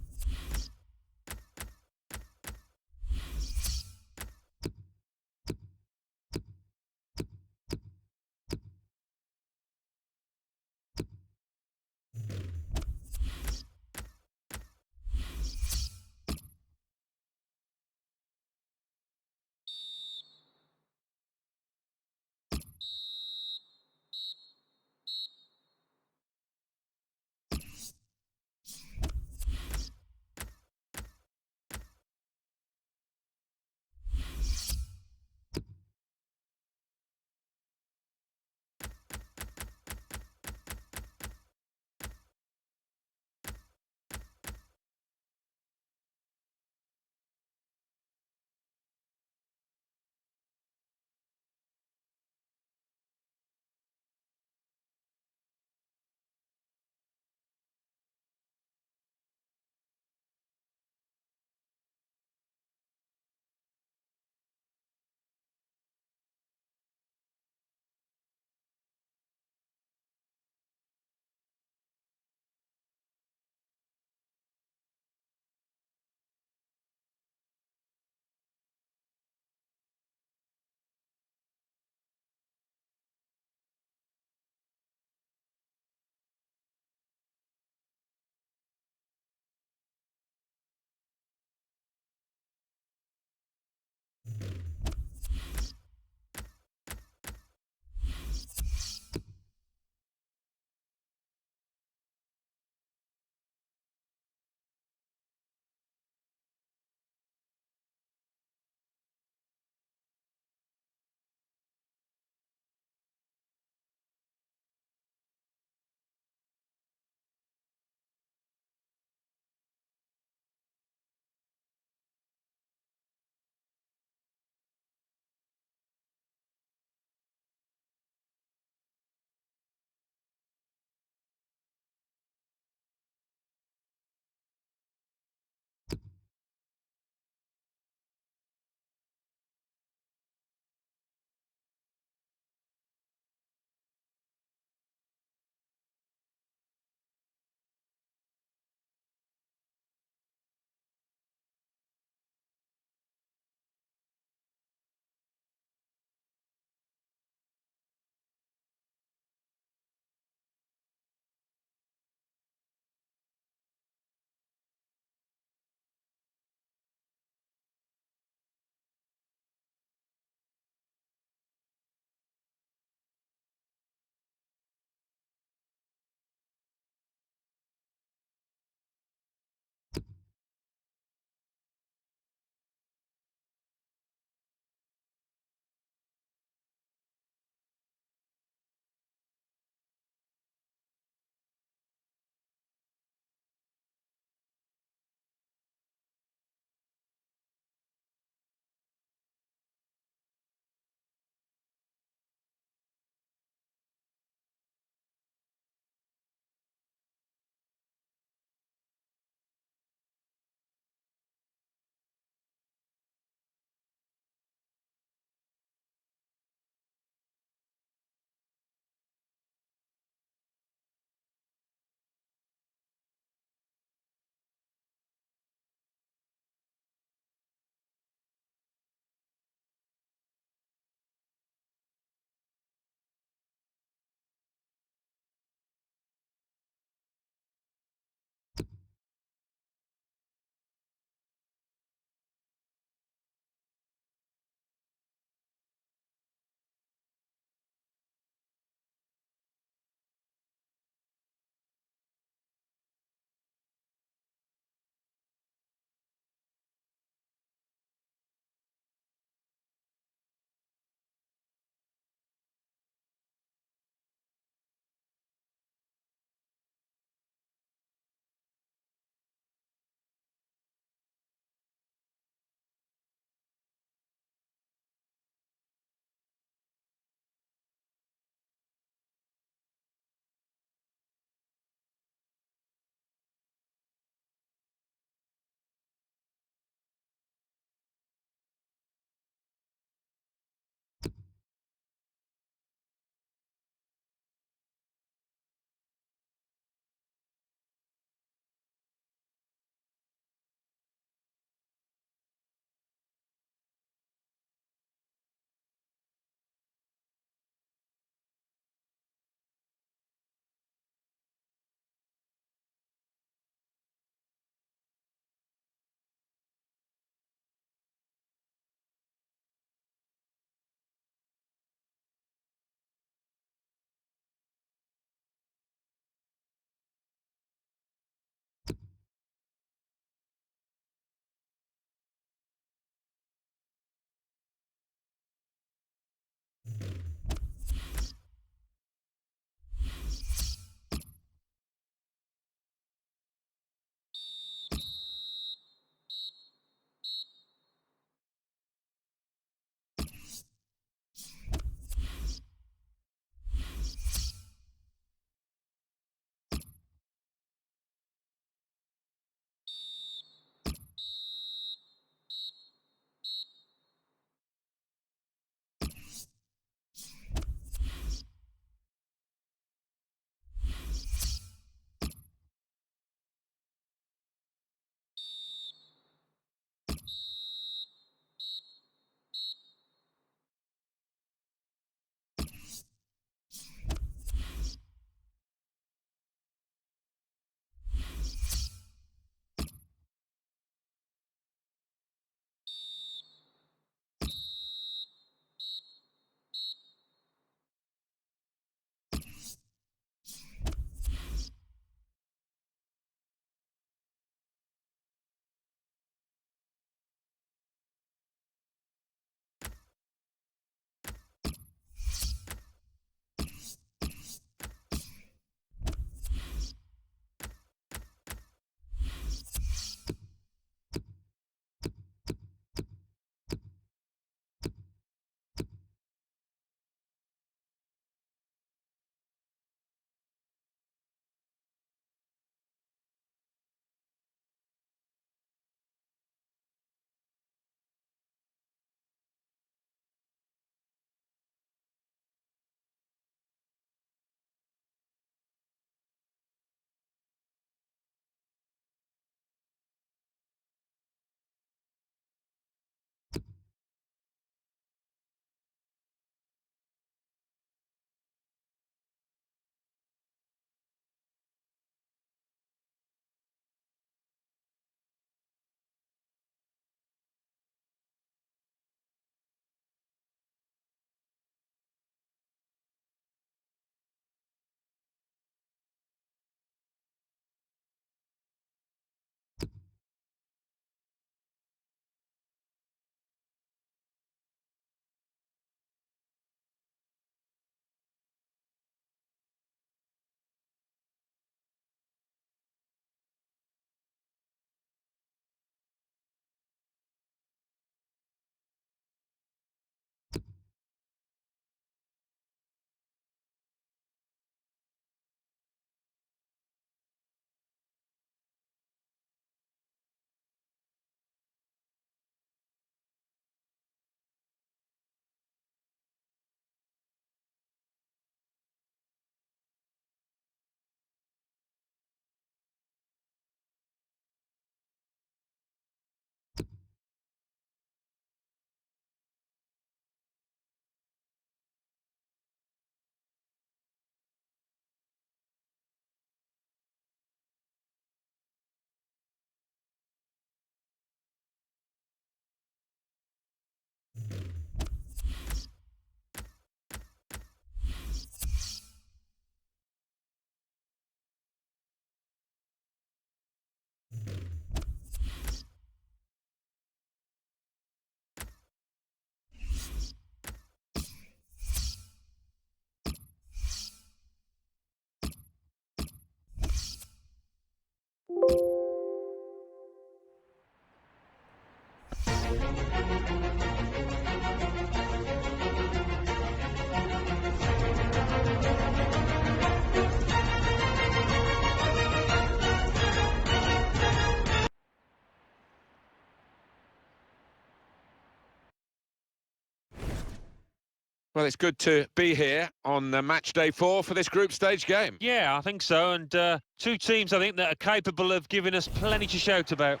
Well, it's good to be here on match day 4 for this group stage game. Yeah, I think so, and two teams I think that are capable of giving us plenty to shout about.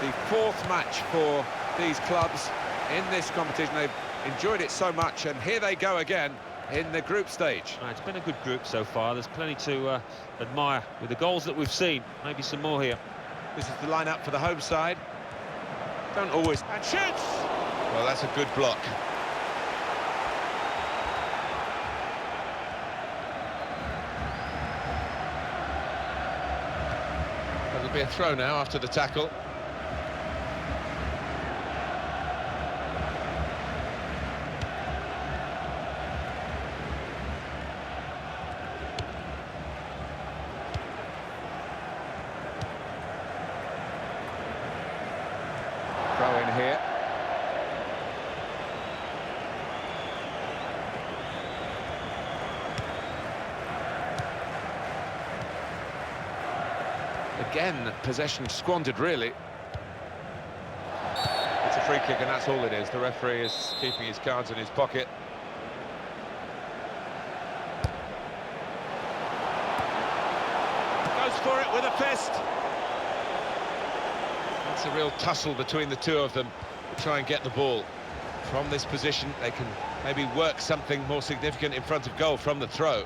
The 4th match for these clubs in this competition. They've enjoyed it so much, and here they go again in the group stage. It's been a good group so far. There's plenty to admire with the goals that we've seen. Maybe some more here. This is the lineup for the home side. Don't always... And shoots! Well, that's a good block. That'll be a throw now after the tackle. Throw in here. Again, possession squandered, really. It's a free kick, and that's all it is. The referee is keeping his cards in his pocket. Goes for it with a fist. It's a real tussle between the two of them to try and get the ball. From this position, they can maybe work something more significant in front of goal from the throw.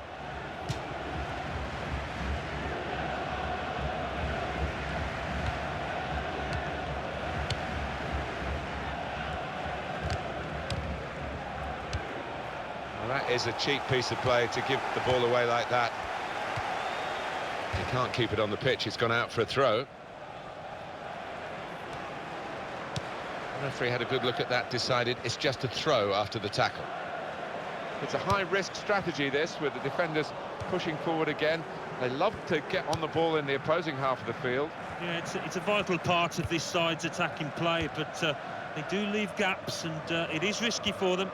Well, that is a cheap piece of play to give the ball away like that. He can't keep it on the pitch, it's gone out for a throw. The referee had a good look at that, decided it's just a throw after the tackle. It's a high-risk strategy, this, with the defenders pushing forward again. They love to get on the ball in the opposing half of the field. Yeah, it's a vital part of this side's attacking play, but they do leave gaps, and it is risky for them.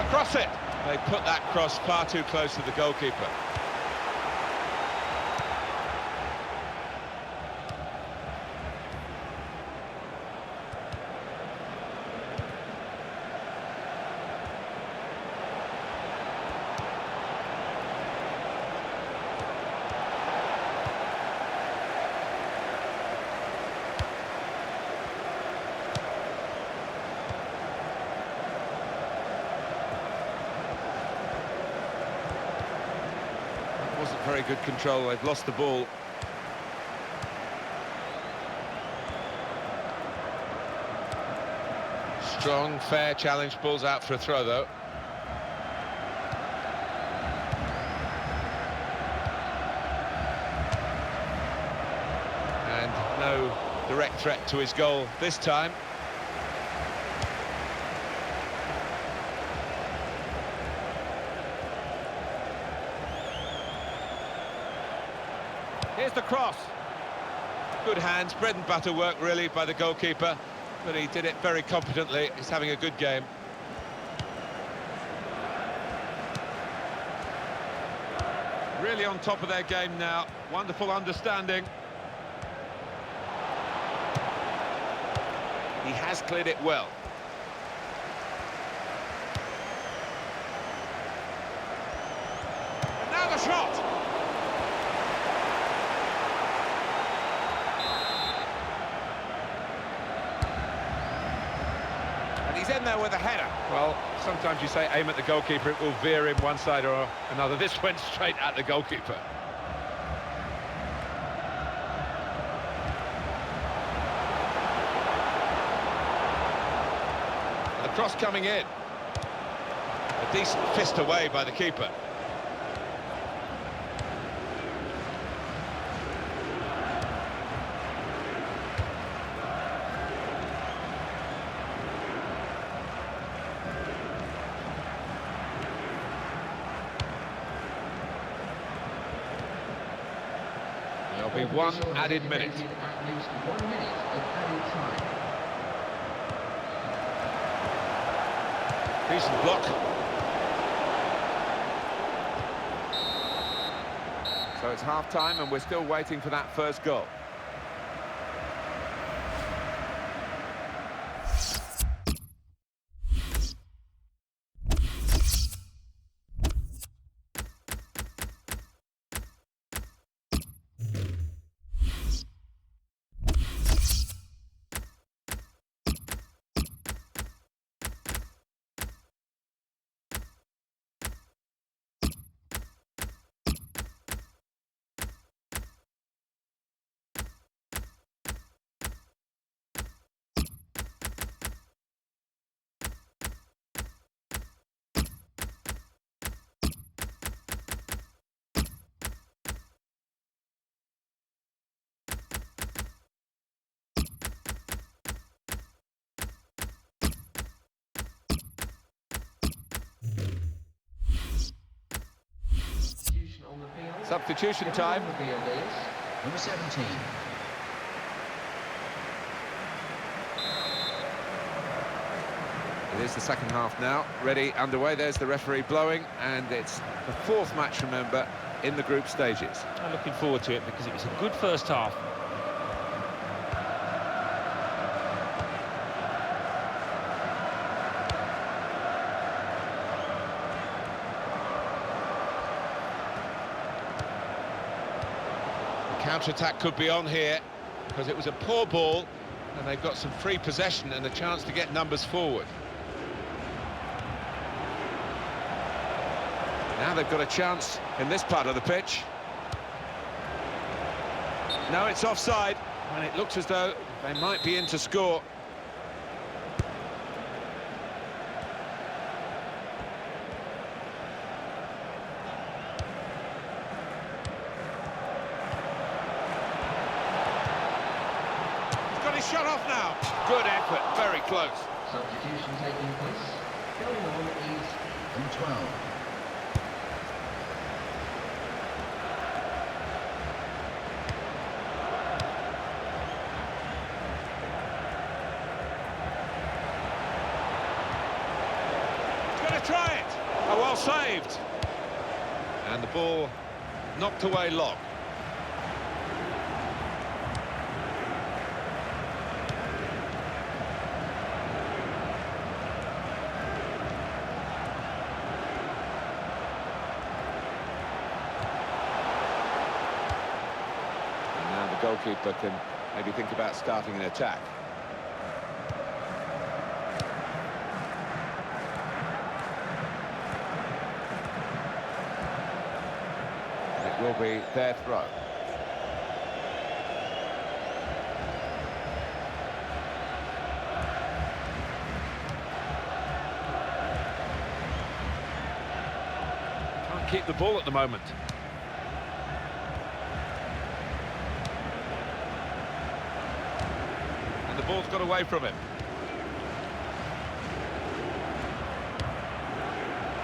Cross it. They put that cross far too close to the goalkeeper. Wasn't very good control. They've lost the ball. Strong, fair challenge. Ball's out for a throw, though. And no direct threat to his goal this time. Here's the cross. Good hands, bread and butter work really by the goalkeeper, but he did it very competently. He's having a good game. Really on top of their game now. Wonderful understanding. He has cleared it well. And now the shot! He's in there with a header. Well, sometimes you say aim at the goalkeeper, it will veer in one side or another. This went straight at the goalkeeper. The cross coming in. A decent fist away by the keeper. They'll be One Official has added minute. indicated at least 1 minute of added time. Decent block. So it's half-time and we're still waiting for that first goal. Substitution on the field. Substitution time. On the field is number 17. It is the second half now, ready, underway. There's the referee blowing, and it's the fourth match, remember, in the group stages. I'm looking forward to it because it was a good first half. The counter-attack could be on here, because it was a poor ball, and they've got some free possession and a chance to get numbers forward. Now they've got a chance in this part of the pitch. No, it's offside, and it looks as though they might be in to score. He's got his shot off now. Good effort, very close. Substitution taking place. Going on is number 12. Try it. Oh, well saved. And the ball knocked away long. And now the goalkeeper can maybe think about starting an attack. Will be their throw. Can't keep the ball at the moment. And the ball's got away from him.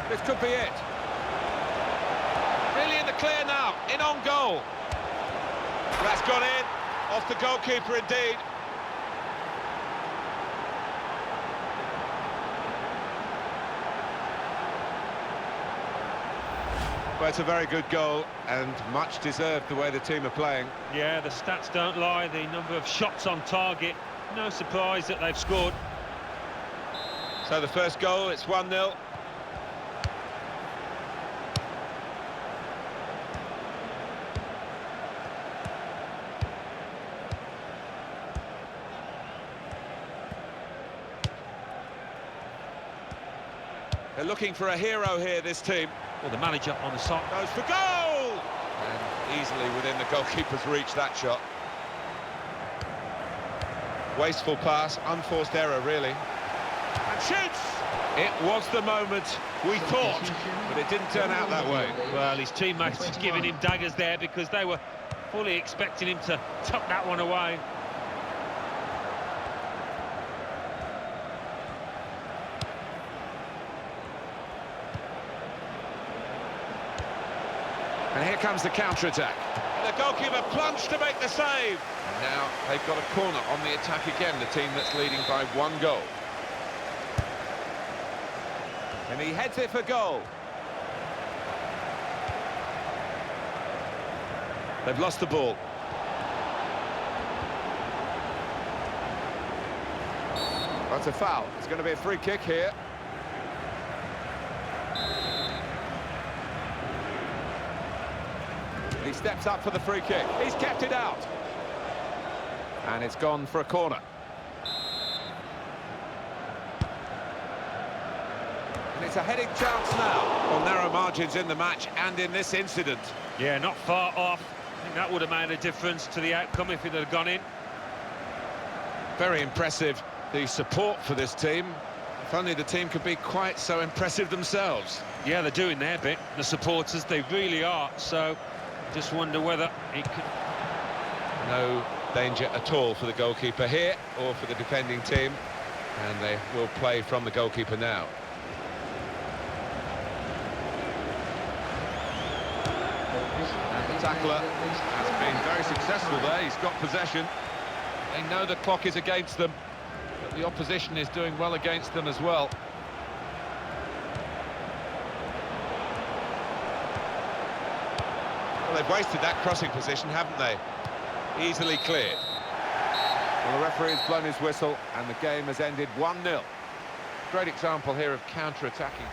This could be it. Really in the clear now, in on goal. That's gone in, off the goalkeeper indeed. Well, it's a very good goal and much deserved the way the team are playing. Yeah, the stats don't lie, the number of shots on target. No surprise that they've scored. So the first goal, it's 1-0. They're looking for a hero here, this team. Well, the manager on the side Goes for goal! And easily within the goalkeeper's reach, that shot. Wasteful pass, unforced error, really. And shoots! It was the moment we thought, but it didn't turn out that way. Well, his teammates giving him daggers there because they were fully expecting him to tuck that one away. And here comes the counter-attack. And the goalkeeper plunged to make the save. And now they've got a corner on the attack again, the team that's leading by 1 goal. And he heads it for goal. They've lost the ball. That's a foul. It's going to be a free kick here. He steps up for the free kick. He's kept it out. And it's gone for a corner. And it's a heading chance now. Well, narrow margins in the match and in this incident. Yeah, not far off. I think that would have made a difference to the outcome if it had gone in. Very impressive, the support for this team. If only the team could be quite so impressive themselves. Yeah, they're doing their bit. The supporters, they really are. So, just wonder whether it could... No danger at all for the goalkeeper here, or for the defending team. And they will play from the goalkeeper now. And the tackler has been very successful there. He's got possession. They know the clock is against them, but the opposition is doing well against them as well. Well, they've wasted that crossing position, haven't they? Easily cleared. Well, the referee has blown his whistle, and the game has ended 1-0. Great example here of counter-attacking.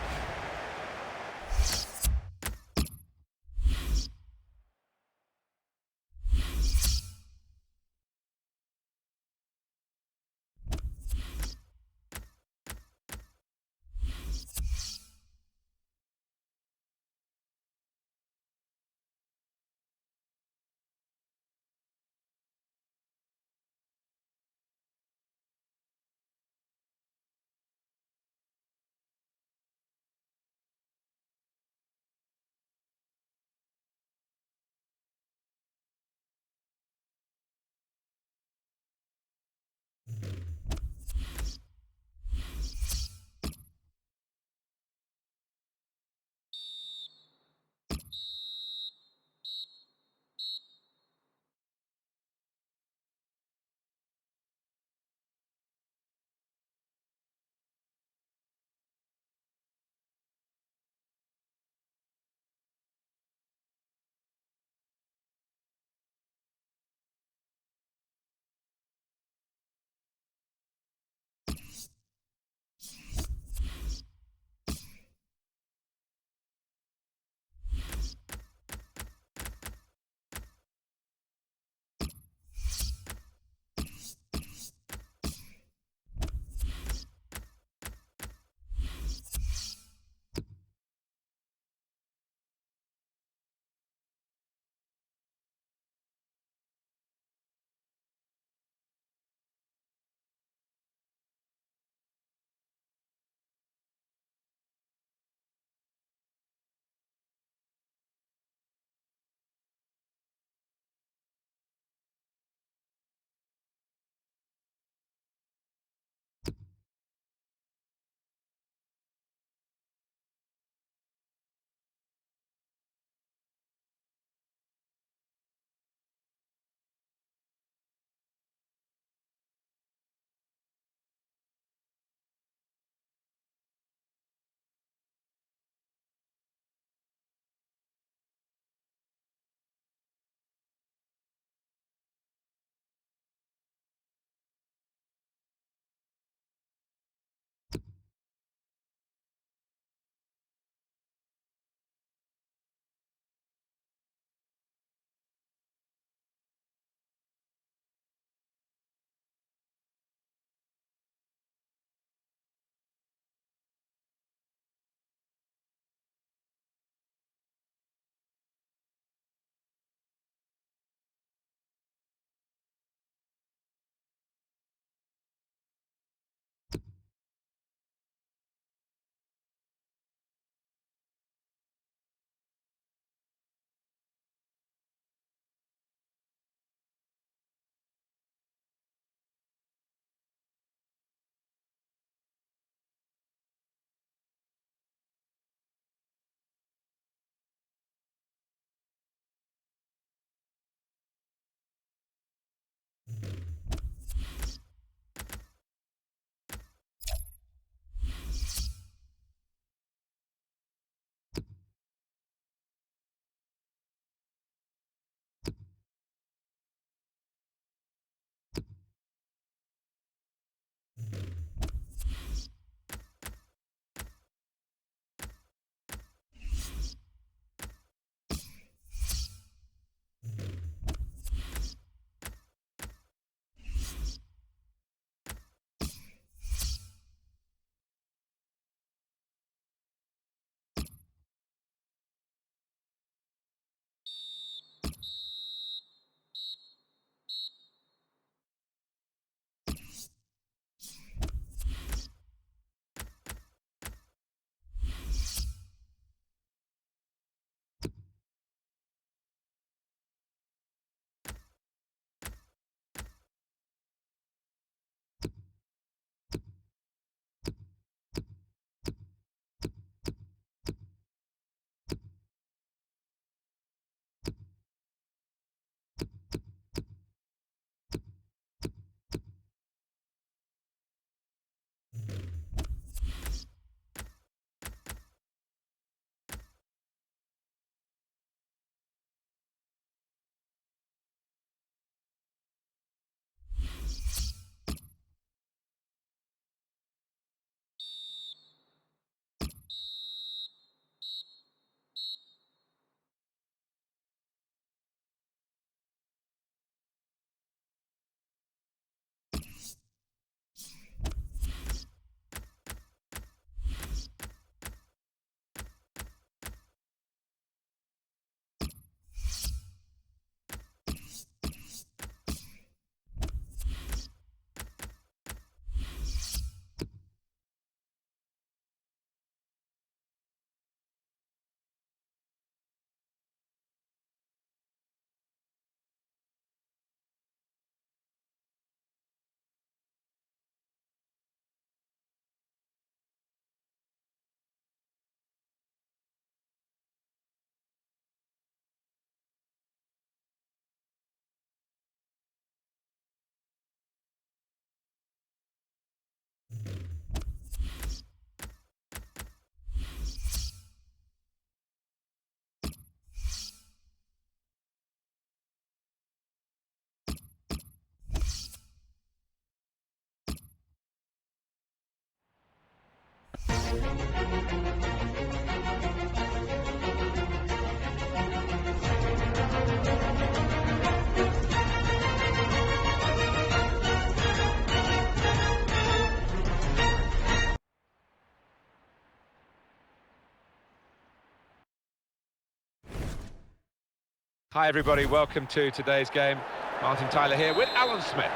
Hi everybody, welcome to today's game. Martin Tyler here with Alan Smith. So,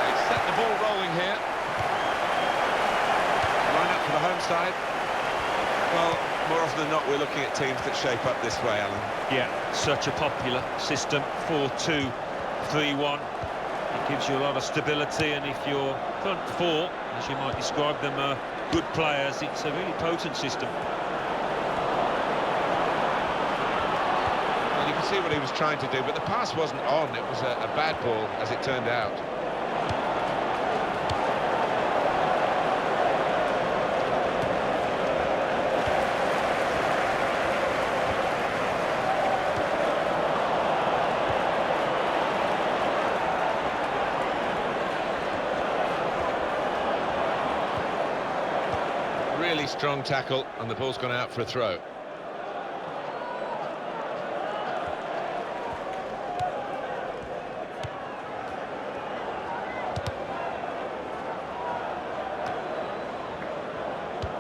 they set the ball rolling here. Line up for the home side. Well, more often than not, we're looking at teams that shape up this way, Alan. Yeah, such a popular system, 4-2-3-1. It gives you a lot of stability, and if your front four, as you might describe them, are good players, it's a really potent system. Well, you can see what he was trying to do, but the pass wasn't on. It was a bad ball, as it turned out. Really strong tackle, and the ball's gone out for a throw.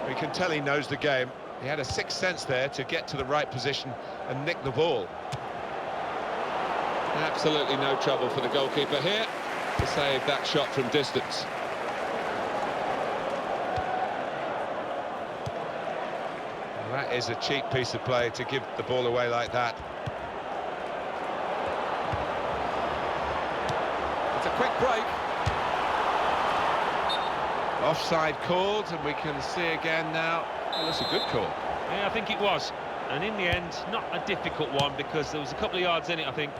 We can tell he knows the game. He had a sixth sense there to get to the right position and nick the ball. Absolutely no trouble for the goalkeeper here to save that shot from distance. That is a cheap piece of play to give the ball away like that. It's a quick break. Offside called, and we can see again now. Well, that's a good call. Yeah, I think it was. And in the end, not a difficult one, because there was a couple of yards in it, I think.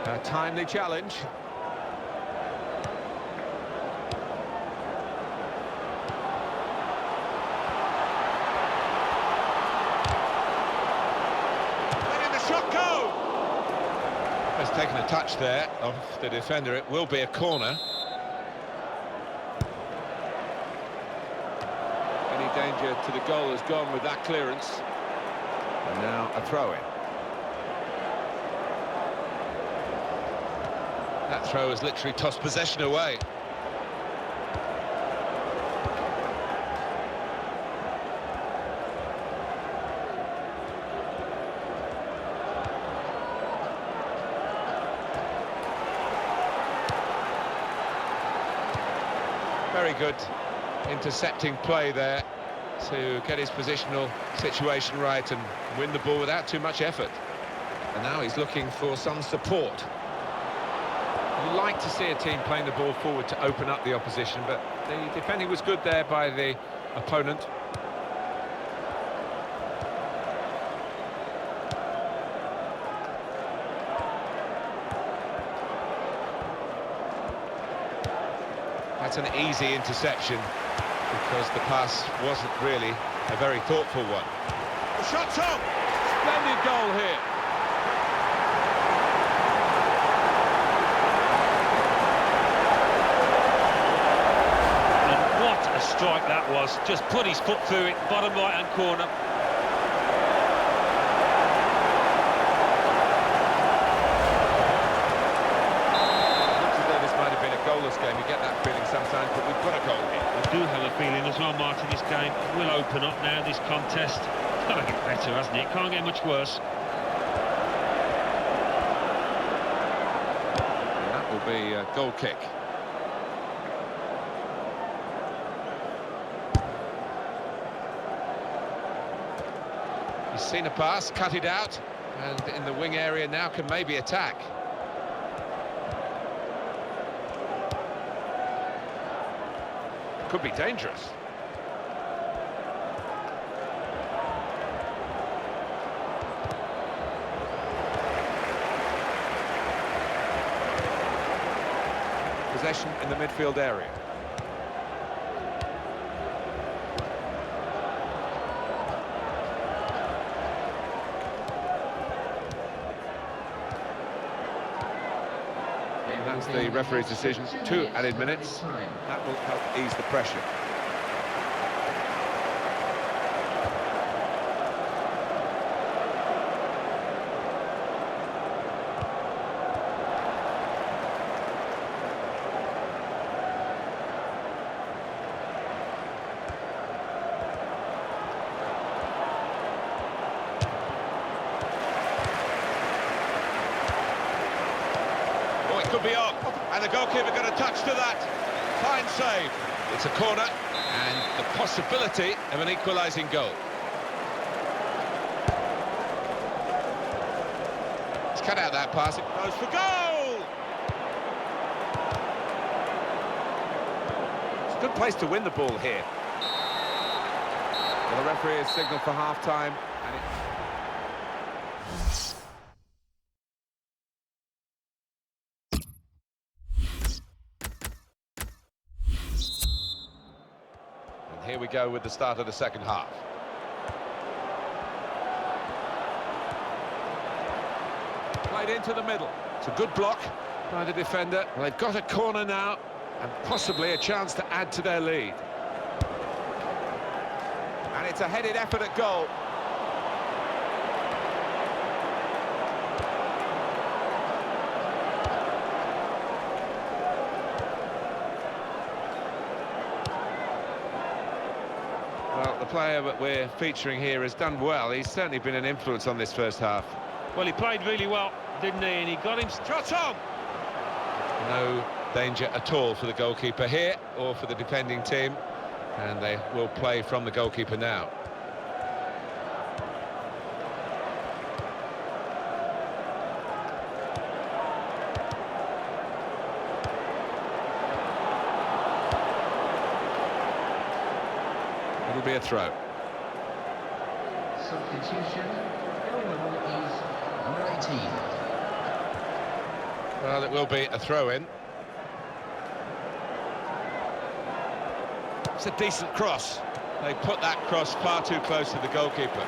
A timely challenge. Letting the shot go! Has taken a touch there of the defender. It will be a corner. Any danger to the goal has gone with that clearance. And now a throw-in. That throw has literally tossed possession away. Very good intercepting play there to get his positional situation right and win the ball without too much effort. And now he's looking for some support. You like to see a team playing the ball forward to open up the opposition, but the defending was good there by the opponent. That's an easy interception because the pass wasn't really a very thoughtful one. The shot's on! Splendid goal here. Strike that was, just put his foot through it, bottom right hand corner. Looks as though this might have been a goalless game. You get that feeling sometimes, but we've got a goal here. I do have a feeling as well, Martin, this game will open up now, this contest. It's got to get better, hasn't it? It can't get much worse. And that will be a goal kick. He's seen a pass, cut it out, and in the wing area now can maybe attack. Could be dangerous. Possession in the midfield area. That's the referee's decision. 2 added minutes. That will help ease the pressure. That could be on, and the goalkeeper got a touch to that. Fine save. It's a corner, and the possibility of an equalising goal. It's cut out that pass, it goes for goal! It's a good place to win the ball here. Well, the referee has signalled for half-time, and here we go with the start of the second half. Played into the middle. It's a good block by the defender. Well, they've got a corner now, and possibly a chance to add to their lead. And it's a headed effort at goal. Well, the player that we're featuring here has done well. He's certainly been an influence on this first half. Well, he played really well, didn't he? And he got him... Shot on! No danger at all for the goalkeeper here, or for the defending team. And they will play from the goalkeeper now. It'll be a throw. Substitution. Going on is number 18. Well, it will be a throw-in. It's a decent cross. They put that cross far too close to the goalkeeper.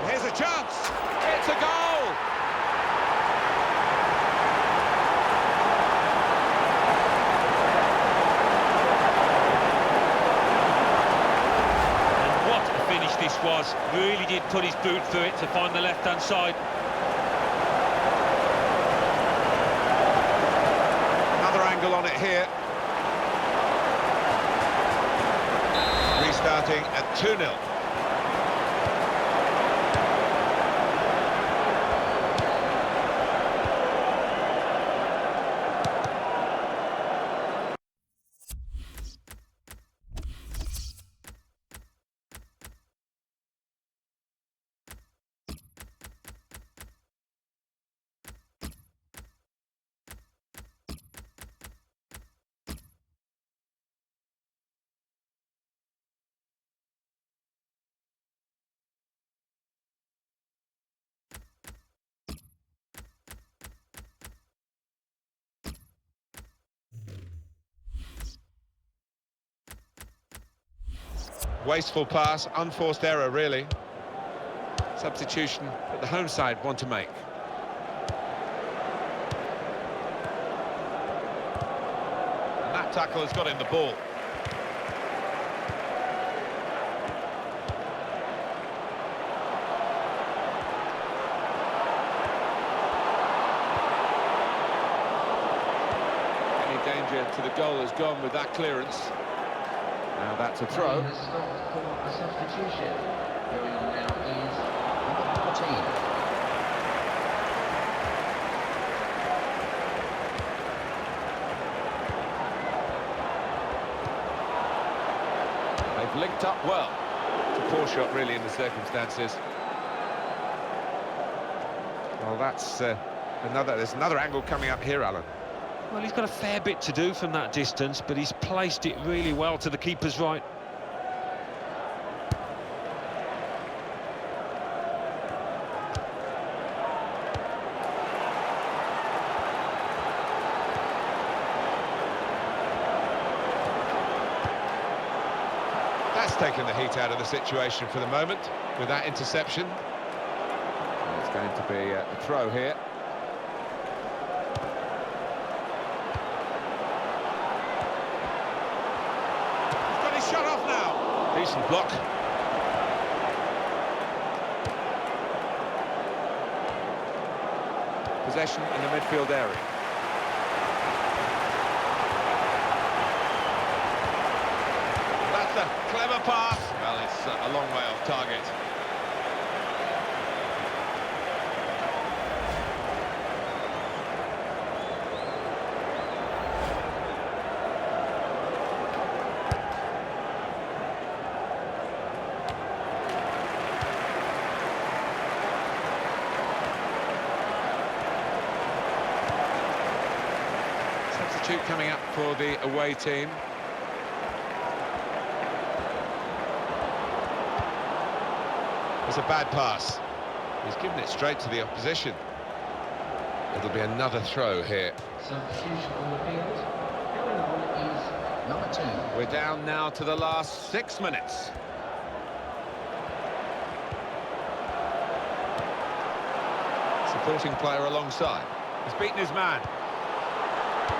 Here's a chance. It's a goal. This was, really did put his boot through it to find the left-hand side. Another angle on it here. Restarting at 2-0. Wasteful pass, unforced error, really. Substitution that the home side want to make. And that tackle has got him the ball. Any danger to the goal has gone with that clearance. Now that's a throw. Has stopped for a substitution. Going on now is number 14. They've linked up well. It's a poor shot, really, in the circumstances. Well, that's there's another angle coming up here, Alan. Well, he's got a fair bit to do from that distance, but he's placed it really well to the keeper's right. That's taken the heat out of the situation for the moment with that interception. It's going to be a throw here. Shut off now. Decent block. Possession in the midfield area. pass. Well, it's a long way off target. Substitute coming up for the away team. It's a bad pass. He's given it straight to the opposition. It'll be another throw here. Substitution on the field. Going on is number 2. We're down now to the last 6 minutes. Supporting player alongside. He's beaten his man.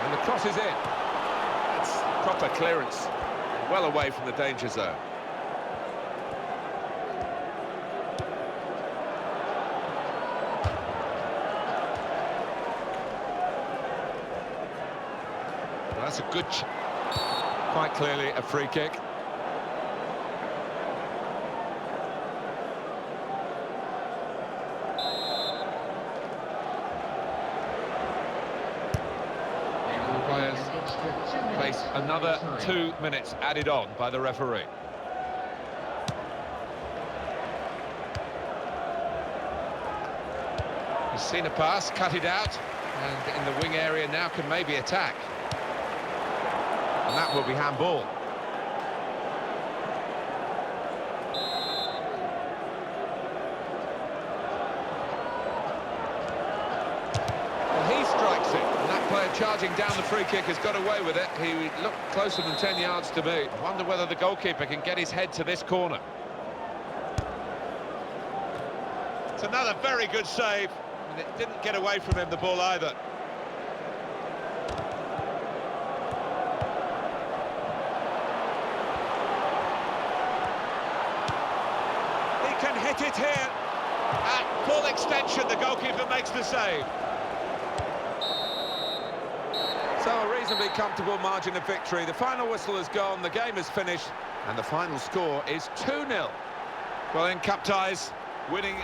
And the cross is in. That's proper clearance. Well away from the danger zone. Well, that's a good... Quite clearly a free kick. Players face another 2 minutes added on by the referee. He's seen a pass, cut it out, and in the wing area now can maybe attack. And that will be handball. He strikes it, and that player charging down the free kick has got away with it. He looked closer than 10 yards to me. I wonder whether the goalkeeper can get his head to this corner. It's another very good save, and it didn't get away from him, the ball, either. He can hit it here. At full extension, the goalkeeper makes the save. So a reasonably comfortable margin of victory. The final whistle has gone, the game is finished, and the final score is 2-0. Well, in cup ties, winning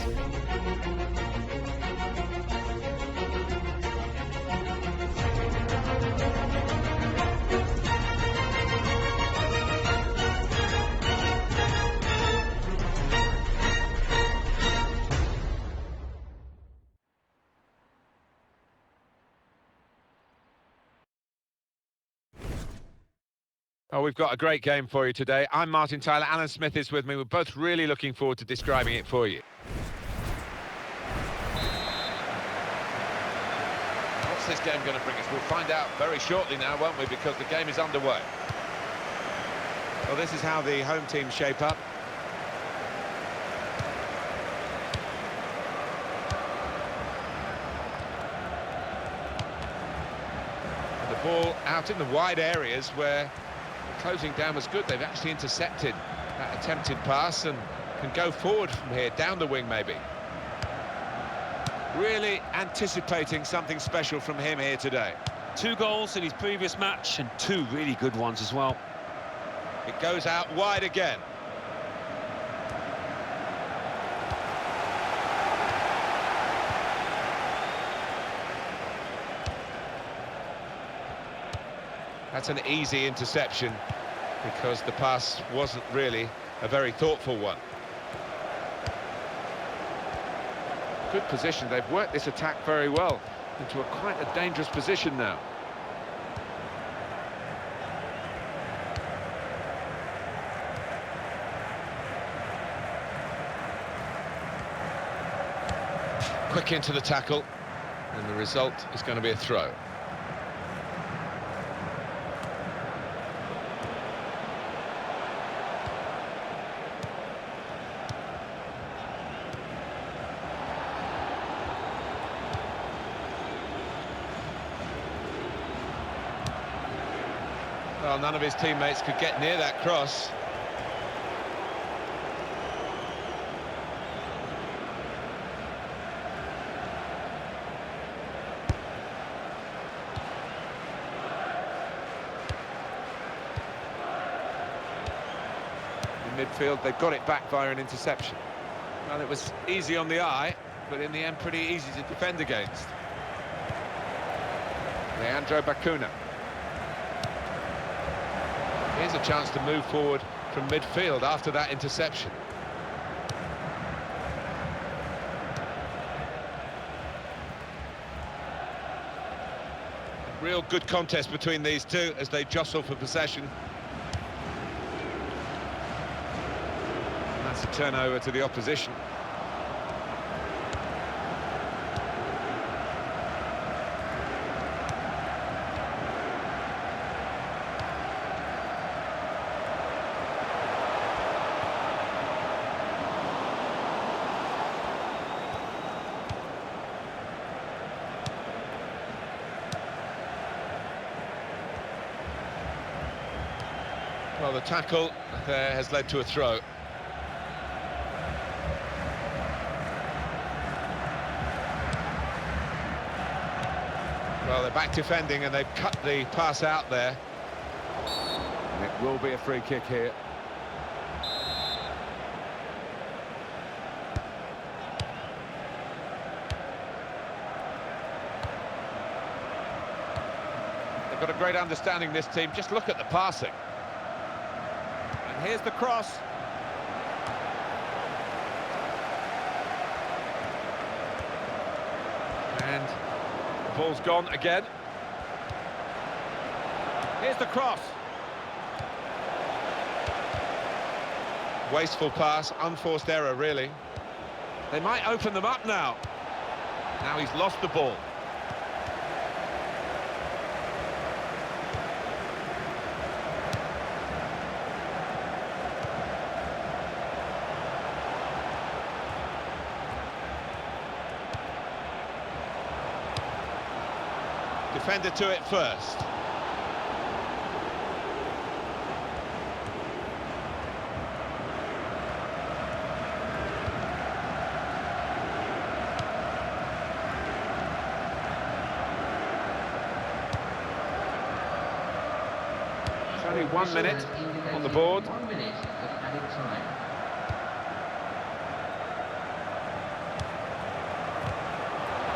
Oh, we've got a great game for you today. I'm Martin Tyler, Alan Smith is with me. We're both really looking forward to describing it for you. What's this game going to bring us? We'll find out very shortly now, won't we? Because the game is underway. Well, this is how the home team shape up. The ball out in the wide areas where closing down was good. They've actually intercepted that attempted pass and can go forward from here, down the wing maybe. Really anticipating something special from him here today. 2 goals in his previous match and 2 really good ones as well. It goes out wide again. That's an easy interception because the pass wasn't really a very thoughtful one. Good position. They've worked this attack very well into quite a dangerous position now. Quick into the tackle, and the result is going to be a throw. Well, none of his teammates could get near that cross. In midfield, they've got it back via an interception. Well, it was easy on the eye, but in the end pretty easy to defend against. Leandro Bacuna. Here's a chance to move forward from midfield after that interception. Real good contest between these two as they jostle for possession. And that's a turnover to the opposition. Well, the tackle there has led to a throw. Well, they're back defending and they've cut the pass out there. And it will be a free kick here. They've got a great understanding, this team. Just look at the passing. Here's the cross. And the ball's gone again. Here's the cross. Wasteful pass, unforced error, really. They might open them up now. Now he's lost the ball. Defender to it first. It's only 1 minute on the board. 1 minute of added time.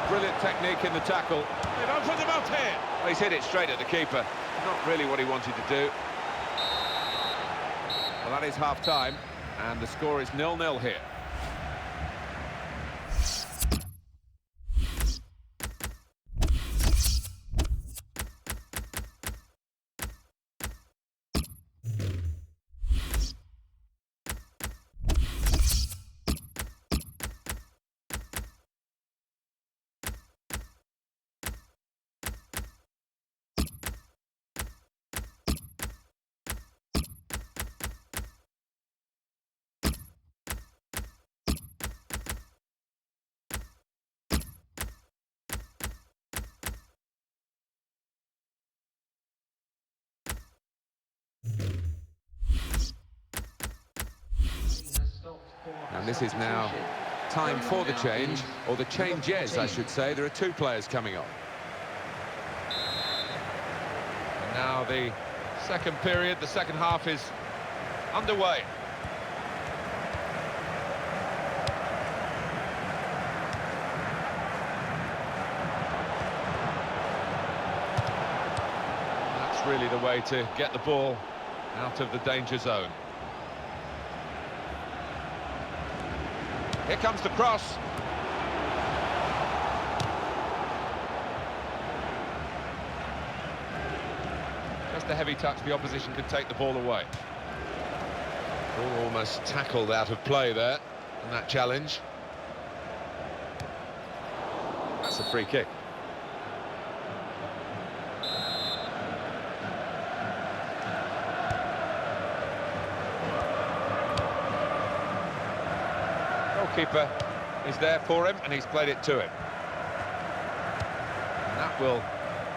Brilliant technique in the tackle. They've opened them up here. Well, he's hit it straight at the keeper. Not really what he wanted to do. Well, that is half-time, and the score is 0-0 here. And this is now time for the change, or the changes, I should say. There are two players coming on. And now the second period, the second half is underway. That's really the way to get the ball out of the danger zone. Here comes the cross. Just a heavy touch, the opposition could take the ball away. Ball almost tackled out of play there in that challenge. That's a free kick. Goalkeeper is there for him, and he's played it to him. And that will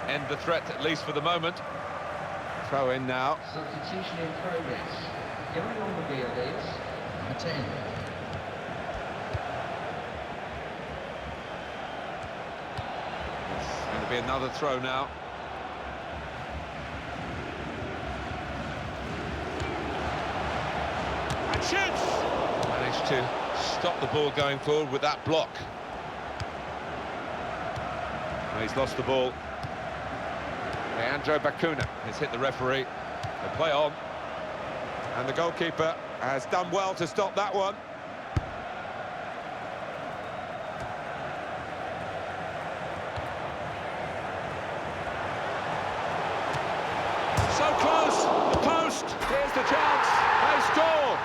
end the threat, at least for the moment. Throw in now. Substitution in progress. Going on the field is number 10. It's going to be another throw now. And shoots! Managed to stop the ball going forward with that block. Well, he's lost the ball. Leandro Bacuna has hit the referee. They play on. And the goalkeeper has done well to stop that one. So close! The post! Here's the chance! They score!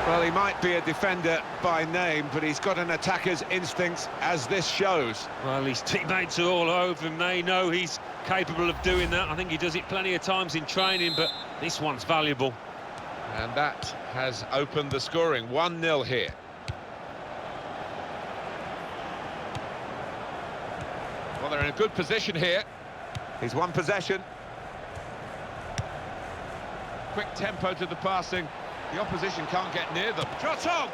Well, he might be a defender by name, but he's got an attacker's instincts, as this shows. Well, his teammates are all over him. They know he's capable of doing that. I think he does it plenty of times in training, but this one's valuable. And that has opened the scoring. 1-0 here. Well, they're in a good position here. He's won possession. Quick tempo to the passing. The opposition can't get near them. Shot on!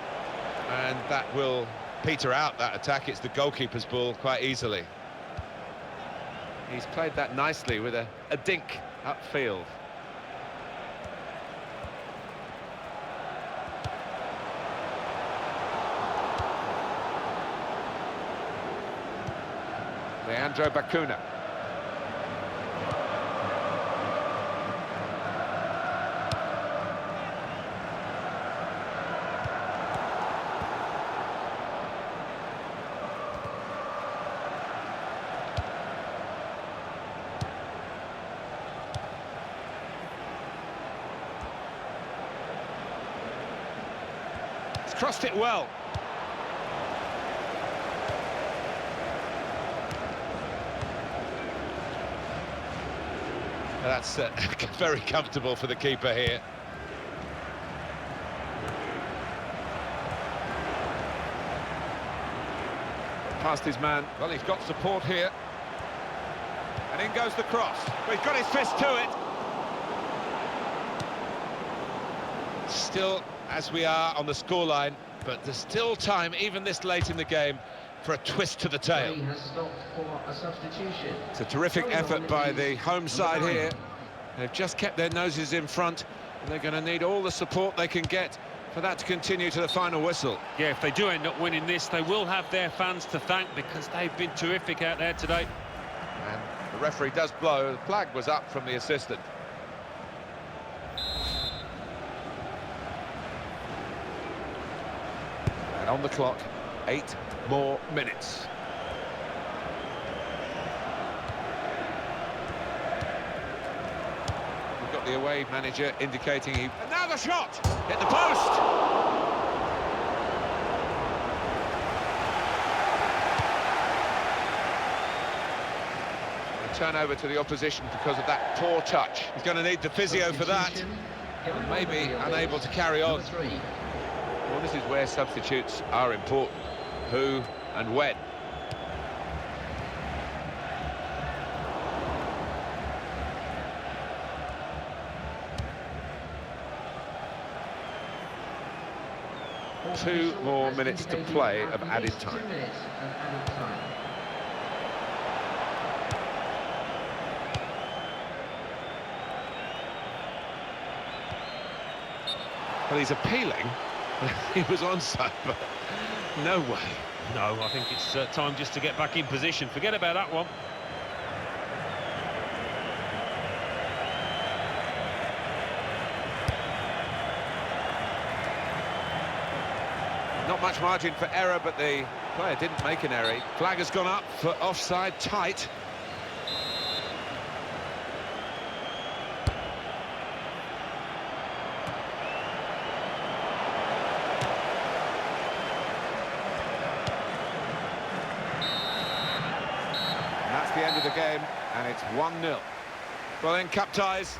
And that will peter out that attack. It's the goalkeeper's ball quite easily. He's played that nicely with a dink upfield. Leandro Bacuna. Crossed it well. That's very comfortable for the keeper here. Past his man. Well, he's got support here. And in goes the cross. Well, he's got his fist to it. Still, as we are on the scoreline, but there's still time, even this late in the game, for a twist to the tail. Has stopped for a substitution. It's a terrific effort by the home side here. They've just kept their noses in front. They're going to need all the support they can get for that to continue to the final whistle. Yeah, if they do end up winning this, they will have their fans to thank because they've been terrific out there today. And the referee does blow. The flag was up from the assistant. And on the clock, 8 more minutes. We've got the away manager indicating he... And now the shot! Hit the post! A turnover to the opposition because of that poor touch. He's going to need the physio for that. Substitution, Maybe unable to carry on. Number 3. Well, this is where substitutes are important. Who and when. Two more minutes to play of added time. 2 minutes of added time. Well, he's appealing. He was onside, but no way. No, I think it's time just to get back in position. Forget about that one. Not much margin for error, but the player didn't make an error. Flag has gone up for offside tight. And that's the end of the game, and it's 1-0. Well then, cup ties.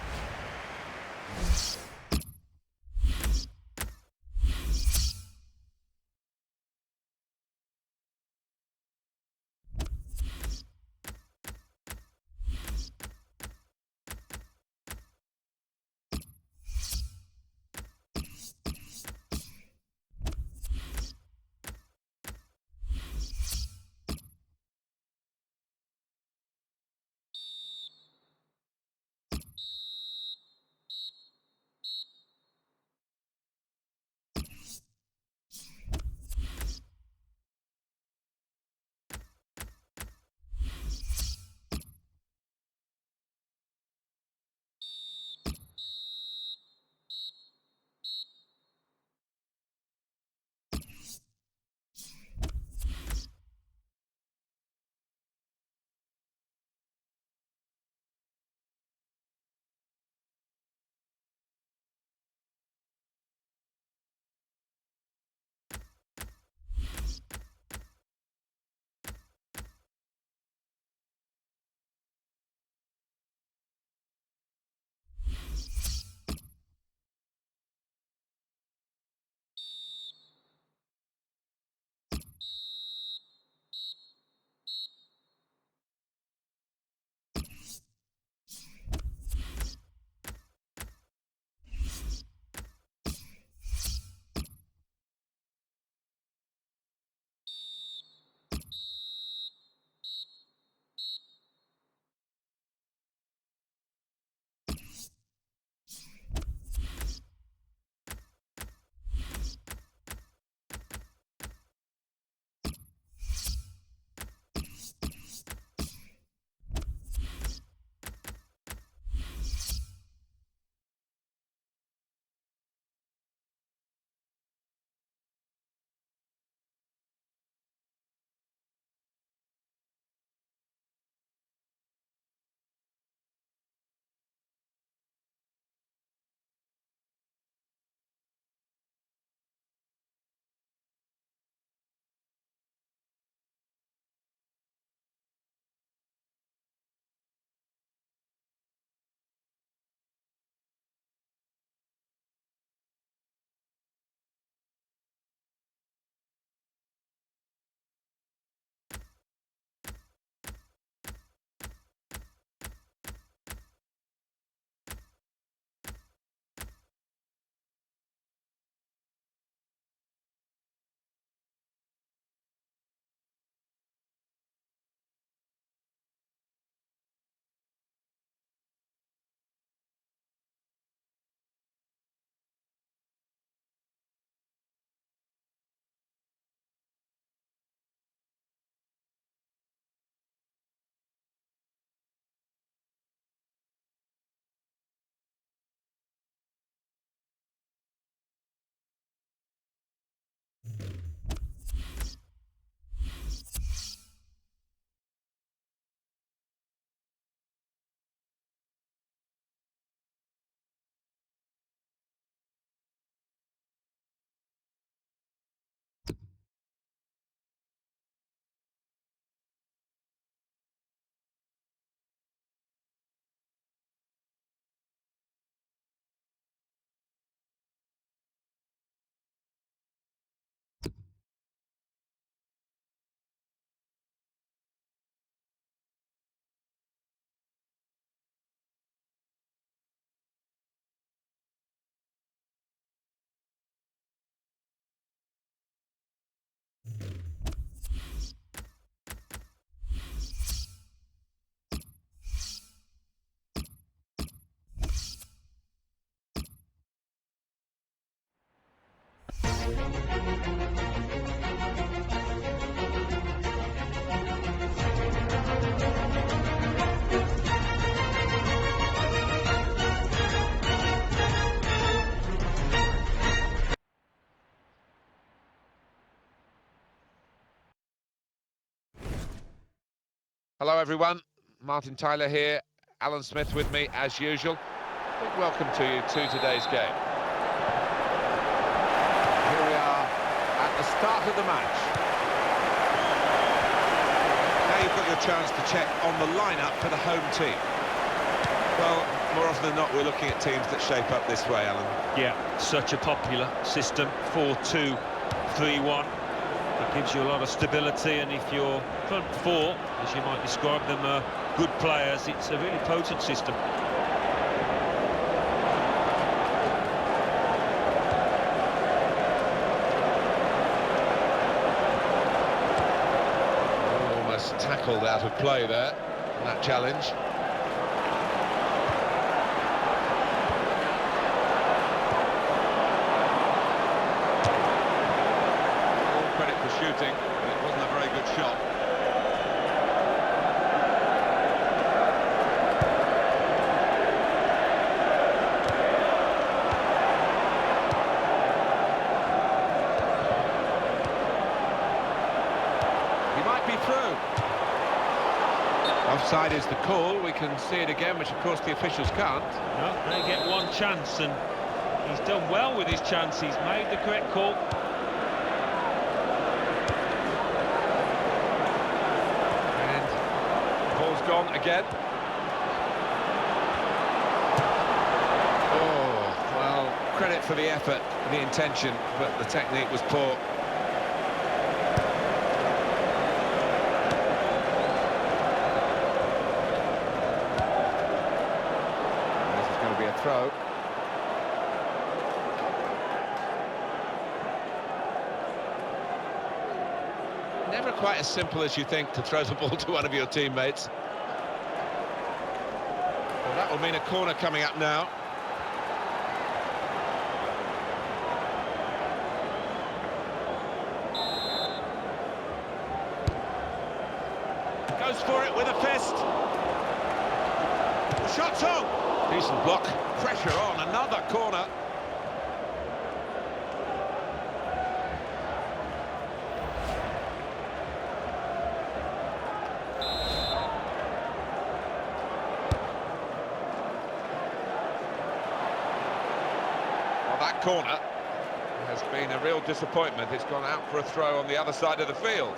Hello everyone, Martin Tyler here, Alan Smith with me as usual. Big welcome to you to today's game. Here we are at the start of the match. Now you've got your chance to check on the lineup for the home team. Well, more often than not, we're looking at teams that shape up this way, Alan. Yeah, such a popular system, 4-2-3-1. It gives you a lot of stability, and if your front four, as you might describe them, are good players, it's a really potent system. Almost tackled out of play there, in that challenge. Shooting, but it wasn't a very good shot. He might be through. Offside is the call. We can see it again, which of course the officials can't. No, they get one chance, and he's done well with his chance. He's made the correct call. Gone again. Oh, well, credit for the effort, the intention, but the technique was poor. And this is going to be a throw. Never quite as simple as you think to throw the ball to one of your teammates. Well, that will mean a corner coming up now. Goes for it with a fist. The shot's on. Decent block. Pressure on. Another corner. That corner has been a real disappointment. It's gone out for a throw on the other side of the field.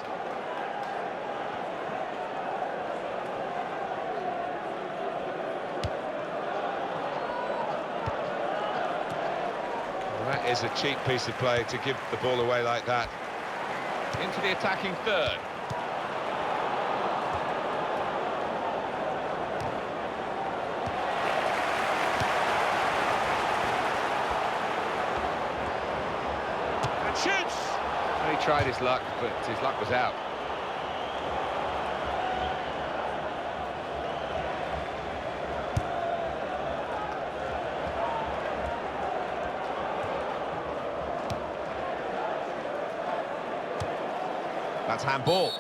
Well, that is a cheap piece of play to give the ball away like that. Into the attacking third. Shoots! Well, he tried his luck, but his luck was out. That's handball.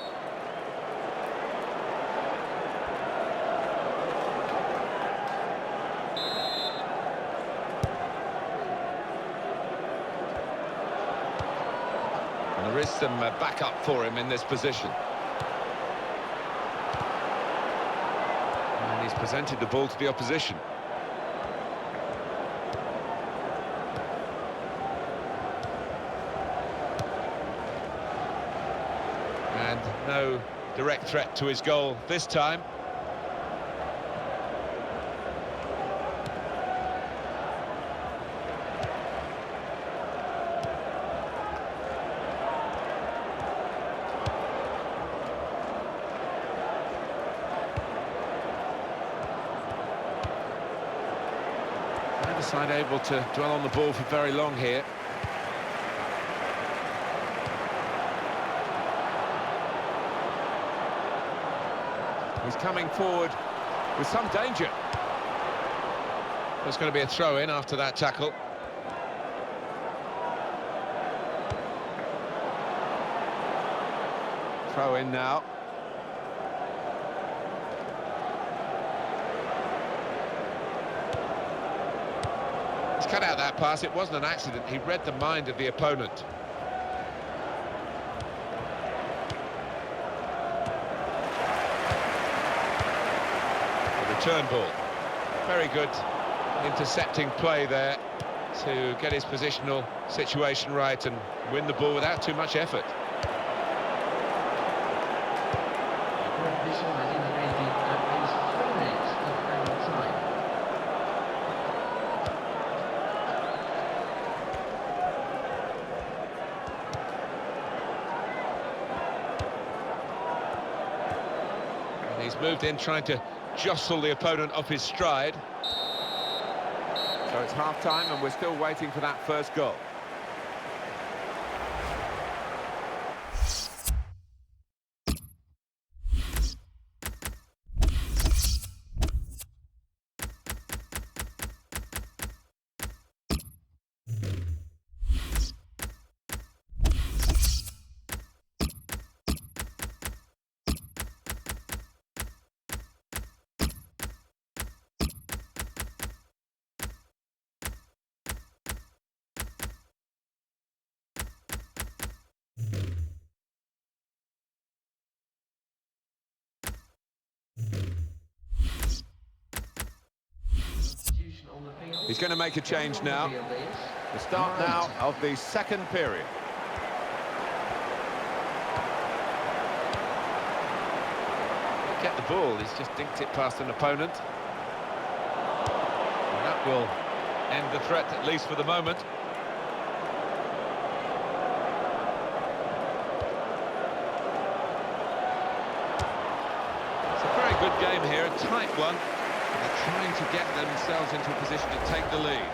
There is some backup for him in this position. And he's presented the ball to the opposition. And no direct threat to his goal this time. Neither side able to dwell on the ball for very long here. He's coming forward with some danger. There's going to be a throw-in after that tackle. Throw-in now. He's cut out that pass. It wasn't an accident. He read the mind of the opponent. Return ball. Very good intercepting play there to get his positional situation right and win the ball without too much effort. The official has indicated at least 3 minutes of added time. And he's moved in trying to jostle the opponent off his stride. So it's half-time and we're still waiting for that first goal. Substitution on the field. He's going to make a change now. Field is The start now of the second period. Get the ball, he's just dinked it past an opponent. And that will end the threat, at least for the moment. It's a very good game here, a tight one. They're trying to get themselves into a position to take the lead.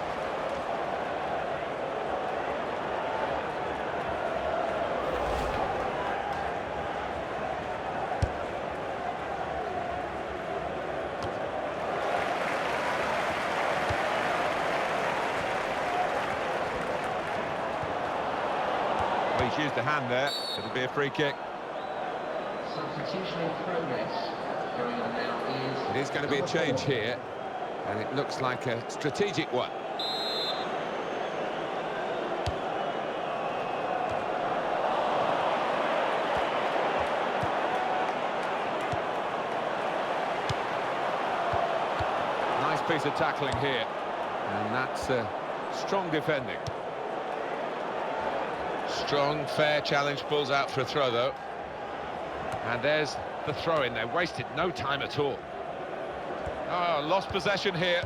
Well, he's used the hand there. It'll be a free kick. substitution in progress. Going on now is... It is going to be a change here, and it looks like a strategic one. Nice piece of tackling here, and that's strong defending. Strong, fair challenge, pulls out for a throw though. And there's the throw in there, wasted no time at all. Oh, lost possession here.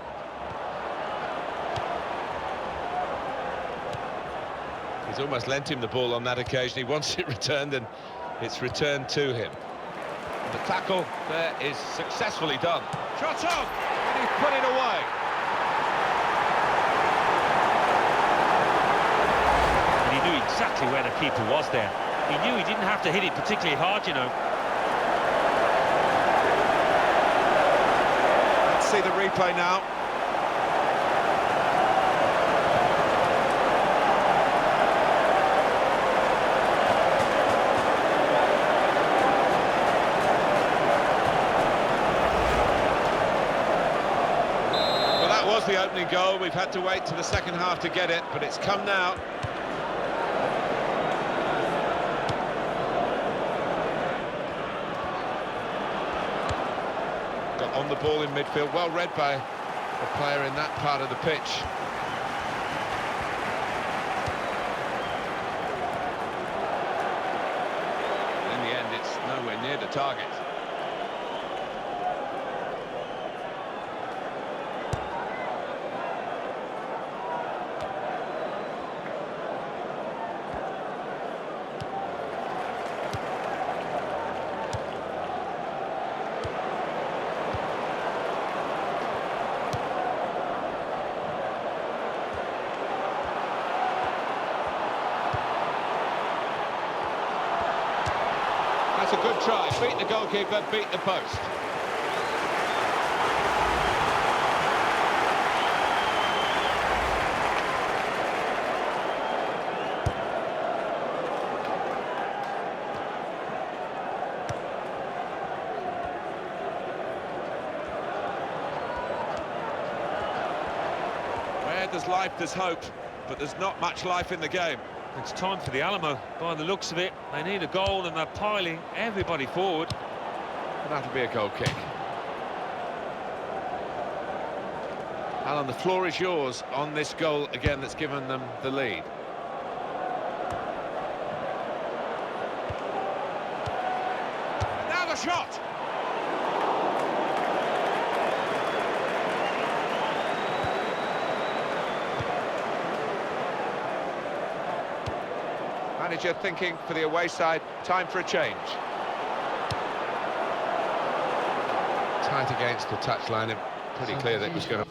He's almost lent him the ball on that occasion. He wants it returned, and it's returned to him. The tackle there is successfully done. Shot on, and he's put it away. And he knew exactly where the keeper was there. He knew he didn't have to hit it particularly hard, you know. Let's see the replay now. Well, that was the opening goal. We've had to wait to the second half to get it, but it's come now. On the ball in midfield, well read by the player in that part of the pitch. In the end, it's nowhere near the target. That's a good try. Beat the goalkeeper, beat the post. Where there's life, there's hope, but there's not much life in the game. It's time for the Alamo, by the looks of it. They need a goal and they're piling everybody forward. And that'll be a goal kick. Alan, the floor is yours on this goal again that's given them the lead. Now the shot! Manager thinking for the away side, time for a change. Tight against the touchline, and pretty clear that it was going to...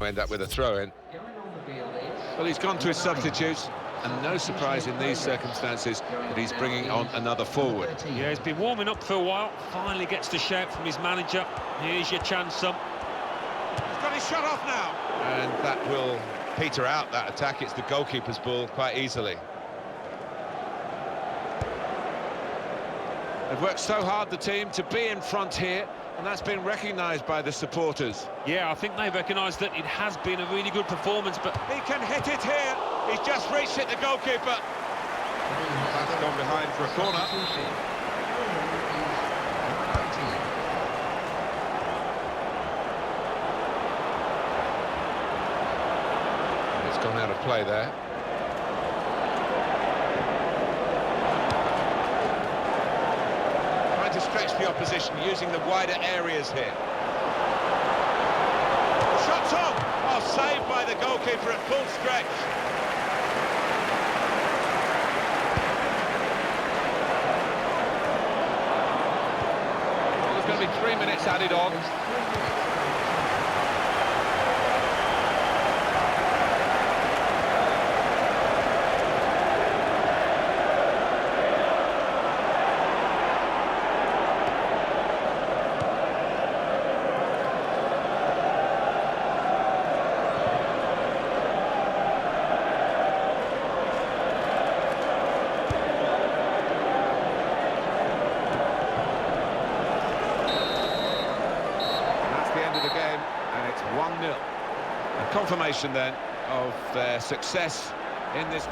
end up with a throw-in. Going on the field is... Well, he's gone to his substitutes, and no surprise in these circumstances that he's bringing on another forward. Yeah, he's been warming up for a while, finally gets the shout from his manager. Here's your chance, son. He's got his shot off now. And that will peter out that attack. It's the goalkeeper's ball quite easily. They've worked so hard, the team, to be in front here, and that's been recognised by the supporters. Yeah, I think they recognise that it has been a really good performance, but He can hit it here. He's just reached it, the goalkeeper. That's gone behind for a corner. It's gone out of play there. Trying to stretch the opposition, using the wider areas here. Shot's on! Oh, saved by the goalkeeper at full stretch. Well, there's going to be 3 minutes added on. That's the end of the game, and it's 1-0. A confirmation then of their success in this...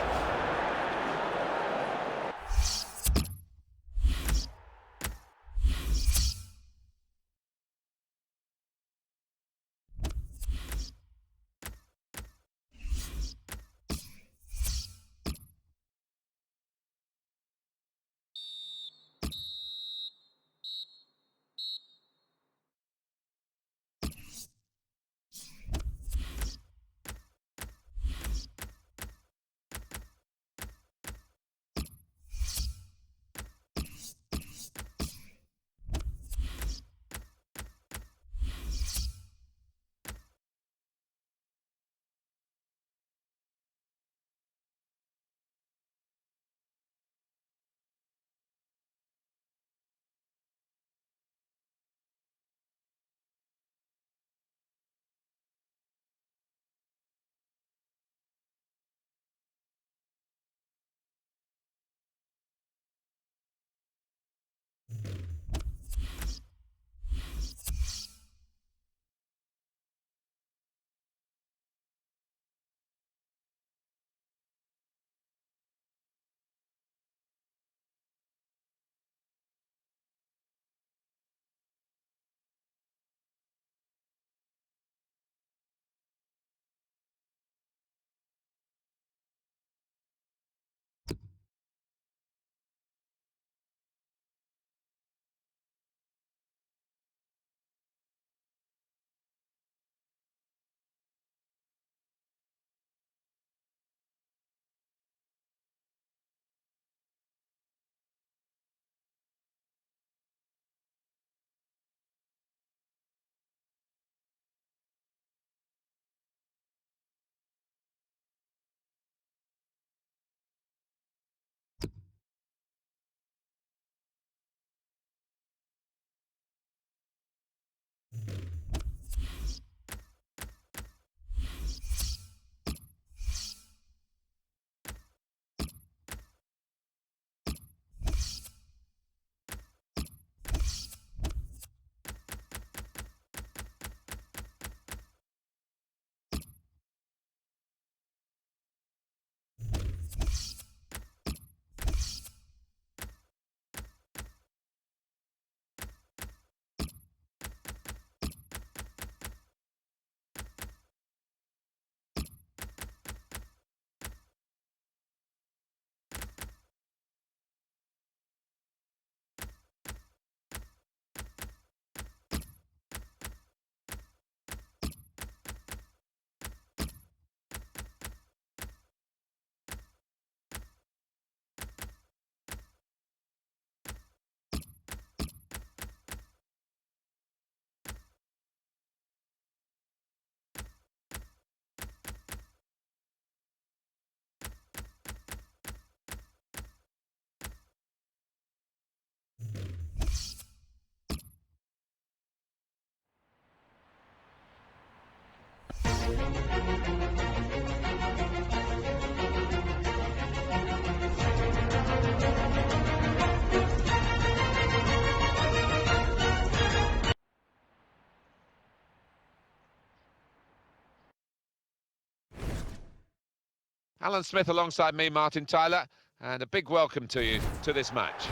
Alan Smith alongside me, Martin Tyler, and a big welcome to you to this match.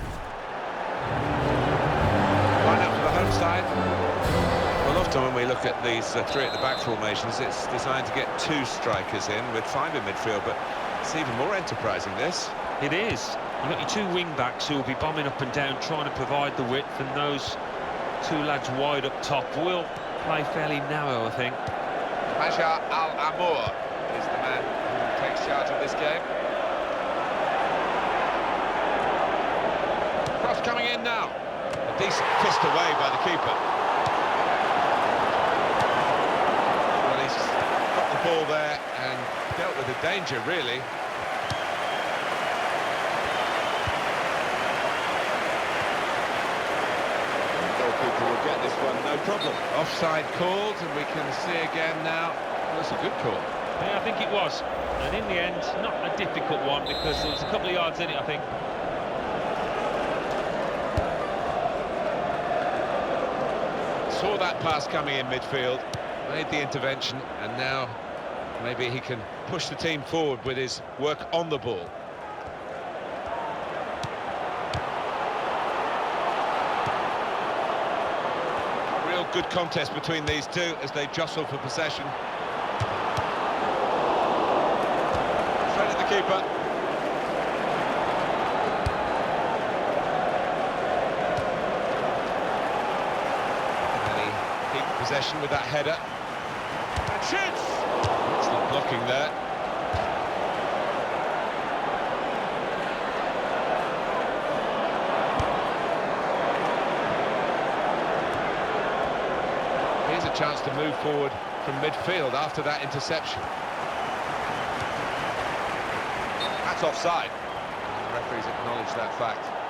Line up for the home side. Well, often when we look at these three at the back formations, it's designed to get two strikers in with five in midfield, but it's even more enterprising, this. It is. You've got your two wing-backs who will be bombing up and down, trying to provide the width, and those two lads wide up top will play fairly narrow, I think. Maja Al-Amour is the man who takes charge of this game. Cross coming in now. A decent fist away by the keeper. Well, he's got the ball there and dealt with the danger, really. Goalkeeper will get this one, no problem. Offside called, and we can see again now. Well, it's a good call. Yeah, I think it was. And in the end, not a difficult one, because there was a couple of yards in it, I think. Saw that pass coming in midfield, made the intervention, and now maybe he can push the team forward with his work on the ball. Real good contest between these two as they jostle for possession. Straight at the keeper. Possession with that header. And shoots! Excellent blocking there. Here's a chance to move forward from midfield after that interception. That's offside. The referees acknowledge that fact.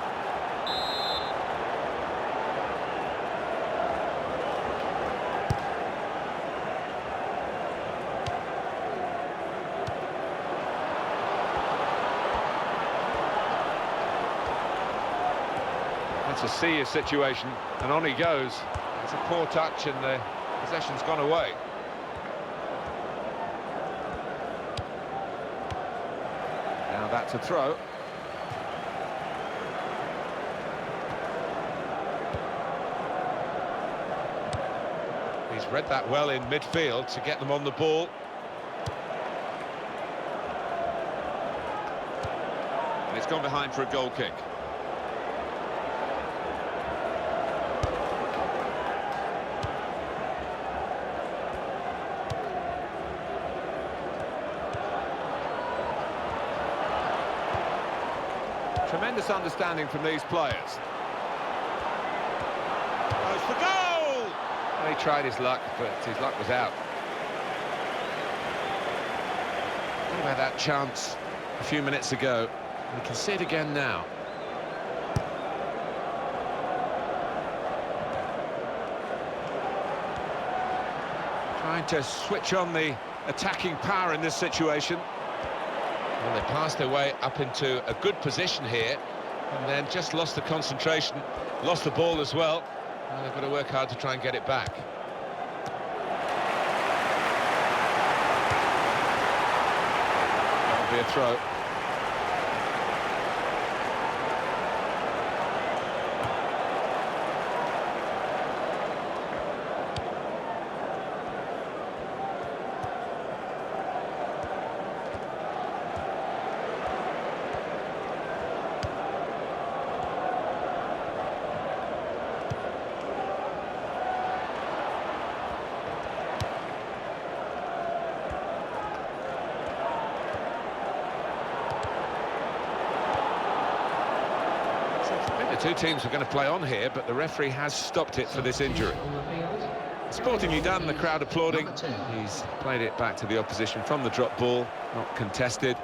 It's a serious situation, and on he goes. It's a poor touch, and the possession's gone away. Now that's a throw. He's read that well in midfield to get them on the ball. And it's gone behind for a goal kick. Tremendous understanding from these players. Goes for goal! Well, he tried his luck, but his luck was out. What about that chance a few minutes ago? We can see it again now. Trying to switch on the attacking power in this situation. Well, they passed their way up into a good position here, and then just lost the concentration, lost the ball as well. Well, they've got to work hard to try and get it back. That'll be a throw. The two teams are going to play on here, but the referee has stopped it for this injury. Sportingly done, the crowd applauding. He's played it back to the opposition from the drop ball, not contested.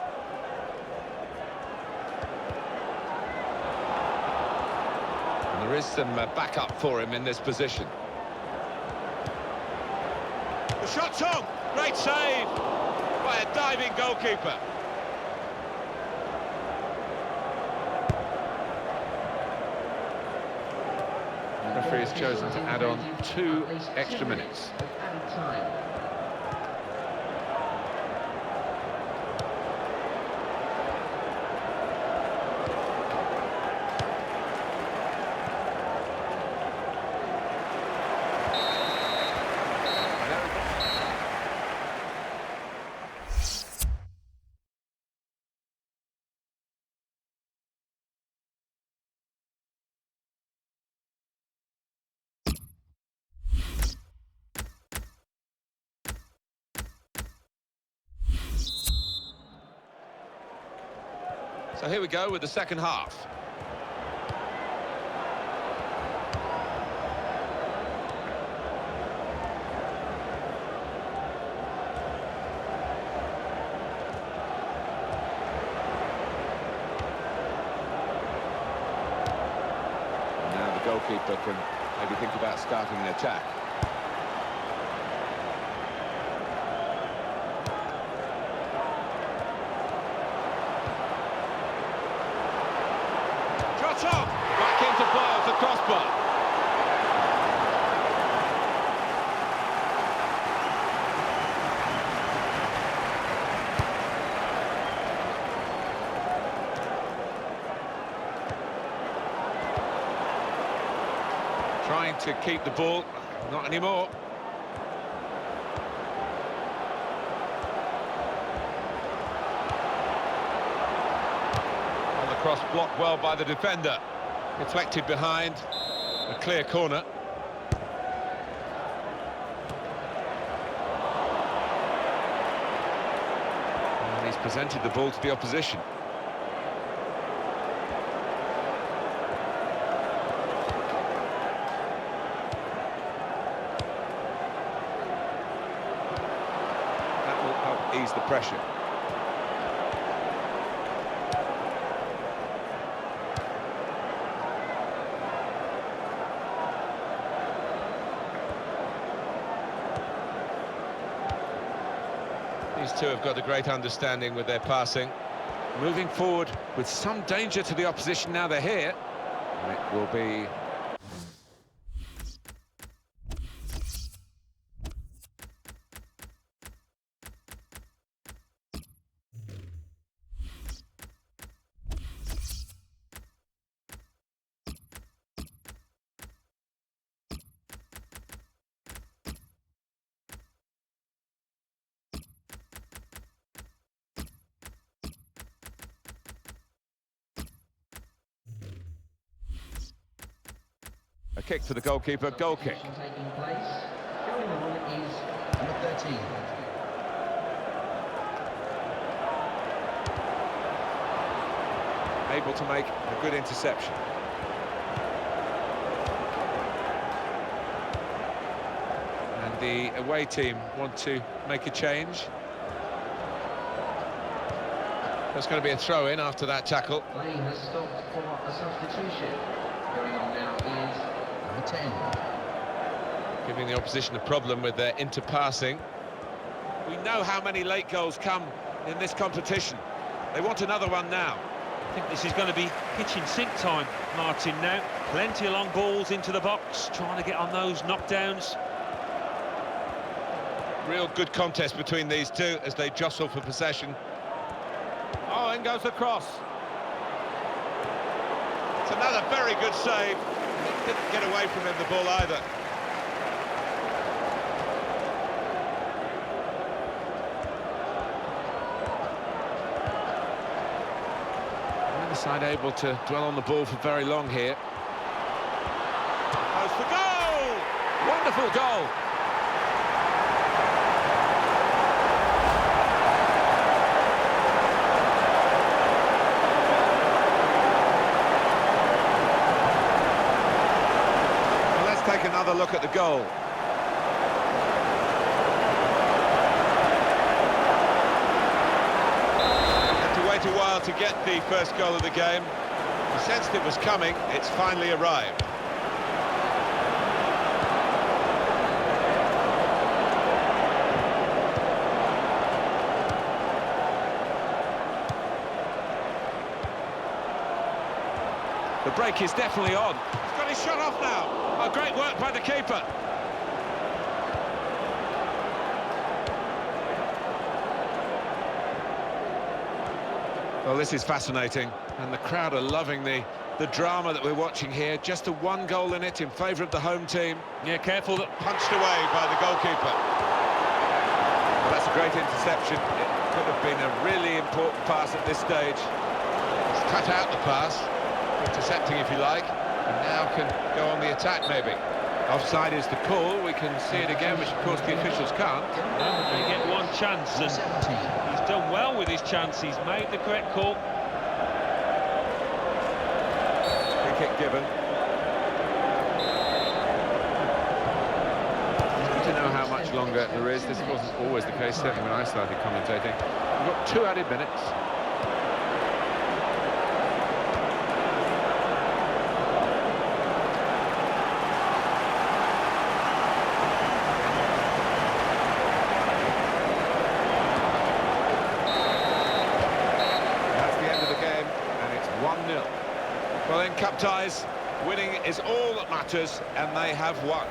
And there is some backup for him in this position. The shot's on! Great save by a diving goalkeeper. The referee has chosen to add on 2 extra minutes. Of added time. So here we go with the second half. Now the goalkeeper can maybe think about starting an attack. Shot on! Back into play off the crossbar. Trying to keep the ball, not anymore. On the cross, blocked well by the defender. Deflected behind, a clear corner. And he's presented the ball to the opposition. That will help ease the pressure. These two have got a great understanding with their passing. Moving forward with some danger to the opposition now they're here. And it will be... a kick to the goalkeeper, goal kick. Substitution taking place. Going on is number 13. Able to make a good interception. And the away team want to make a change. There's going to be a throw-in after that tackle. Play has stopped for a substitution. Going on now is number 10. Giving the opposition a problem with their interpassing. We know how many late goals come in this competition. They want another one now. I think this is going to be kitchen sink time, Martin, now. Plenty of long balls into the box, trying to get on those knockdowns. Real good contest between these two as they jostle for possession. Oh, in goes the cross. It's another very good save. Didn't get away from him, the ball either. Neither side able to dwell on the ball for very long here. Goes for goal! Wonderful goal! Take another look at the goal. Had to wait a while to get the first goal of the game. He sensed it was coming, it's finally arrived. The break is definitely on. He's got his shot off now. Oh, great work by the keeper. Well, this is fascinating, and the crowd are loving the drama that we're watching here. Just a one goal in it in favour of the home team. Yeah, careful that... Punched away by the goalkeeper. Well, that's a great interception. It could have been a really important pass at this stage. He's cut out the pass, intercepting if you like, and now can go on the attack maybe. Offside is the call. We can see it again, which of course the officials can't. They get one chance, and he's done well with his chance. He's made the correct call. Free kick given. Good to know how much longer there is. This wasn't always the case, certainly when I started commentating. We've got 2 added minutes. That's the end of the game, and it's 1-0. Well, in cup ties, winning is all that matters, and they have won.